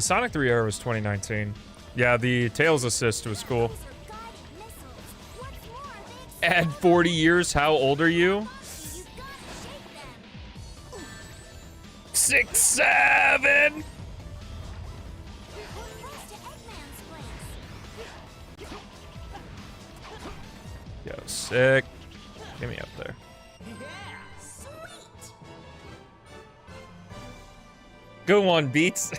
Sonic 3 Era was 2019. Yeah, the Tails assist was cool. Those are guided missiles. What's more, they Add 40 years, how old are you? you gotta shake them. 6, 7! We're close to Eggman's place. Yo, sick. Get me up there. Sweet. Good one, Beats.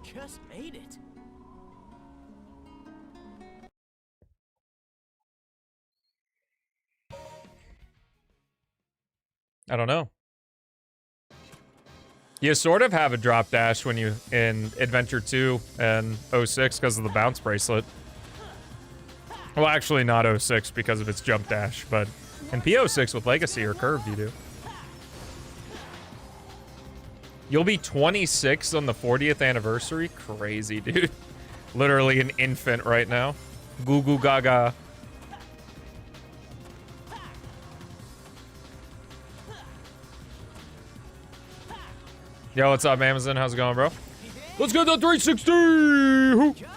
Just made it. I don't know. You sort of have a drop dash when you in Adventure 2 and 06 because of the bounce bracelet. Well, actually not 06 because of its jump dash, but in P-06 with Legacy or Curved you do. You'll be 26 on the 40th anniversary? Crazy, dude. Literally an infant right now. Goo goo gaga. Yo, what's up, Amazon? How's it going, bro? Let's get the 360! Hoo. Jump.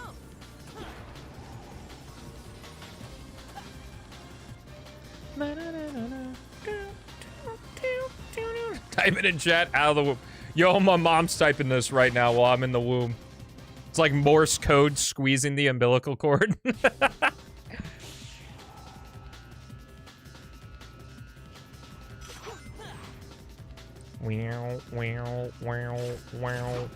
Type it in chat, out of the womb. Yo, my mom's typing this right now while I'm in the womb. It's like Morse code squeezing the umbilical cord. Wow, wow, wow, wow.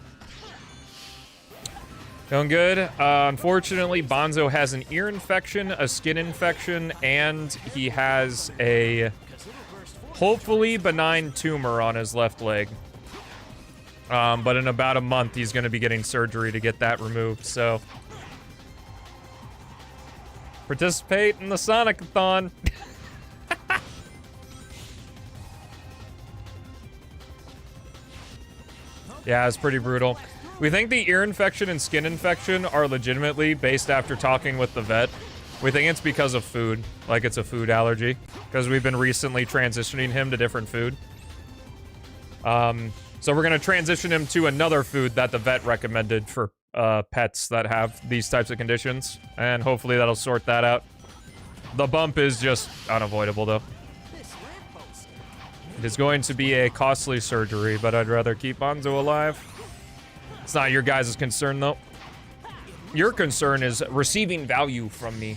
Going good. Unfortunately, Bonzo has an ear infection, a skin infection, and he has a hopefully benign tumor on his left leg. But in about a month, he's going to be getting surgery to get that removed, so... Participate in the Sonic-a-thon. Yeah, it's pretty brutal. We think the ear infection and skin infection are legitimately based after talking with the vet. We think it's because of food, like it's a food allergy, because we've been recently transitioning him to different food. So we're gonna transition him to another food that the vet recommended for pets that have these types of conditions, and hopefully that'll sort that out. The bump is just unavoidable, though. It is going to be a costly surgery, but I'd rather keep Bonzo alive. It's not your guys' concern, though. Your concern is receiving value from me.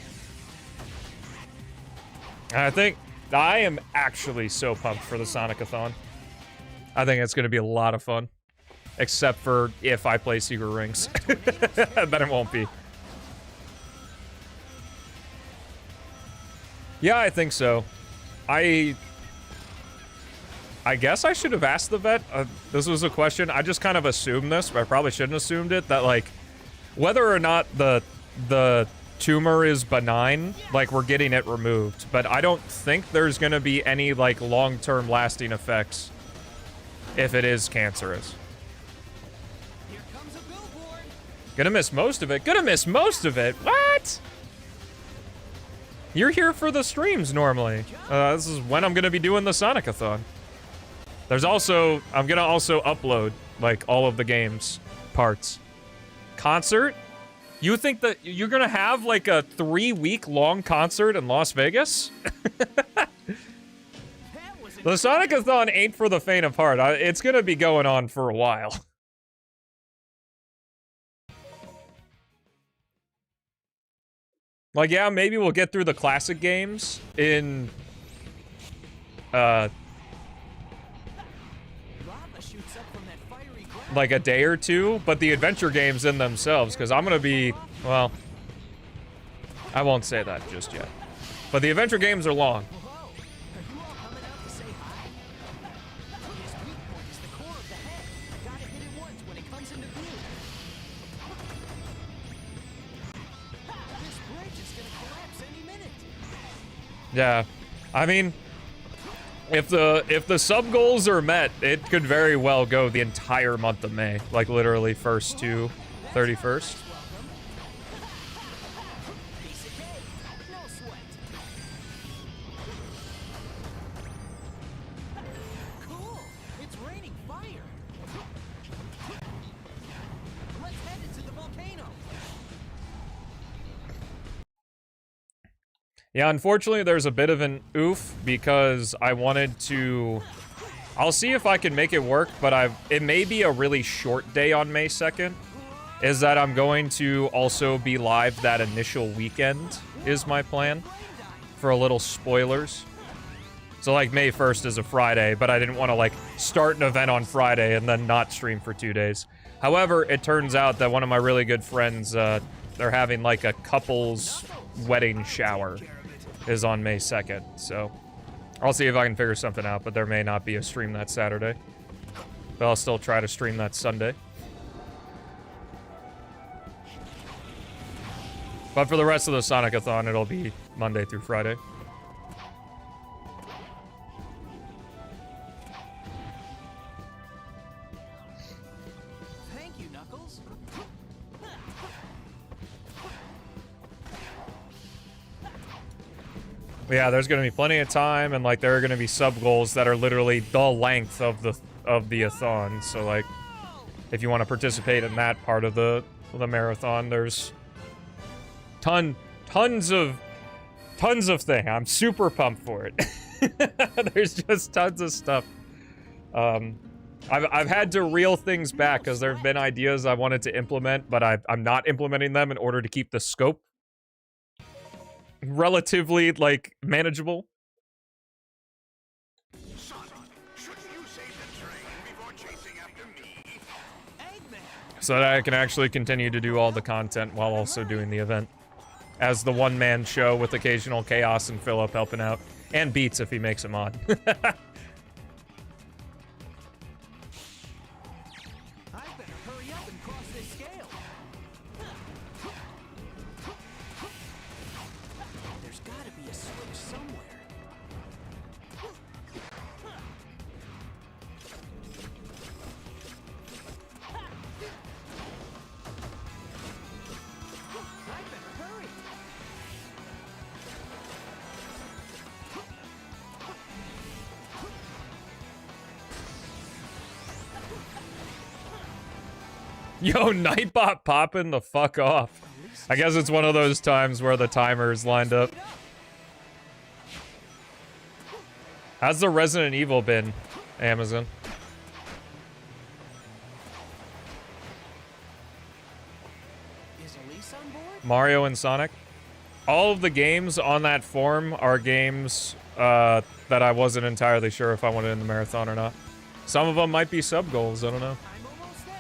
And I am actually so pumped for the Sonic-a-thon. I think it's going to be a lot of fun. Except for if I play Secret Rings. Then it won't be. Yeah, I think so. I guess I should have asked the vet. This was a question. I just kind of assumed this, but I probably shouldn't have assumed it. That, like, whether or not the tumor is benign, like, we're getting it removed. But I don't think there's going to be any, like, long-term lasting effects if it is cancerous. Here comes a billboard. Gonna miss most of it. Gonna miss most of it. What? You're here for the streams normally. This is when I'm gonna be doing the Sonic-a-thon. There's also, I'm gonna also upload, like, all of the game's parts. Concert? You think that you're gonna have, like, a 3-week-long concert in Las Vegas? The Sonic-a-thon ain't for the faint of heart. It's gonna be going on for a while. Like, yeah, maybe we'll get through the classic games in, like a day or two, but the adventure games in themselves, because I'm gonna be, well, I won't say that just yet. But the adventure games are long. Yeah. I mean, if the sub goals are met, it could very well go the entire month of May. Like literally 1st to 31st. Cool. It's raining fire. Let's head into the volcano. Yeah, unfortunately, there's a bit of an oof because I wanted to... I'll see if I can make it work, but it may be a really short day on May 2nd. Is that I'm going to also be live that initial weekend, is my plan. For a little spoilers. So, like, May 1st is a Friday, but I didn't want to, like, start an event on Friday and then not stream for 2 days. However, it turns out that one of my really good friends, they're having, like, a couple's wedding shower is on May 2nd, so I'll see if I can figure something out, but there may not be a stream that Saturday. But I'll still try to stream that Sunday. But for the rest of the Sonic-a-thon, it'll be Monday through Friday. Thank you, Knuckles. Yeah, there's gonna be plenty of time, and like there are gonna be sub goals that are literally the length of the a-thon. So like, if you want to participate in that part of the marathon, there's tons of thing. I'm super pumped for it. There's just tons of stuff. I've had to reel things back because there have been ideas I wanted to implement, but I'm not implementing them in order to keep the scope relatively, like, manageable. So that I can actually continue to do all the content while also doing the event. As the one-man show with occasional Chaos and Philip helping out. And Beats if he makes him on. I better hurry up and cross this scale. There's gotta be a switch somewhere. I better hurry. Yo, Nightbot popping the fuck off. I guess it's one of those times where the timer's lined up. How's the Resident Evil been, Amazon? Is Elise on board? Mario and Sonic? All of the games on that form are games that I wasn't entirely sure if I wanted in the marathon or not. Some of them might be sub goals, I don't know. I'm almost there.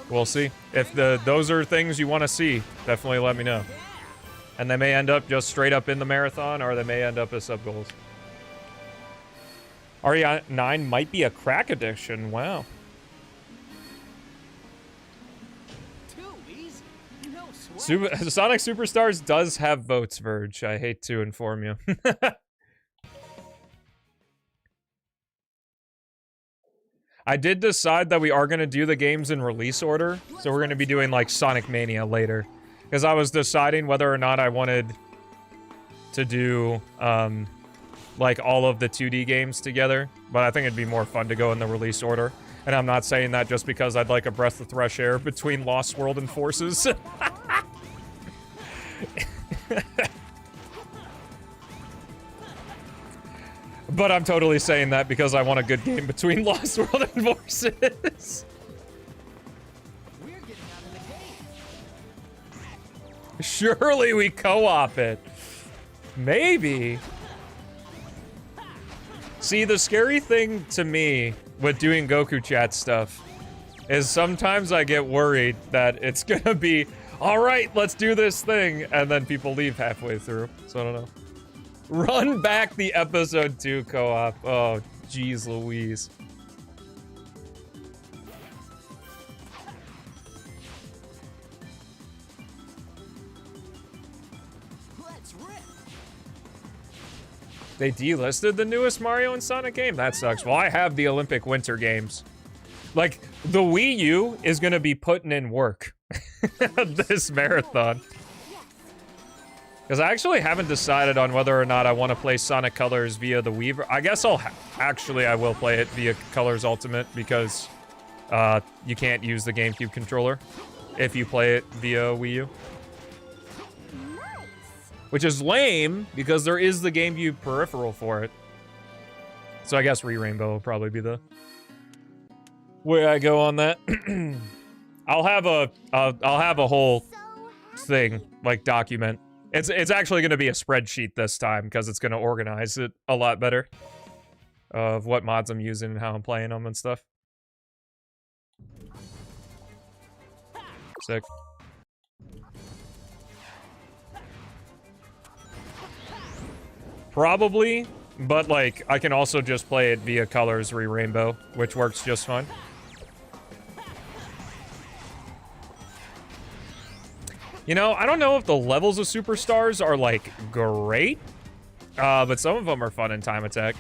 We'll see. If those are things you want to see, definitely let me know. And they may end up just straight up in the marathon, or they may end up as sub goals. RE9 might be a crack addiction. Wow. Too easy. No sweat. Sonic Superstars does have votes, Verge. I hate to inform you. I did decide that we are going to do the games in release order, so we're going to be doing, like, Sonic Mania later. Because I was deciding whether or not I wanted to do, like, all of the 2D games together. But I think it'd be more fun to go in the release order. And I'm not saying that just because I'd like a breath of fresh air between Lost World and Forces. But I'm totally saying that because I want a good game between Lost World and Forces. We're getting out of the cave. Surely we co-op it. Maybe. See, the scary thing to me with doing Goku chat stuff is sometimes I get worried that it's gonna be, all right, let's do this thing, and then people leave halfway through. So I don't know. Run back the episode 2 co-op. Oh, jeez Louise. Let's rip. They delisted the newest Mario and Sonic game? That sucks. Well, I have the Olympic Winter Games. Like, the Wii U is gonna be putting in work this marathon. Because I actually haven't decided on whether or not I want to play Sonic Colors via the Wii. I guess I will play it via Colors Ultimate because you can't use the GameCube controller if you play it via Wii U. Which is lame, because there is the GameCube peripheral for it. So I guess Re-Rainbow will probably be the way I go on that. I'll have a whole thing, like, document. It's actually going to be a spreadsheet this time, because it's going to organize it a lot better. Of what mods I'm using and how I'm playing them and stuff. Sick. Probably, but like, I can also just play it via Colors Re-Rainbow, which works just fine. You know, I don't know if the levels of Superstars are, like, great, but some of them are fun in Time Attack.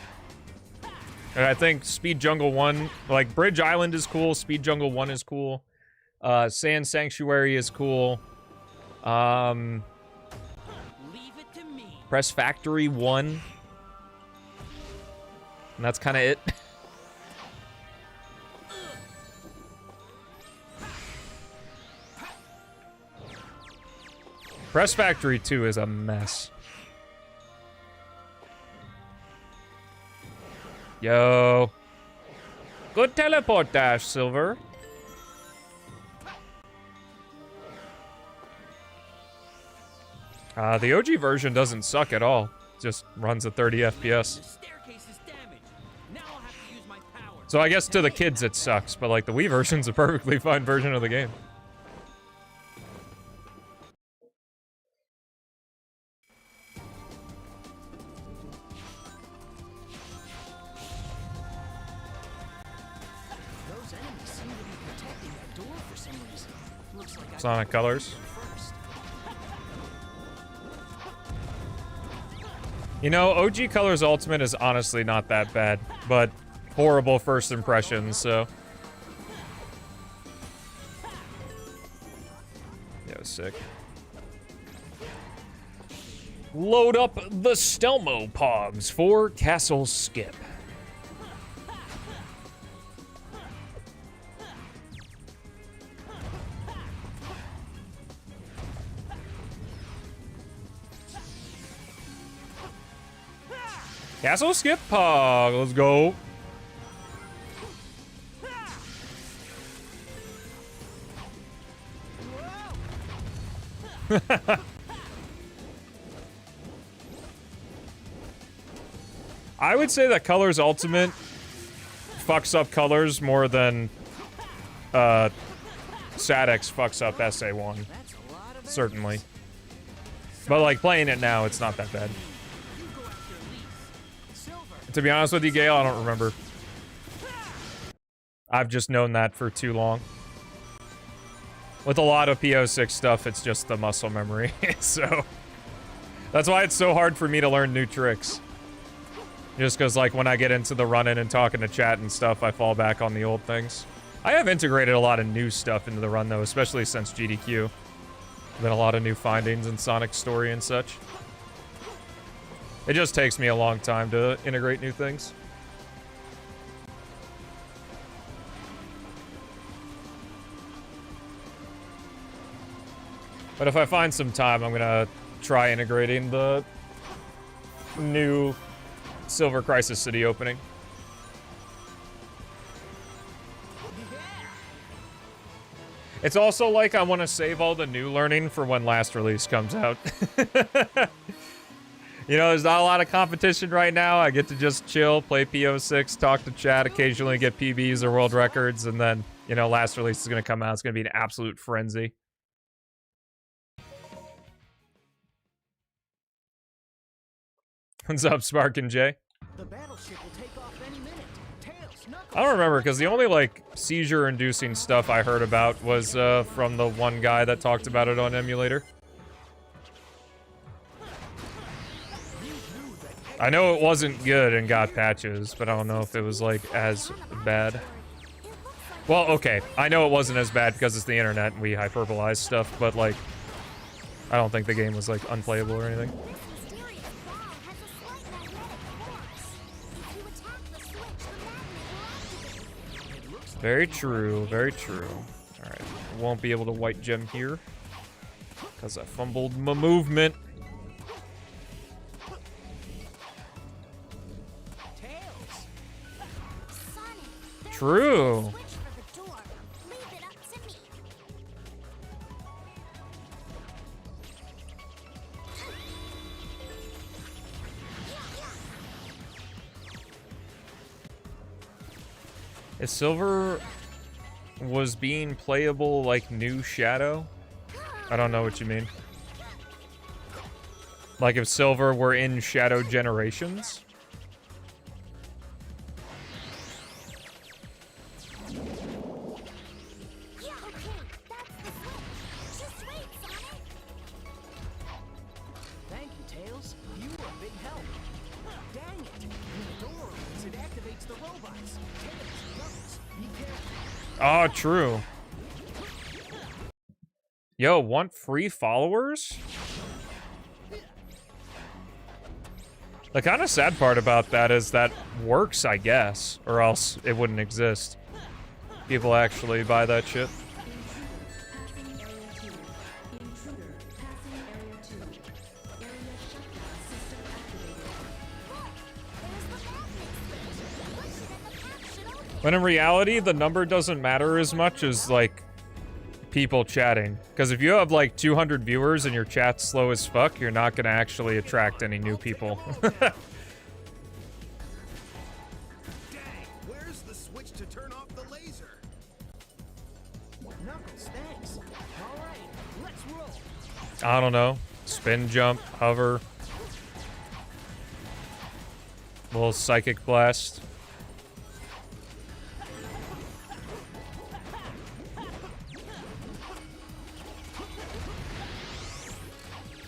And I think Speed Jungle 1, like, Bridge Island is cool, Speed Jungle 1 is cool, Sand Sanctuary is cool, Press Factory 1. And that's kind of it. Press Factory 2 is a mess. Yo. Good teleport dash, Silver. The OG version doesn't suck at all. Just runs at 30 FPS. So I guess to the kids it sucks, but like the Wii version's a perfectly fine version of the game. Those enemies seem to be protecting that door for some reason. Looks like Sonic Colors. You know, OG Colors Ultimate is honestly not that bad, but horrible first impressions, so. Yeah, it was sick. Load up the Stelmo Pogs for Castle Skip. Castle Skip Pog, let's go. I would say that Colors Ultimate fucks up Colors more than SADX fucks up SA1. Certainly. But like playing it now, it's not that bad. To be honest with you, Gale, I don't remember. I've just known that for too long. With a lot of P-06 stuff, it's just the muscle memory, so... That's why it's so hard for me to learn new tricks. Just because, like, when I get into the run-in and talking to chat and stuff, I fall back on the old things. I have integrated a lot of new stuff into the run, though, especially since GDQ. Been a lot of new findings in Sonic's story and such. It just takes me a long time to integrate new things. But if I find some time, I'm gonna try integrating the new Silver Crisis City opening. It's also like I want to save all the new learning for when last release comes out. You know, there's not a lot of competition right now. I get to just chill, play P-06, talk to chat, occasionally get PBs or world records, and then, you know, last release is going to come out. It's going to be an absolute frenzy. What's up, Spark and Jay? the battleship will take off any minute. Tails, Knuckles. I don't remember, because the only, like, seizure-inducing stuff I heard about was from the one guy that talked about it on emulator. You knew that I know it wasn't good and got patches, but I don't know if it was, like, as bad. Well, okay, I know it wasn't as bad because it's the internet and we hyperbolize stuff, but, like, I don't think the game was, like, unplayable or anything. Very true, very true. Alright, won't be able to white gem here. Because I fumbled my movement. True. If Silver was being playable like new Shadow? I don't know what you mean. Like if Silver were in Shadow Generations? Thank you, Tails. You were a big help. Dang it! When the door opens, it activates the robots. Tails, Knuckles, be careful. Oh, true. Yo, want free followers? The kind of sad part about that is that works, I guess, or else it wouldn't exist. People actually buy that shit. When in reality, the number doesn't matter as much as, like, people chatting. Because if you have, like, 200 viewers and your chat's slow as fuck, you're not gonna actually attract any new people. Dang, where's the switch to turn off the laser? Knuckles, thanks. All right, let's roll. I don't know. Spin jump, hover. Little psychic blast.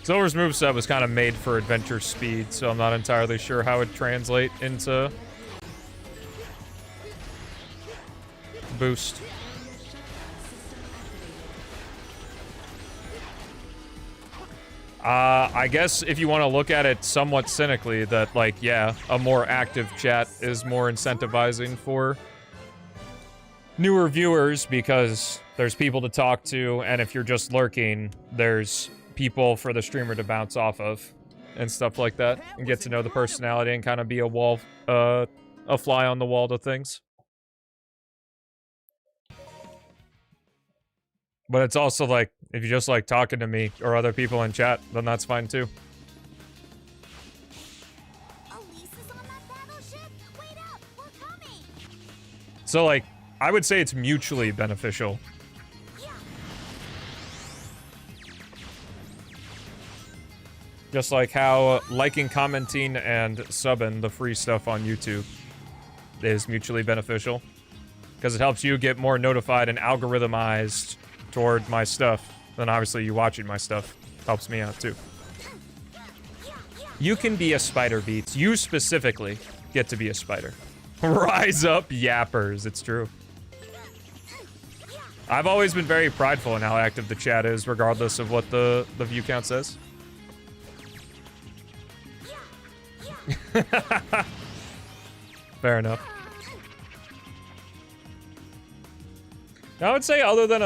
Silver's moveset was kind of made for adventure speed, so I'm not entirely sure how it translate into boost. I guess if you want to look at it somewhat cynically, that, like, yeah, a more active chat is more incentivizing for newer viewers because there's people to talk to, and if you're just lurking, there's people for the streamer to bounce off of and stuff like that and get to know the personality and kind of be a fly on the wall to things. But it's also like, if you just like talking to me or other people in chat, then that's fine too. Elisa's on that battleship? Wait up, we're coming. So, like, I would say it's mutually beneficial. Just like how liking, commenting, and subbing the free stuff on YouTube is mutually beneficial. Because it helps you get more notified and algorithmized toward my stuff. Then obviously you watching my stuff helps me out too. You can be a spider, Beats. You specifically get to be a spider. Rise up, yappers. It's true. I've always been very prideful in how active the chat is, regardless of what the view count says. Fair enough. I would say other than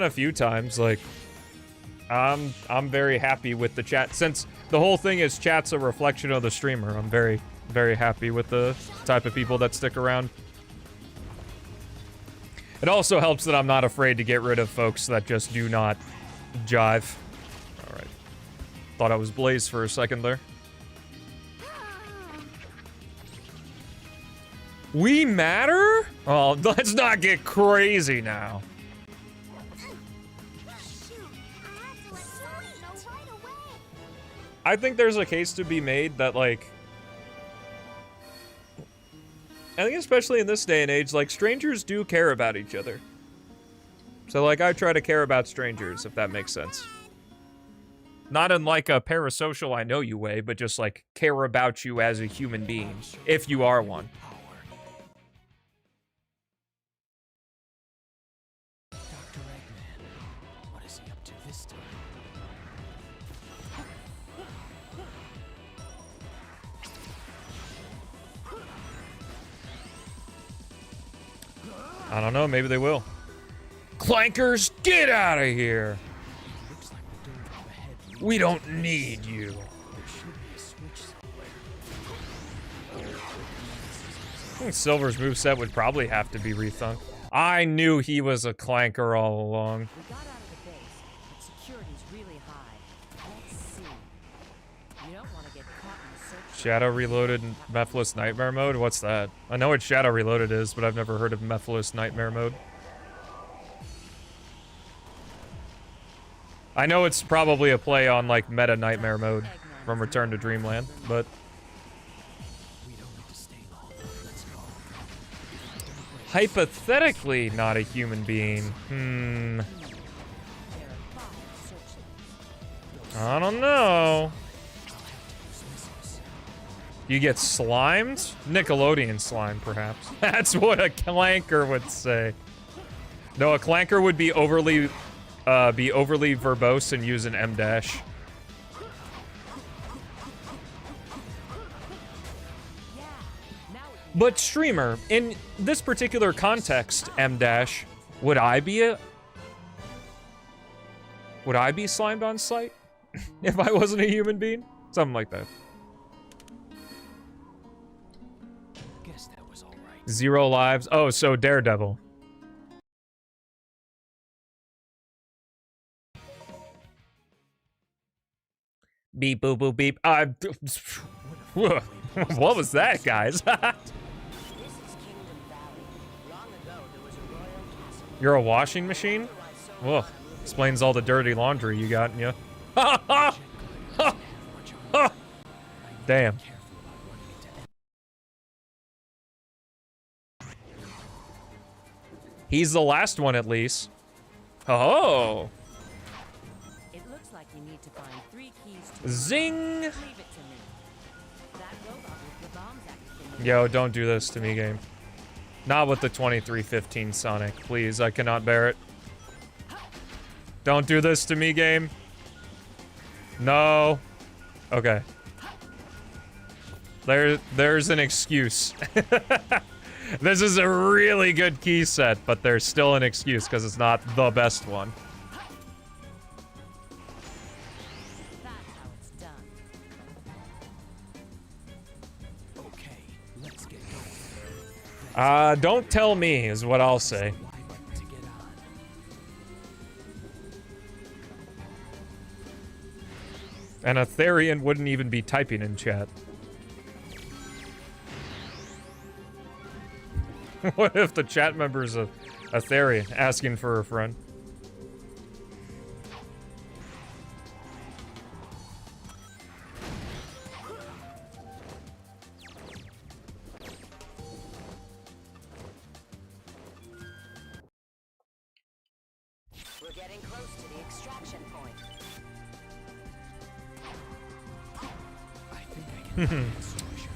a few times, like, I'm very happy with the chat. Since the whole thing is chat's a reflection of the streamer, I'm very, very happy with the type of people that stick around. It also helps that I'm not afraid to get rid of folks that just do not jive. Alright. Thought I was Blaze for a second there. We matter? Oh, let's not get crazy now. I think there's a case to be made that, like, I think especially in this day and age, like, strangers do care about each other. So, like, I try to care about strangers, if that makes sense. Not in like a parasocial I know you way, but just like care about you as a human being, if you are one. Dr. Eggman, what is he up to this time? I don't know, maybe they will. Clankers, get out of here! Looks like we don't have a head lead. We don't need you. There should be a switch somewhere. I think Silver's moveset would probably have to be rethunk. I knew he was a clanker all along. We got out of the base, but security's really high. Let's see. You don't want to get caught in the search. Shadow Reloaded and Mephiles Nightmare Mode? What's that? I know what Shadow Reloaded is, but I've never heard of Mephiles Nightmare Mode. I know it's probably a play on, like, Meta Nightmare Mode from Return to Dreamland, but... We don't need to stay long. Let's go. Hypothetically not a human being. There are 5 search I don't know. You get slimed? Nickelodeon slime, perhaps. That's what a clanker would say. No, a clanker would be overly verbose and use an M dash. But streamer, in this particular context, M dash, would I be slimed on sight if I wasn't a human being? Something like that. Guess that was all right. 0 lives. Oh, so Daredevil. Beep boop boop beep. What was that, guys? You're a washing machine? Whoa. Explains all the dirty laundry you got in you. Damn. He's the last one, at least. Oh. It looks like you need to find 3 keys to Zing. leave it to me. That robot with the bombs active. Yo, don't do this to me, game. Not with the 2315 Sonic, please. I cannot bear it. Don't do this to me, game. No. Okay. There's an excuse. This is a really good key set, but there's still an excuse because it's not the best one. That's how it's done. Okay, let's get going. Don't tell me is what I'll say. Y button to get on. And a Therian wouldn't even be typing in chat. What if the chat member's a Therian asking for a friend? We're getting close to the extraction point. I think I can find this slasher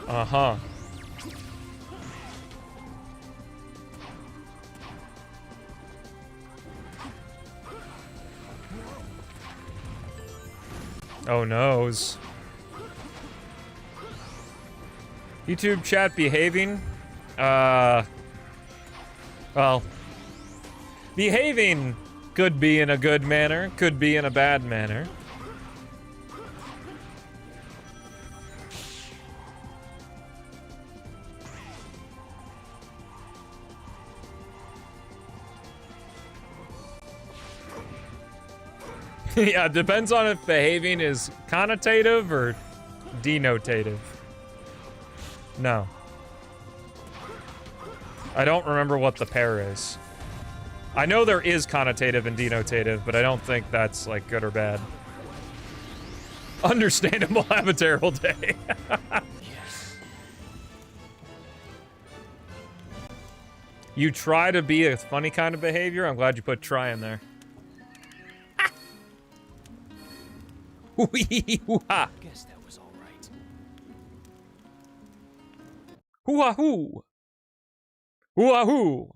down. Uh-huh. Oh noes. YouTube chat behaving? Well, behaving could be in a good manner, could be in a bad manner. Yeah, depends on if behaving is connotative or denotative. No. I don't remember what the pair is. I know there is connotative and denotative, but I don't think that's, like, good or bad. Understandable, have a terrible day. You try to be a funny kind of behavior? I'm glad you put try in there. Wee hoo-ha. Guess that was all right. Hoo-ha-hoo. Hoo-ha-hoo.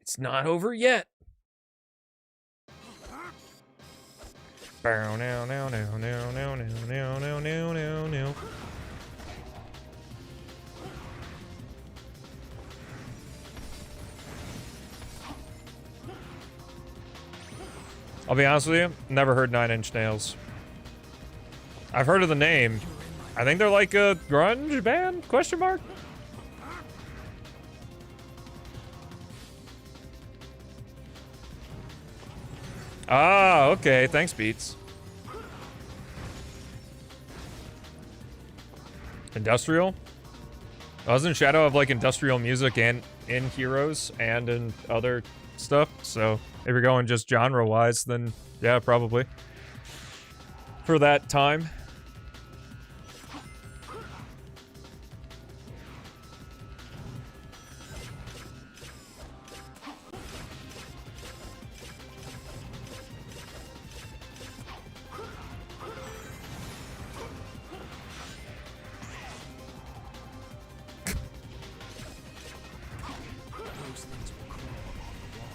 It's not over yet. Bow now now now now now now now now now now now. I'll be honest with you, never heard 9 Inch Nails. I've heard of the name. I think they're like a grunge band? Question mark? Ah, okay. Thanks, Beats. Industrial? Wasn't Shadow of like industrial music and in Heroes and in other stuff? So if you're going just genre-wise, then yeah, probably. For that time.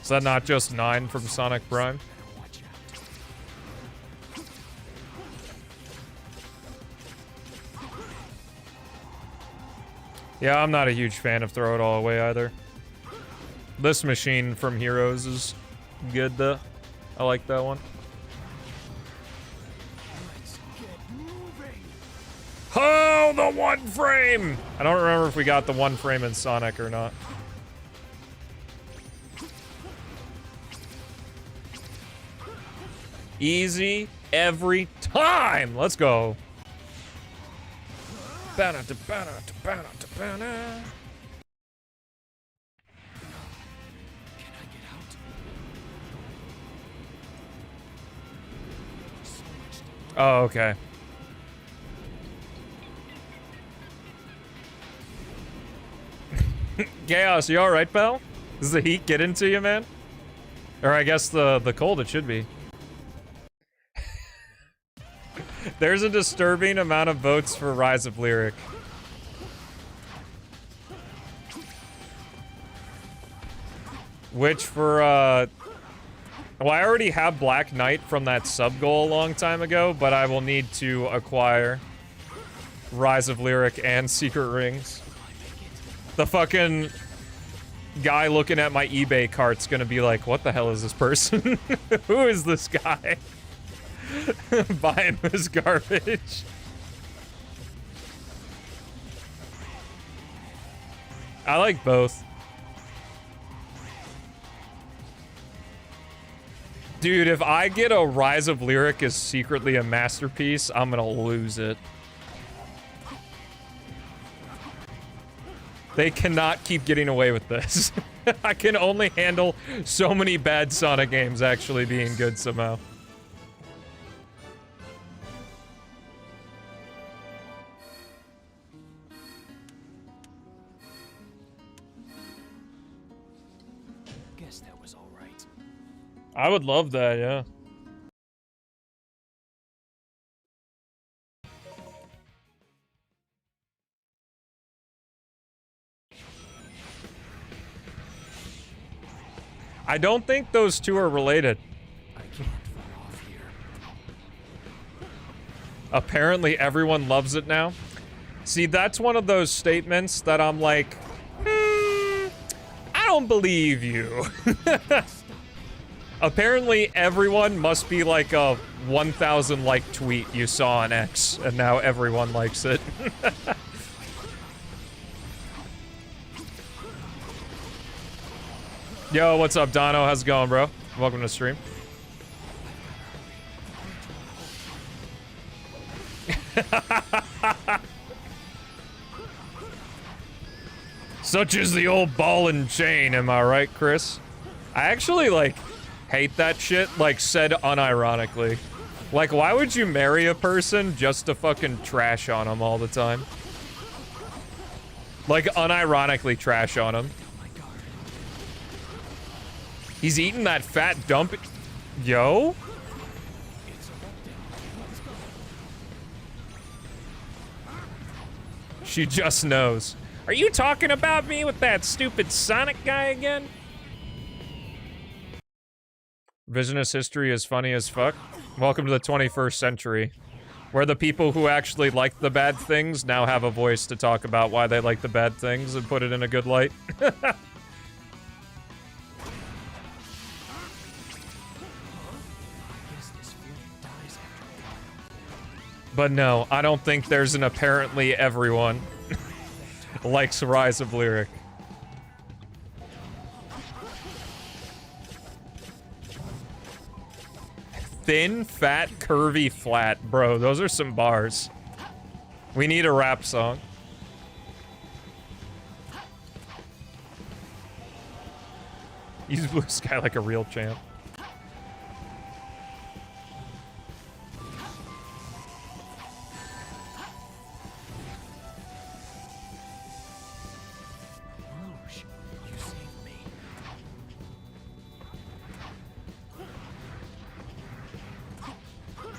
Is that not just 9 from Sonic Prime? Yeah, I'm not a huge fan of Throw It All Away either. This machine from Heroes is good though. I like that one. Oh, the 1 frame! I don't remember if we got the 1 frame in Sonic or not. Easy every time. Let's go. Banana to banana to banana to banana. Can I get out? So much to do. Oh, okay. Chaos, you alright, pal? Does the heat get into you, man? Or I guess the cold, it should be. There's a disturbing amount of votes for Rise of Lyric. Which for, well, I already have Black Knight from that sub-goal a long time ago, but I will need to acquire Rise of Lyric and Secret Rings. The fucking guy looking at my eBay cart's gonna be like, what the hell is this person? Who is this guy? Buying this garbage. I like both. Dude, if I get a Rise of Lyric is secretly a masterpiece, I'm gonna lose it. They cannot keep getting away with this. I can only handle so many bad Sonic games actually being good somehow. Guess that was all right. I would love that, yeah. I don't think those two are related. I can't fall off here. Apparently everyone loves it now. See, that's one of those statements that I'm like, I don't believe you. Apparently everyone must be like a 1,000 like tweet you saw on X, and now everyone likes it. Yo, what's up, Dono? How's it going, bro? Welcome to the stream. Such is the old ball and chain, am I right, Chris? I actually, like, hate that shit, like, said unironically. Like, why would you marry a person just to fucking trash on them all the time? Like, unironically trash on them. He's eating that fat dump. Yo? She just knows. Are you talking about me with that stupid Sonic guy again? Revisionist history is funny as fuck. Welcome to the 21st century, where the people who actually like the bad things now have a voice to talk about why they like the bad things and put it in a good light. But no, I don't think there's an apparently everyone likes Rise of Lyric. Thin, fat, curvy, flat. Bro, those are some bars. We need a rap song. Use Blue Sky like a real champ.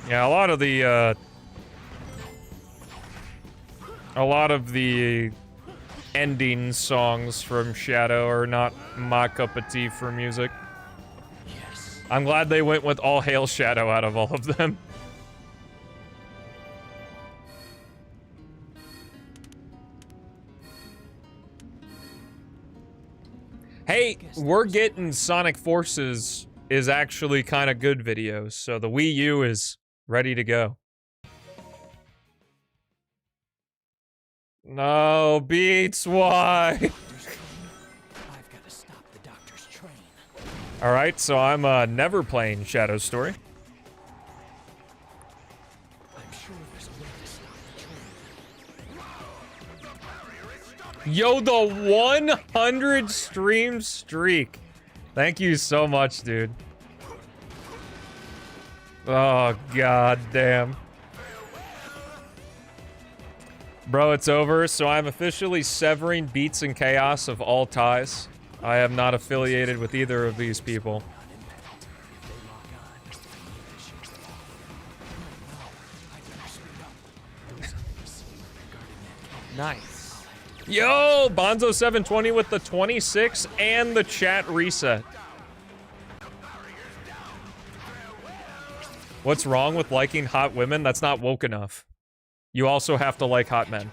Yeah, a lot of the ending songs from Shadow are not my cup of tea for music. Yes. I'm glad they went with All Hail Shadow out of all of them. Hey, we're getting Sonic Forces is actually kind of good videos, so the Wii U is ready to go. No, Beats, why? I've got to stop the doctor's train. Alright, so I'm never playing Shadow Story. I'm sure there's a way to stop the train. Yo, the 100 stream streak. Thank you so much, dude. Oh, god damn. Bro, it's over, so I'm officially severing Beats and Chaos of all ties. I am not affiliated with either of these people. Nice. Yo, Bonzo720 with the 26 and the chat reset. What's wrong with liking hot women? That's not woke enough. You also have to like hot men.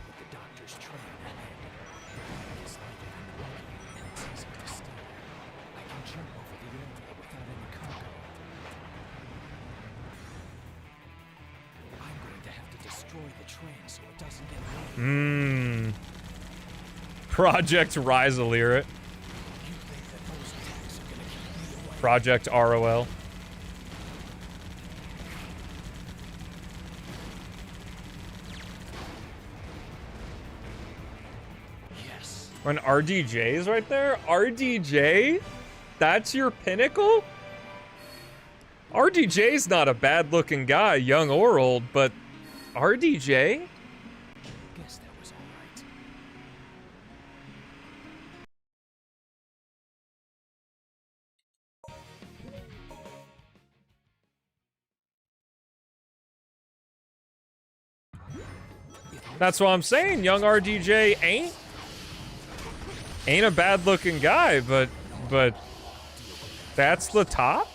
Project Rise of Lyric. Project ROL. When RDJ is right there? RDJ? That's your pinnacle? RDJ's not a bad looking guy, young or old, but RDJ? Guess that was alright. That's what I'm saying. Young RDJ ain't a bad looking guy, but that's the top?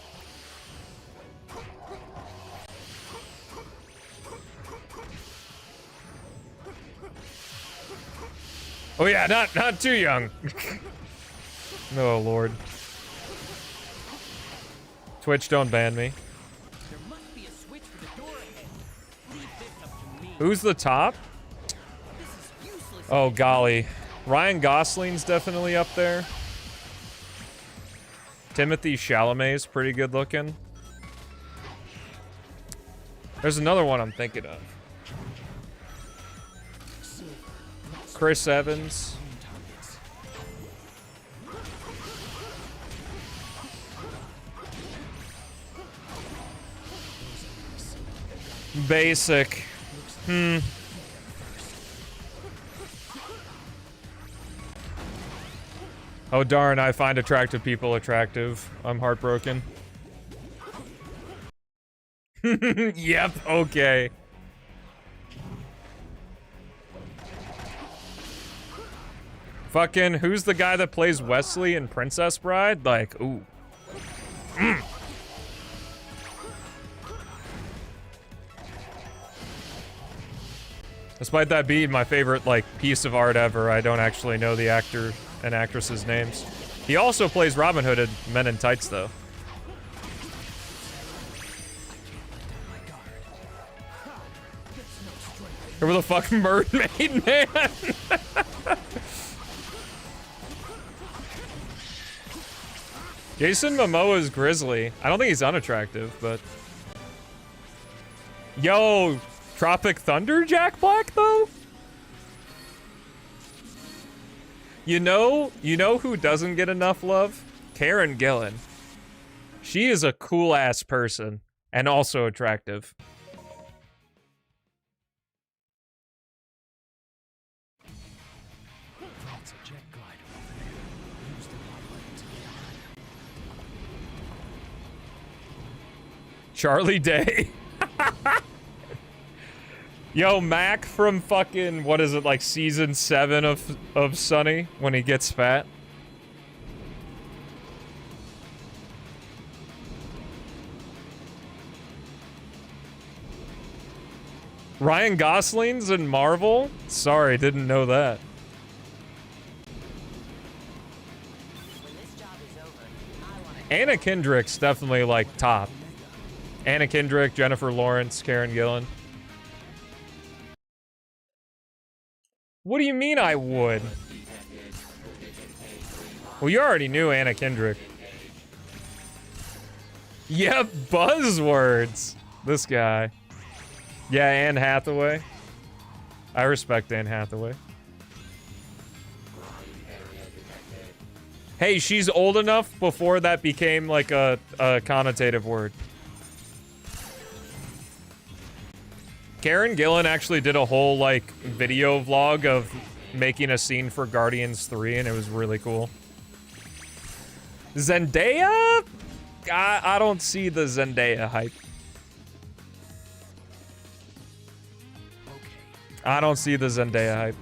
Oh yeah, not too young. Oh lord. Twitch, don't ban me. There must be a switch for the door ahead. Leave this up to me. Who's the top? This is useless. Oh golly. Ryan Gosling's definitely up there. Timothy Chalamet's pretty good looking. There's another one I'm thinking of. Chris Evans. Basic. Oh darn, I find attractive people attractive. I'm heartbroken. Yep, okay. Fucking, who's the guy that plays Wesley in Princess Bride? Like, ooh. Despite that being my favorite, like, piece of art ever, I don't actually know the actor and actress's names. He also plays Robin Hood in Men in Tights, though. Remember the fucking mermaid, man? Jason Momoa's Grizzly. I don't think he's unattractive, but... Yo, Tropic Thunder Jack Black, though? You know who doesn't get enough love? Karen Gillan. She is a cool-ass person, and also attractive. Charlie Day. Yo, Mac from fucking, what is it, like season 7 of Sunny, when he gets fat. Ryan Gosling's in Marvel? Sorry, didn't know that. Anna Kendrick's definitely, like, top. Anna Kendrick, Jennifer Lawrence, Karen Gillan. What do you mean I would? Well, you already knew Anna Kendrick. Yeah, buzzwords. This guy. Yeah, Anne Hathaway. I respect Anne Hathaway. Hey, she's old enough before that became like a connotative word. Karen Gillan actually did a whole, like, video vlog of making a scene for Guardians 3, and it was really cool. Zendaya? I don't see the Zendaya hype. I don't see the Zendaya hype.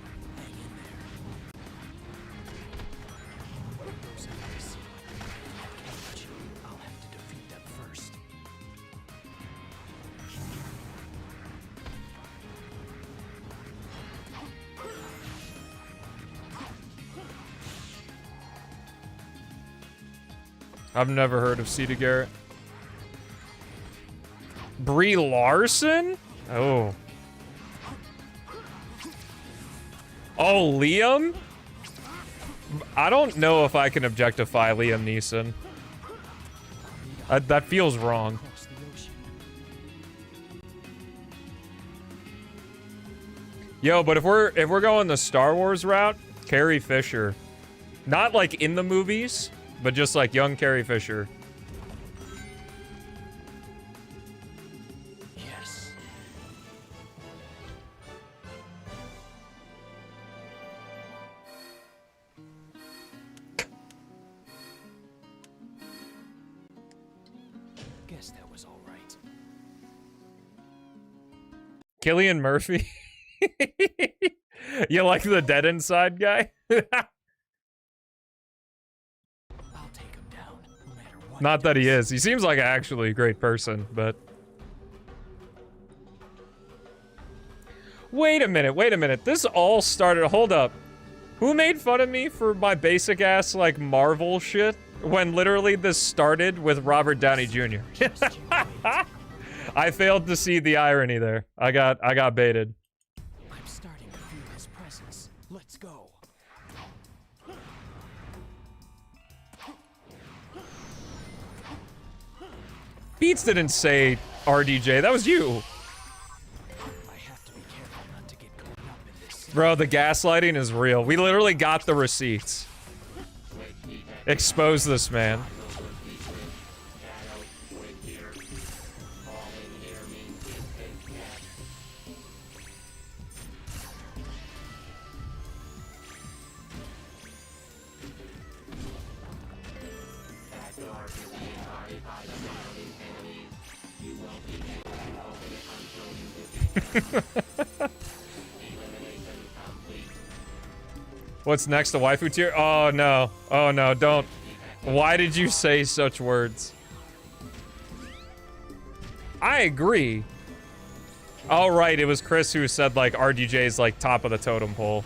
I've never heard of Sita Garrett. Brie Larson? Oh. Oh, Liam? I don't know if I can objectify Liam Neeson. That feels wrong. Yo, but if we're going the Star Wars route, Carrie Fisher. Not like in the movies, but just like young Carrie Fisher. Yes. Guess that was all right. Cillian Murphy? You like the Dead Inside guy? Not that he is. He seems like actually a great person, but... Wait a minute. This all started... Hold up. Who made fun of me for my basic ass, like, Marvel shit? When literally this started with Robert Downey Jr. I failed to see the irony there. I got baited. I'm starting to feel his presence. Let's go. Beats didn't say RDJ. That was you. I have to be careful not to get caught up in this. Bro, the gaslighting is real. We literally got the receipts. Expose this man. What's next, the waifu tier? Oh no. Oh no, don't. Why did you say such words? I agree. Oh right, it was Chris who said like RDJ's like top of the totem pole.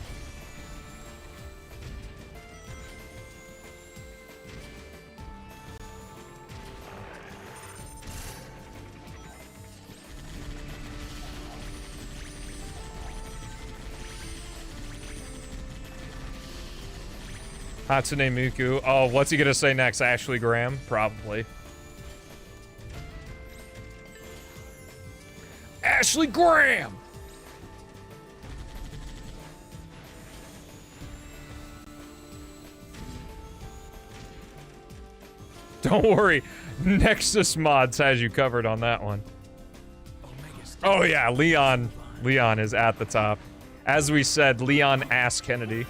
Hatsune Miku. Oh, what's he gonna say next? Ashley Graham? Probably. Ashley Graham! Don't worry. Nexus Mods has you covered on that one. Oh yeah, Leon. Leon is at the top. As we said, Leon ass Kennedy.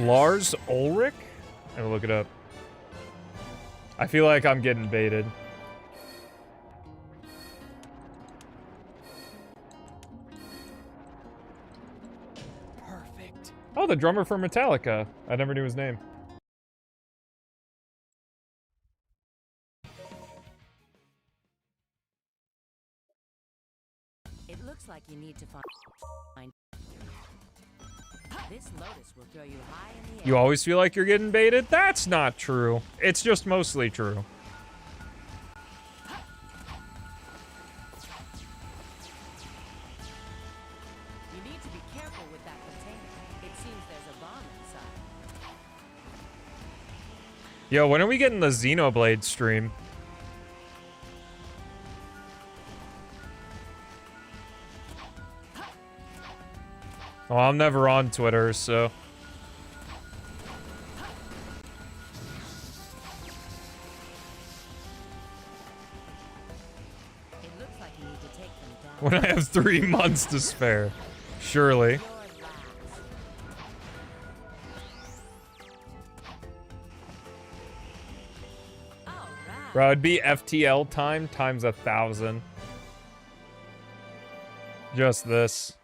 Lars Ulrich? I'm gonna look it up. I feel like I'm getting baited. Perfect. Oh, the drummer for Metallica. I never knew his name. It looks like you need to find. This lotus will throw you high in the air. You always feel like you're getting baited? That's not true. It's just mostly true. You need to be careful with that container. It seems there's a bomb inside. Yo, when are we getting the Xenoblade stream? Oh, I'm never on Twitter, so... It looks like you need to take them down. When I have 3 months to spare. Surely. Your last. All right. Bro, it'd be FTL time times 1,000. Just this.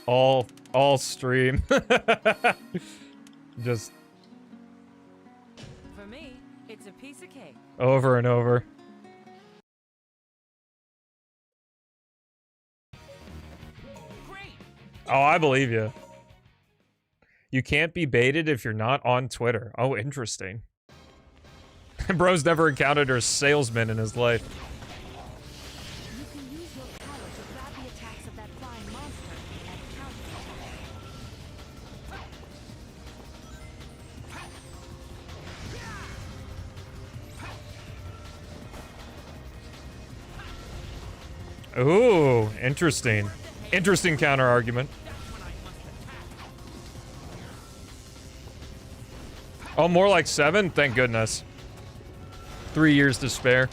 All stream. Just For me, it's a piece of cake. over and over. Great. Oh, I believe you. You can't be baited if you're not on Twitter. Oh, interesting. Bro's never encountered a salesman in his life. You can use your power to grab the attacks of that flying monster and counterattack. Ooh, interesting. Interesting counter argument. Oh, more like 7? Thank goodness. 3 years to spare.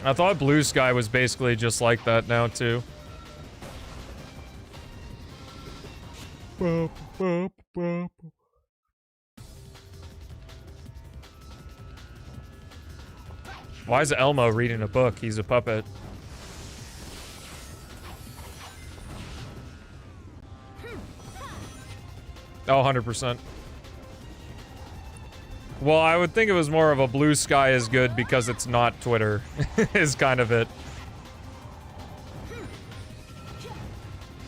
I thought Blue Sky was basically just like that now, too. Why is Elmo reading a book? He's a puppet. Oh, 100%. Well, I would think it was more of a Blue Sky is good because it's not Twitter, is kind of it.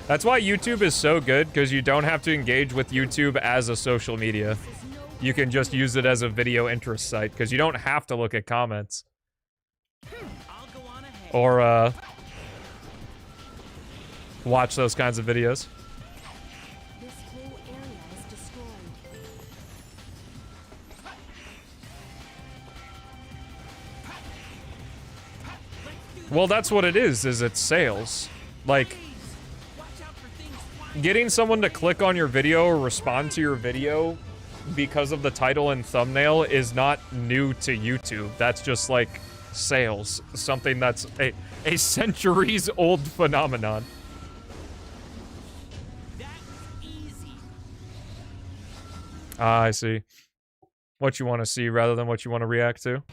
That's why YouTube is so good, because you don't have to engage with YouTube as a social media. You can just use it as a video interest site, because you don't have to look at comments. I'll go on ahead. Or, watch those kinds of videos. This whole area is destroyed. Well, that's what it is it's sales. Like, Watch out for things flying. getting someone to click on your video or respond to your video because of the title and thumbnail is not new to YouTube. That's just like sales. Something that's a centuries old phenomenon. Ah, I see. What you want to see rather than what you want to react to.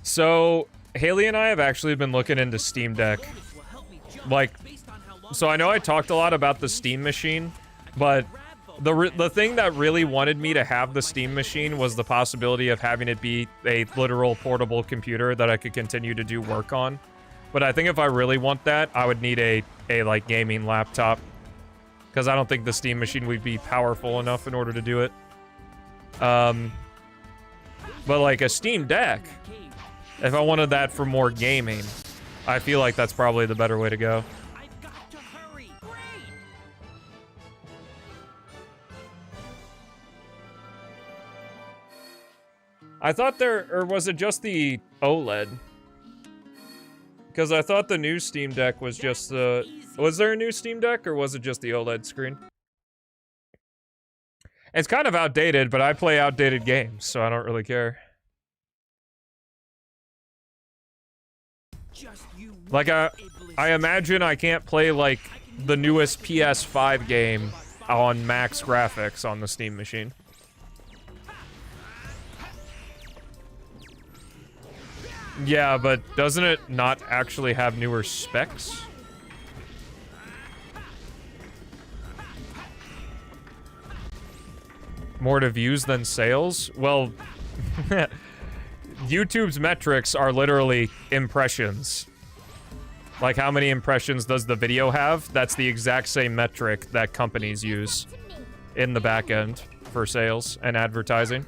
So, Haley and I have actually been looking into Steam Deck. Like, so I know I talked a lot about the Steam machine, but the thing that really wanted me to have the Steam machine was the possibility of having it be a literal portable computer that I could continue to do work on. But I think if I really want that, I would need a like gaming laptop, because I don't think the Steam machine would be powerful enough in order to do it. But like a Steam Deck, if I wanted that for more gaming, I feel like that's probably the better way to go. I've got to hurry. Great. I thought or was it just the OLED? Because I thought the new Steam Deck was just the... Was there a new Steam Deck, or was it just the OLED screen? It's kind of outdated, but I play outdated games, so I don't really care. Like, I imagine I can't play, like, the newest PS5 game on max graphics on the Steam machine. Yeah, but doesn't it not actually have newer specs? More to views than sales? Well, YouTube's metrics are literally impressions. Like, how many impressions does the video have? That's the exact same metric that companies use in the back end for sales and advertising.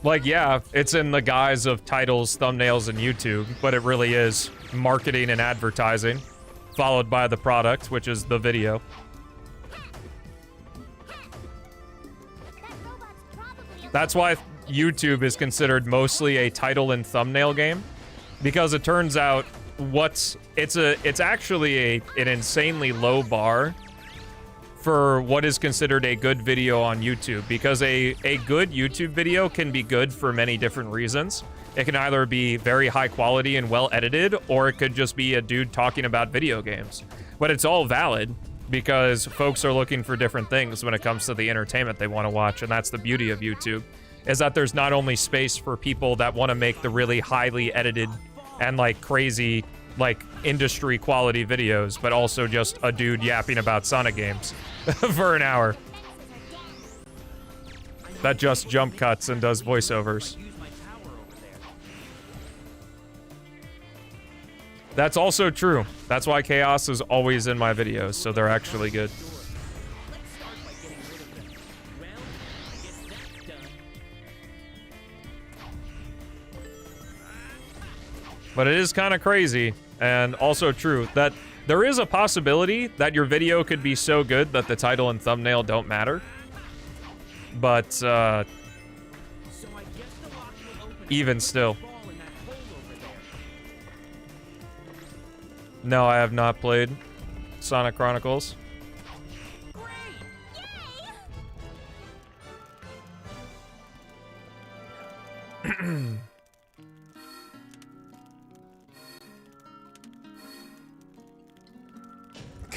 Like, yeah, it's in the guise of titles, thumbnails, and YouTube, but it really is marketing and advertising, followed by the product, which is the video. That's why YouTube is considered mostly a title and thumbnail game, because it turns out it's actually an insanely low bar for what is considered a good video on YouTube, because a good YouTube video can be good for many different reasons. It can either be very high quality and well edited, or it could just be a dude talking about video games. But it's all valid, because folks are looking for different things when it comes to the entertainment they want to watch, and that's the beauty of YouTube, is that there's not only space for people that want to make the really highly edited and like crazy like industry quality videos, but also just a dude yapping about Sonic games for an hour that just jump cuts and does voiceovers. That's also true. That's why Chaos is always in my videos, so they're actually good. But it is kind of crazy, and also true, that there is a possibility that your video could be so good that the title and thumbnail don't matter. But, even still. No, I have not played Sonic Chronicles.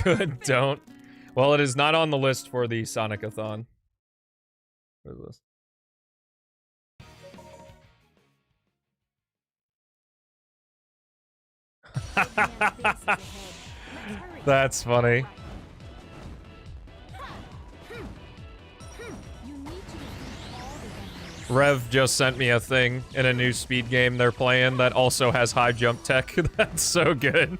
Good, don't. Well, it is not on the list for the Sonic-a-thon. What is this? That's funny. Rev just sent me a thing in a new speed game they're playing that also has high jump tech. That's so good.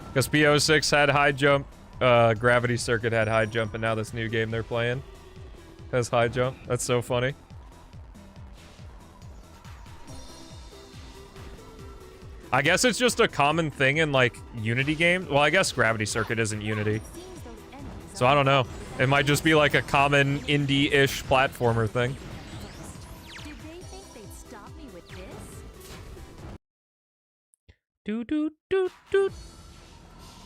Because P-06 had high jump, Gravity Circuit had high jump, and now this new game they're playing has high jump. That's so funny. I guess it's just a common thing in, like, Unity games. Well, I guess Gravity Circuit isn't Unity. So I don't know. It might just be like a common indie-ish platformer thing. Did they think they'd stop me with this? Do do do do.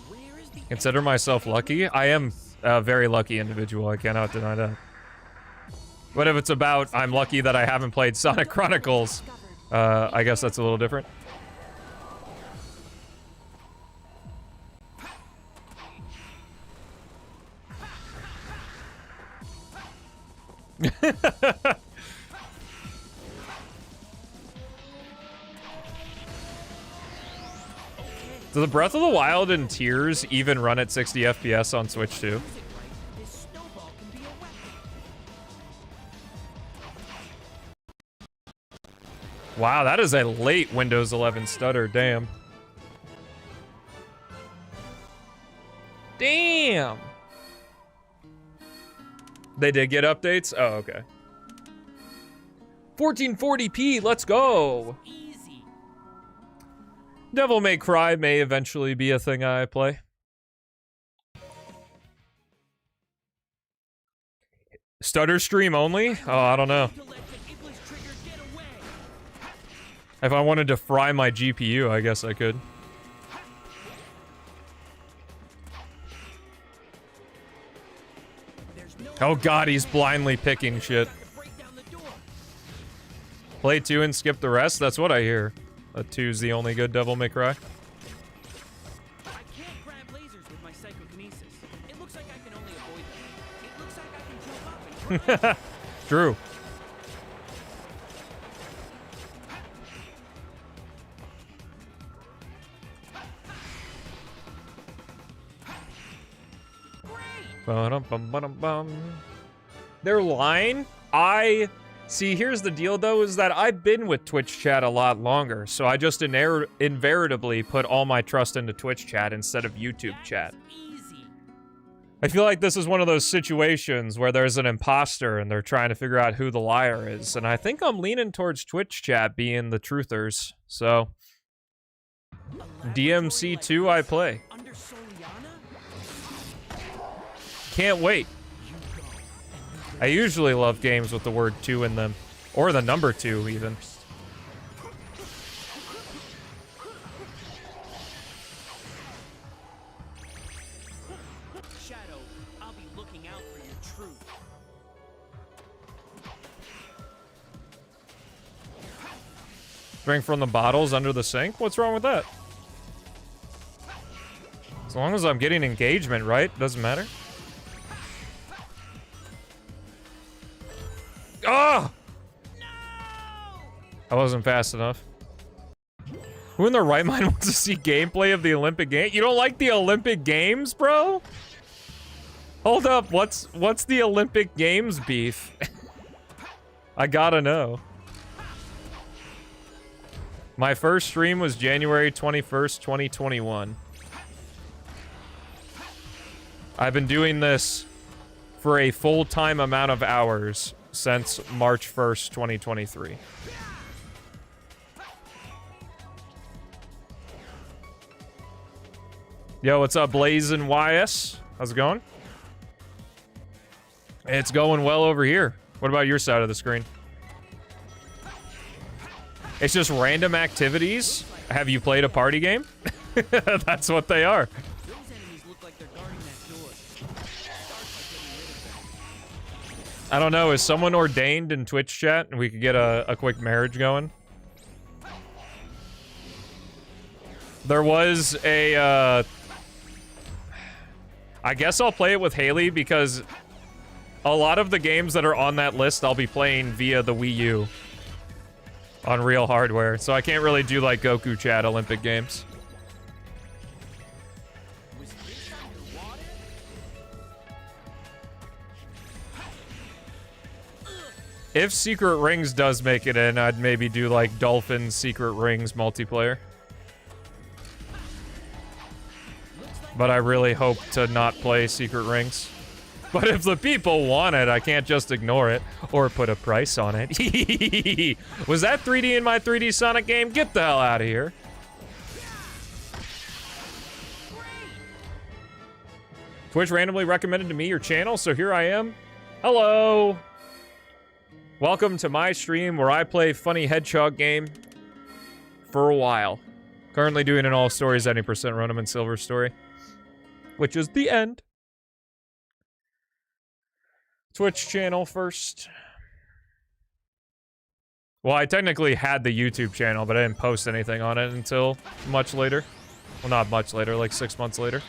Where is the Consider myself lucky. I am a very lucky individual. I cannot deny that. But if it's about I'm lucky that I haven't played Sonic Chronicles, I guess that's a little different. Do the Breath of the Wild and Tears even run at 60 FPS on Switch too? this snowball can be a weapon? Wow, that is a late Windows 11 stutter, damn. Damn! They did get updates? Oh, okay. 1440p, let's go! Easy. Devil May Cry may eventually be a thing I play. Stutter stream only? Oh, I don't know. To let the English trigger get away. If I wanted to fry my GPU, I guess I could. There's no Oh god, he's blindly picking shit. to break down the door. Play 2 and skip the rest? That's what I hear. 2's the only good Devil May Cry. I can't grab lasers with my psychokinesis. It looks like I can only avoid them. It looks like I can jump up and grab. True. Ba-dum-bum-ba-dum-bum. They're lying? See, here's the deal, though, is that I've been with Twitch chat a lot longer, so I just invariably put all my trust into Twitch chat instead of YouTube chat. Easy. I feel like this is one of those situations where there's an imposter and they're trying to figure out who the liar is, and I think I'm leaning towards Twitch chat being the truthers, so... DMC2 I play. Under Soliana? Can't wait. I usually love games with the word 2 in them. Or the number 2, even. Shadow, I'll be looking out for your truth. Drink from the bottles under the sink? What's wrong with that? As long as I'm getting engagement, right? Doesn't matter. Oh! I wasn't fast enough. Who in their right mind wants to see gameplay of the Olympic Games? You don't like the Olympic Games, bro? Hold up, what's the Olympic Games beef? I gotta know. My first stream was January 21st, 2021. I've been doing this for a full-time amount of hours since March 1st, 2023. Yo, what's up, Blazin' YS? How's it going? It's going well over here. What about your side of the screen? It's just random activities. Have you played a party game? That's what they are. Those enemies look like they're guarding that door. Start by getting rid of them. I don't know, is someone ordained in Twitch chat and we could get a quick marriage going? There was a, I guess I'll play it with Haley because a lot of the games that are on that list I'll be playing via the Wii U on real hardware, so I can't really do like Goku chat Olympic Games. Was this underwater? If Secret Rings does make it in, I'd maybe do like Dolphin Secret Rings multiplayer. But I really hope to not play Secret Rings. But if the people want it, I can't just ignore it or put a price on it. Was that 3D in my 3D Sonic game? Get the hell out of here. Twitch randomly recommended to me your channel, so here I am. Hello. Welcome to my stream where I play funny hedgehog game for a while. Currently doing an all stories, any percent run them in silver story. Which is the end. Twitch channel first. Well, I technically had the YouTube channel, but I didn't post anything on it until much later. Well, not much later, like 6 months later.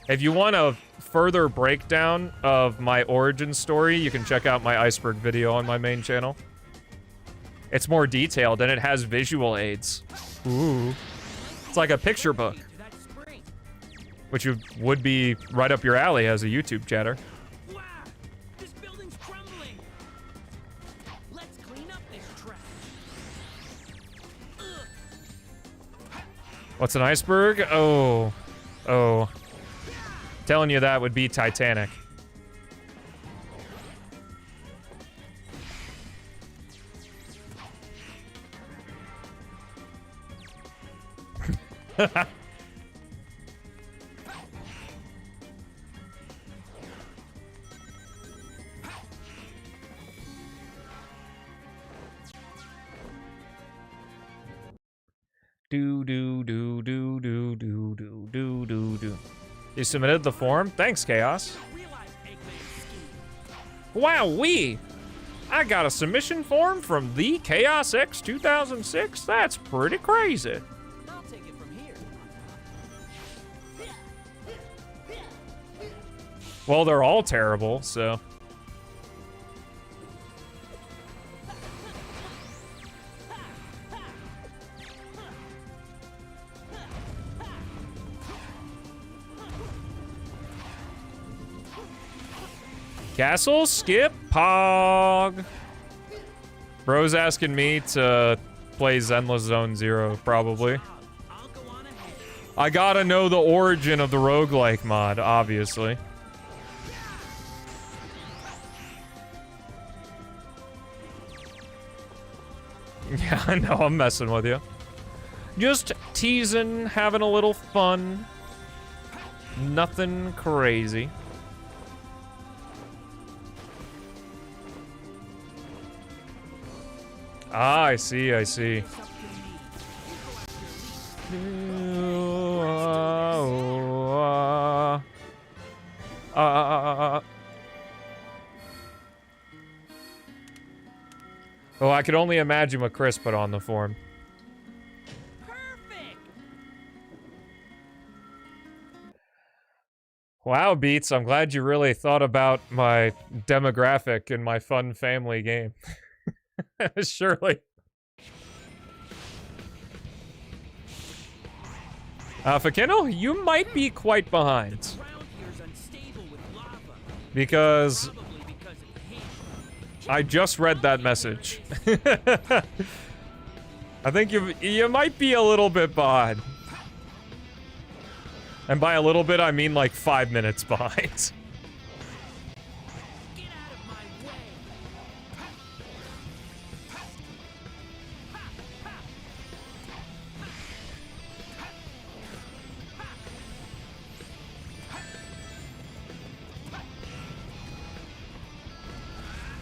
If you want a further breakdown of my origin story, you can check out my iceberg video on my main channel. It's more detailed and it has visual aids. Ooh. It's like a picture book. Which would be right up your alley as a YouTube chatter. Wow! This building's crumbling. Let's clean up this trash. What's an iceberg? Oh. Oh. Telling you that would be Titanic. Do do do do do do do do do do. You submitted the form? Thanks, Chaos. Wowee! I got a submission form from the Chaos X 2006? That's pretty crazy. I'll take it from here. Well, they're all terrible, so. Castle, skip, pog. Bro's asking me to play Zenless Zone Zero, probably. I gotta know the origin of the roguelike mod, obviously. Yeah, I know, I'm messing with you. Just teasing, having a little fun. Nothing crazy. Ah, I see, I see. Oh, I could only imagine what Chris put on the form. Perfect. Wow, Beats, I'm glad you really thought about my demographic in my fun family game. Surely. Fakino, you might be quite behind. Because I just read that message. I think you might be a little bit behind. And by a little bit, I mean like 5 minutes behind.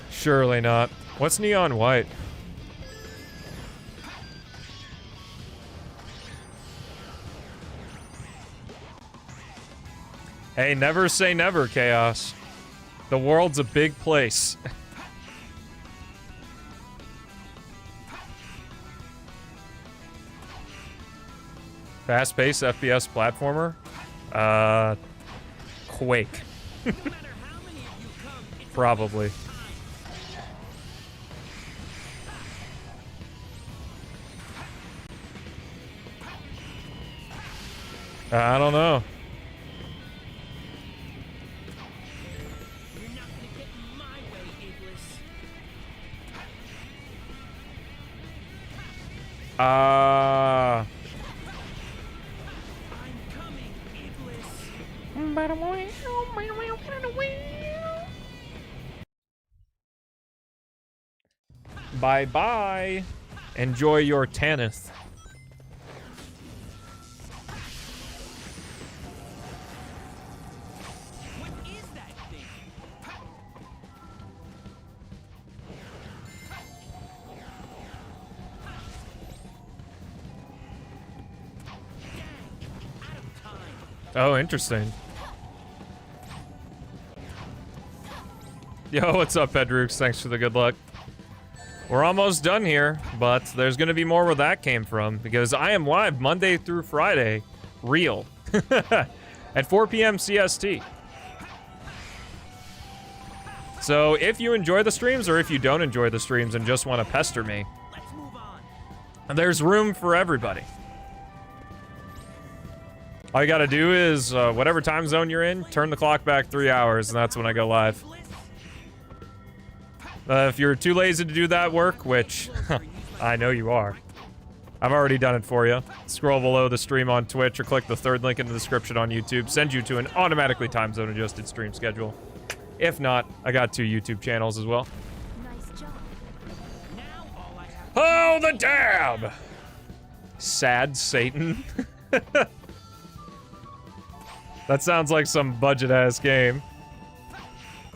Surely not. What's neon white? Hey, never say never, Chaos. The world's a big place. Fast-paced FPS platformer? Quake. Probably. I don't know. You're not gonna get in my way, Iblis. I'm coming, Iblis. Bye-bye. Enjoy your Tanith. Oh, interesting. Yo, what's up, Pedrux? Thanks for the good luck. We're almost done here, but there's gonna be more where that came from, because I am live Monday through Friday, real, at 4 p.m. CST. So if you enjoy the streams, or if you don't enjoy the streams and just want to pester me, Let's move on. there's room for everybody. All you gotta do is, whatever time zone you're in, turn the clock back 3 hours, and that's when I go live. If you're too lazy to do that work, which I know you are, I've already done it for you. Scroll below the stream on Twitch or click the third link in the description on YouTube. Send you to an automatically time zone adjusted stream schedule. If not, I got 2 YouTube channels as well. Nice job. Now all I have Oh, the dab! Sad Satan. That sounds like some budget-ass game.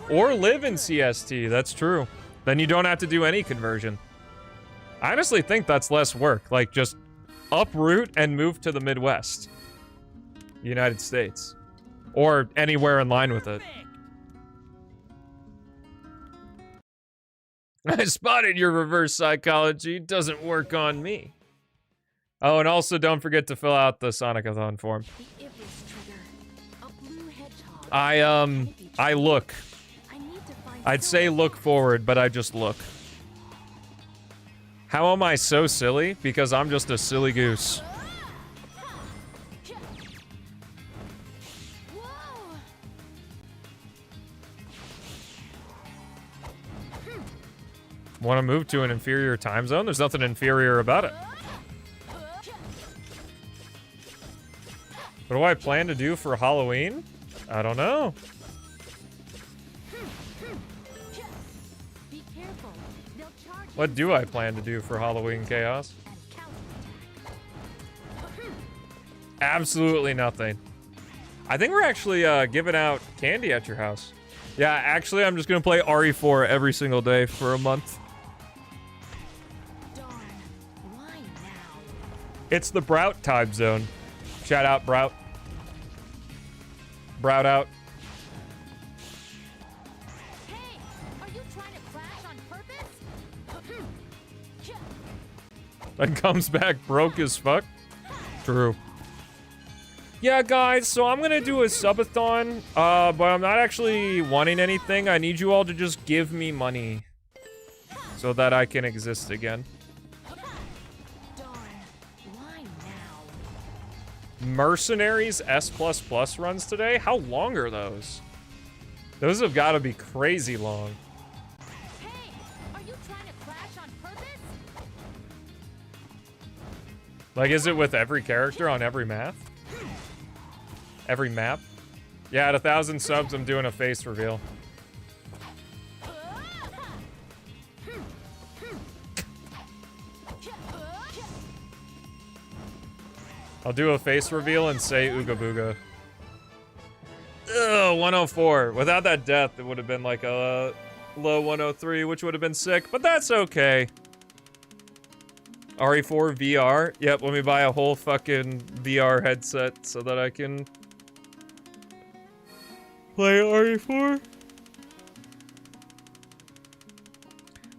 Or live in CST, that's true. Then you don't have to do any conversion. I honestly think that's less work. Like, just uproot and move to the Midwest. United States. Or anywhere in line with it. I spotted your reverse psychology. Doesn't work on me. Oh, and also don't forget to fill out the Sonic-a-thon form. The Ibris trigger. A blue hedgehog. I look. I need to find I'd say look forward, but I just look. How am I so silly? Because I'm just a silly goose. Whoa! Want to move to an inferior time zone? There's nothing inferior about it. What do I plan to do for Halloween? I don't know. Be careful. They'll charge What do I plan to do for Halloween Chaos? and counterattack. Absolutely nothing. I think we're actually giving out candy at your house. Yeah, actually, I'm just gonna play RE4 every single day for a month. Darn. Why now? It's the Brout time zone. Shout out, Brout. Brout out. Hey! Are you trying to crash on purpose? Then comes back broke as fuck. True. Yeah, guys, so I'm gonna do a subathon, but I'm not actually wanting anything. I need you all to just give me money so that I can exist again. Darn. Why now? Mercenaries S++ runs today? How long are those? Those have got to be crazy long. Hey! Are you trying to crash on purpose? Like, is it with every character on every map? Every map? Yeah, at 1,000 subs, I'm doing a face reveal. I'll do a face reveal and say Ooga Booga. Ugh, 104. Without that death, it would have been like a low 103, which would have been sick, but that's okay. RE4 VR? Yep, let me buy a whole fucking VR headset so that I can play RE4.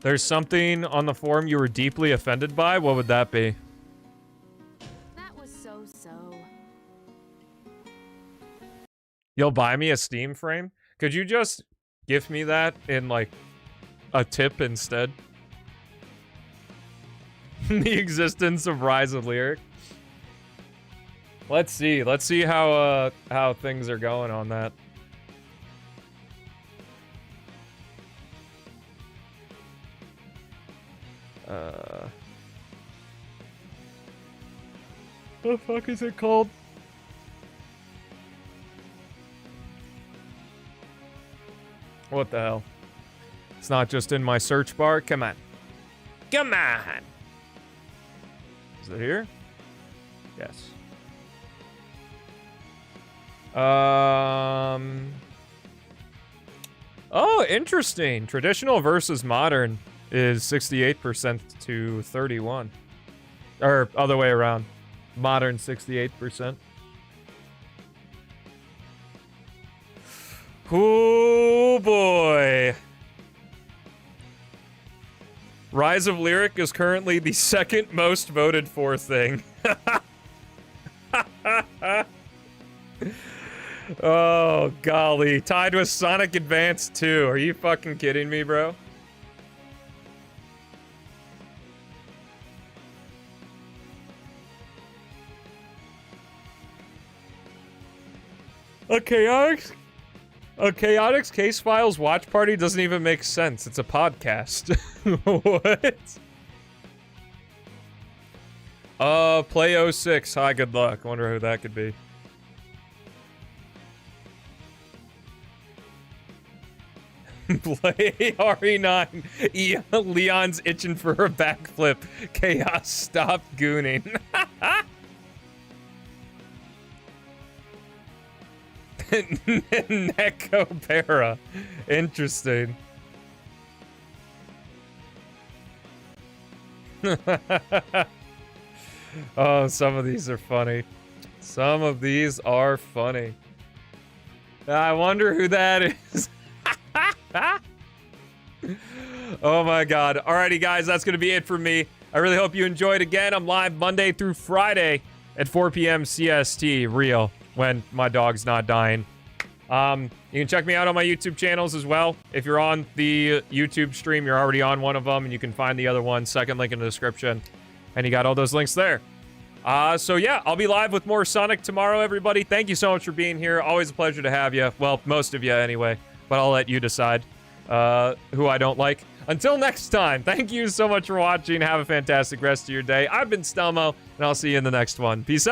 There's something on the forum you were deeply offended by? What would that be? That was so-so. You'll buy me a Steam frame? Could you just gift me that in, like, a tip instead? The existence of Rise of Lyric. Let's see how things are going on that. What the fuck is it called? What the hell? It's not just in my search bar. Come on. Come on. Is it here? Yes. Oh, interesting. Traditional versus modern is 68% to 31. Or other way around. Modern 68%. Oh boy. Rise of Lyric is currently the second most voted for thing. Oh, golly. Tied with Sonic Advance 2. Are you fucking kidding me, bro? A Chaotix Case Files watch party doesn't even make sense. It's a podcast. What? Play 06. Hi, good luck. I wonder who that could be. Play RE9. Leon's itching for a backflip. Chaos, stop gooning. Necopera. Interesting. Oh, some of these are funny. Some of these are funny. I wonder who that is. Oh my god. Alrighty, guys, that's gonna be it for me. I really hope you enjoyed. Again, I'm live Monday through Friday at 4 p.m. CST, real, when my dog's not dying. You can check me out on my YouTube channels as well. If you're on the YouTube stream, you're already on one of them, and you can find the other one, second link in the description. And you got all those links there. So yeah, I'll be live with more Sonic tomorrow, everybody. Thank you so much for being here. Always a pleasure to have you. Well, most of you anyway, but I'll let you decide who I don't like. Until next time, thank you so much for watching. Have a fantastic rest of your day. I've been Stelmo, and I'll see you in the next one. Peace out.